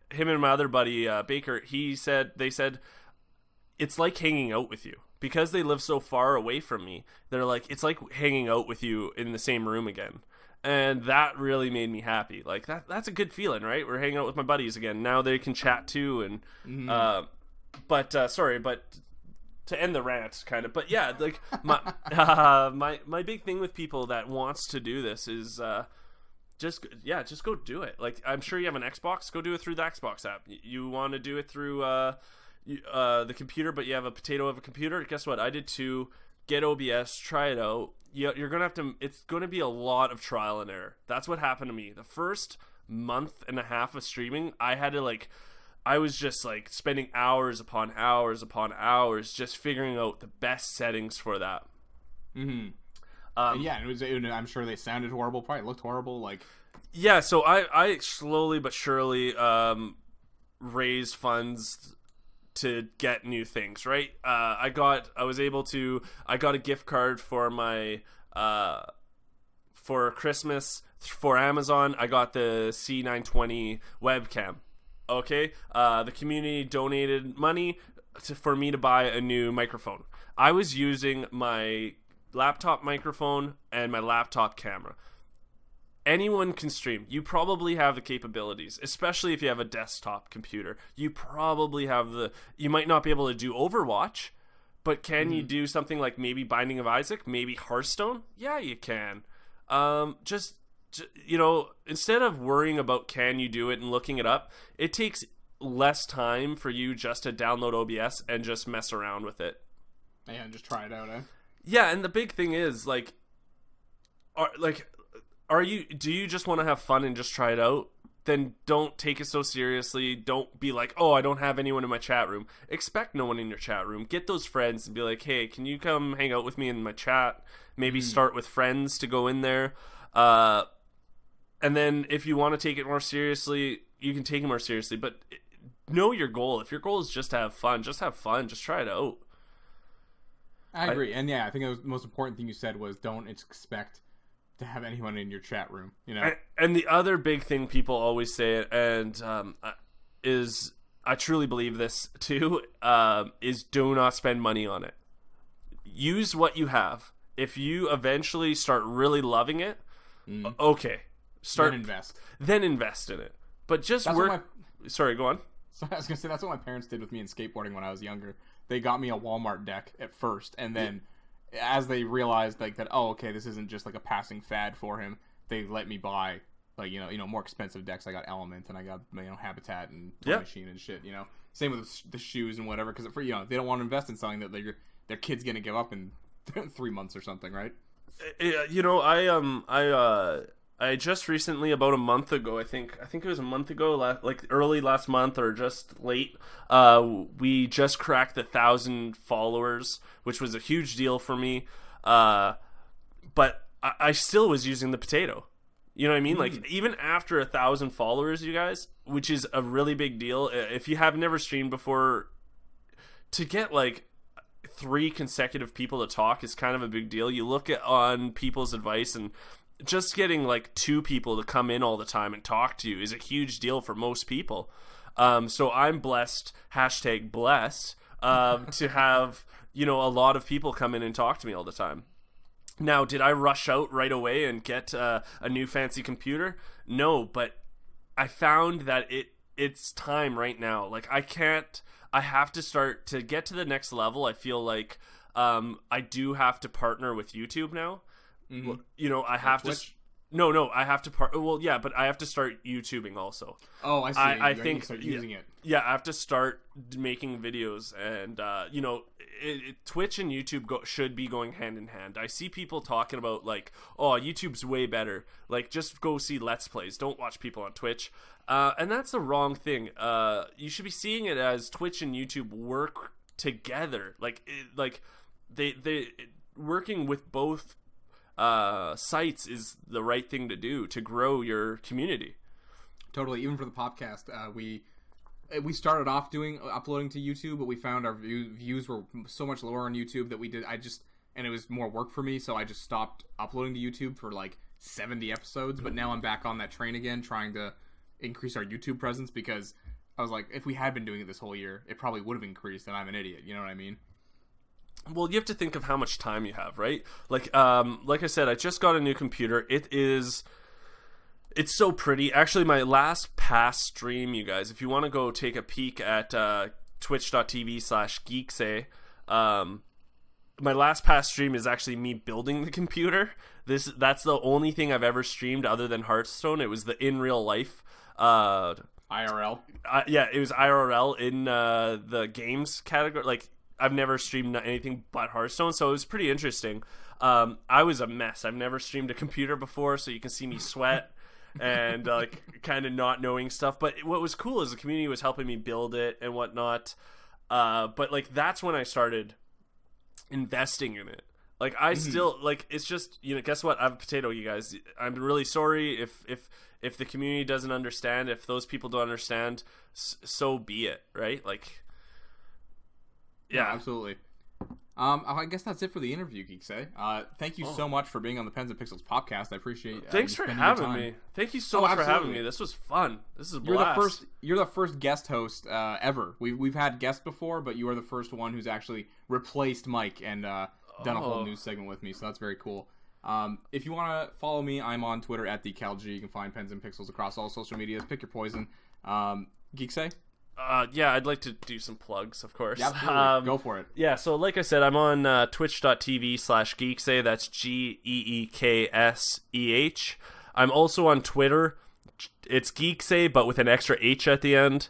[SPEAKER 2] him and my other buddy Baker, they said it's like hanging out with you, because they live so far away from me. They're like, it's like hanging out with you in the same room again. And that really made me happy. Like, that's a good feeling, right? We're hanging out with my buddies again. Now they can chat too. And sorry, but to end the rant, kind of. But yeah, like, my big thing with people that wants to do this is just go do it. Like, I'm sure you have an Xbox. Go do it through the Xbox app. You want to do it through the computer, but you have a potato of a computer. Guess what? I did too. Get OBS, try it out. You're gonna have to. It's gonna be a lot of trial and error. That's what happened to me. The first month and a half of streaming, I had to, like, I was just, like, spending hours upon hours upon hours just figuring out the best settings for that.
[SPEAKER 1] Yeah, I'm sure they sounded horrible, probably looked horrible, like...
[SPEAKER 2] Yeah, so I slowly but surely raised funds to get new things, right? I got a gift card for my for Christmas for Amazon. I got the C920 webcam. Okay, the community donated money for me to buy a new microphone. I was using my laptop microphone and my laptop camera. Anyone can stream. You probably have the capabilities, especially if you have a desktop computer. You probably have you might not be able to do Overwatch, but can you do something like maybe Binding of Isaac, maybe Hearthstone? Yeah, you can. Just, you know, instead of worrying about can you do it and looking it up, it takes less time for you just to download OBS and just mess around with it.
[SPEAKER 1] Yeah, and just try it out, eh?
[SPEAKER 2] Yeah, and the big thing is, like, do you just want to have fun and just try it out? Then don't take it so seriously. Don't be like, oh, I don't have anyone in my chat room. Expect no one in your chat room. Get those friends and be like, hey, can you come hang out with me in my chat? Maybe start with friends to go in there. And then if you want to take it more seriously, you can take it more seriously. But know your goal. If your goal is just to have fun, just have fun. Just try it out.
[SPEAKER 1] I agree. And yeah, I think the most important thing you said was don't expect to have anyone in your chat room, you know.
[SPEAKER 2] And the other big thing people always say, and is, I truly believe this too, is do not spend money on it. Use what you have. If you eventually start really loving it, okay, then invest in it. But just sorry, go on.
[SPEAKER 1] So I was gonna say, that's what my parents did with me in skateboarding when I was younger. They got me a Walmart deck at first, and then as they realized, like, that, oh, okay, this isn't just like a passing fad for him, they let me buy, like, you know, more expensive decks. I got Element, and I got, you know, Habitat and Toy Machine and shit, you know. Same with the shoes and whatever, because, you know, they don't want to invest in something that their kid's gonna give up in 3 months or something, right?
[SPEAKER 2] You know, I just recently, about a month ago, I think it was a month ago, like early last month or just late, we just cracked 1,000 followers, which was a huge deal for me. But I still was using the potato. You know what I mean? Like, even after 1,000 followers, you guys, which is a really big deal. If you have never streamed before, to get like 3 consecutive people to talk is kind of a big deal. You look on people's advice, and just getting like 2 people to come in all the time and talk to you is a huge deal for most people. So I'm blessed, #blessed, to have, you know, a lot of people come in and talk to me all the time. Now, did I rush out right away and get a new fancy computer? No, but I found that it's time right now. Like, I have to start to get to the next level. I feel like I do have to partner with YouTube now.
[SPEAKER 1] Mm-hmm.
[SPEAKER 2] You know, I have to. No, I have to Well, yeah, but I have to start YouTubing also.
[SPEAKER 1] Oh, I see.
[SPEAKER 2] I think
[SPEAKER 1] start using it.
[SPEAKER 2] Yeah, I have to start making videos, and you know, Twitch and YouTube should be going hand in hand. I see people talking about like, oh, YouTube's way better. Like, just go see Let's Plays. Don't watch people on Twitch. And that's the wrong thing. You should be seeing it as Twitch and YouTube work together. Like they working with both sites is the right thing to do to grow your community.
[SPEAKER 1] Totally. Even for the podcast, we started off uploading to YouTube, but we found our views were so much lower on YouTube that and it was more work for me, so I just stopped uploading to YouTube for like 70 episodes. But now I'm back on that train again, trying to increase our YouTube presence, because I was like, if we had been doing it this whole year, it probably would have increased, and I'm an idiot. You know what I mean?
[SPEAKER 2] Well, you have to think of how much time you have, right? Like I said, I just got a new computer. It's so pretty. Actually, my last past stream, you guys, if you want to go take a peek at twitch.tv/Geekseh, my last past stream is actually me building the computer. That's the only thing I've ever streamed other than Hearthstone. It was the in real life.
[SPEAKER 1] IRL?
[SPEAKER 2] Yeah, it was IRL in the games category. Like, I've never streamed anything but Hearthstone, so it was pretty interesting. I was a mess. I've never streamed a computer before, so you can see me sweat and like kind of not knowing stuff. But what was cool is the community was helping me build it and whatnot. But like, that's when I started investing in it. Like, I still, like, it's just, you know, guess what? I have a potato, you guys. I'm really sorry if the community doesn't understand, if those people don't understand, so be it, right? Like, yeah,
[SPEAKER 1] absolutely. I guess that's it for the interview, Geekseh. Thank you so much for being on the Pens and Pixels podcast. I appreciate.
[SPEAKER 2] Thanks for having me. Thank you so much for having me. This was fun. This is a blast.
[SPEAKER 1] You're the first guest host ever. We've had guests before, but you are the first one who's actually replaced Mike and done a whole news segment with me. So that's very cool. If you want to follow me, I'm on Twitter at @TheCalG. You can find Pens and Pixels across all social medias. Pick your poison. Geekseh?
[SPEAKER 2] Yeah, I'd like to do some plugs, of course.
[SPEAKER 1] Yeah, go for it.
[SPEAKER 2] Yeah, so like I said, I'm on twitch.tv/Geekseh. That's GEEKSEH. I'm also on Twitter. It's Geekseh, but with an extra H at the end.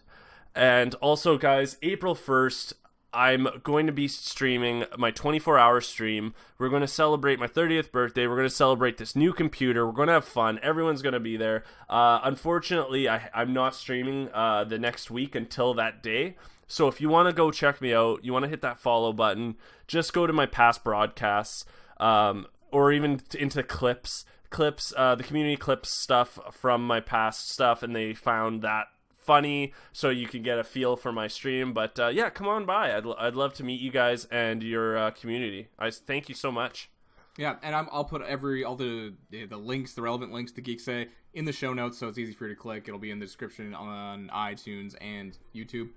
[SPEAKER 2] And also, guys, April 1st, I'm going to be streaming my 24-hour stream. We're going to celebrate my 30th birthday. We're going to celebrate this new computer. We're going to have fun. Everyone's going to be there. Unfortunately, I'm not streaming the next week until that day. So if you want to go check me out, you want to hit that follow button, just go to my past broadcasts, or even into the clips, the community clips stuff from my past stuff, and they found that funny, so you can get a feel for my stream. But yeah, come on by. I'd love to meet you guys and your community. I thank you so much.
[SPEAKER 1] Yeah, and I'll put all the links, the relevant links to Geekseh in the show notes, so it's easy for you to click. It'll be in the description on iTunes and YouTube.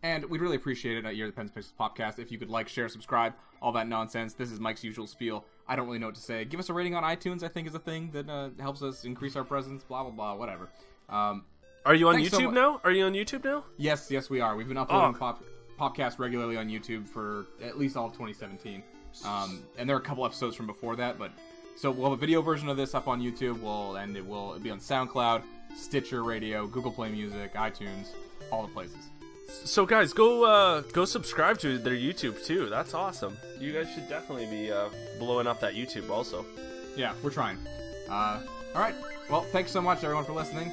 [SPEAKER 1] And we'd really appreciate it at You're the Pens Pixels podcast if you could like, share, subscribe, all that nonsense. This is Mike's usual spiel. I don't really know what to say. Give us a rating on iTunes, I think, is a thing that helps us increase our presence. Blah blah blah. Whatever.
[SPEAKER 2] Are you on YouTube now? Are you on YouTube now?
[SPEAKER 1] Yes, we are. We've been uploading podcasts regularly on YouTube for at least all of 2017. And there are a couple episodes from before that, but so we'll have a video version of this up on YouTube. It'll be on SoundCloud, Stitcher Radio, Google Play Music, iTunes, all the places.
[SPEAKER 2] So guys, go subscribe to their YouTube too. That's awesome. You guys should definitely be blowing up that YouTube also.
[SPEAKER 1] Yeah, we're trying. All right. Well, thanks so much everyone for listening.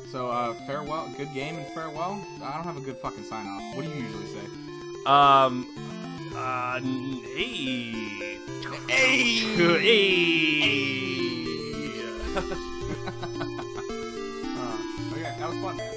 [SPEAKER 1] So farewell, good game and farewell. I don't have a good fucking sign off. What do you usually say?
[SPEAKER 2] Hey.
[SPEAKER 1] Okay, that was fun, man.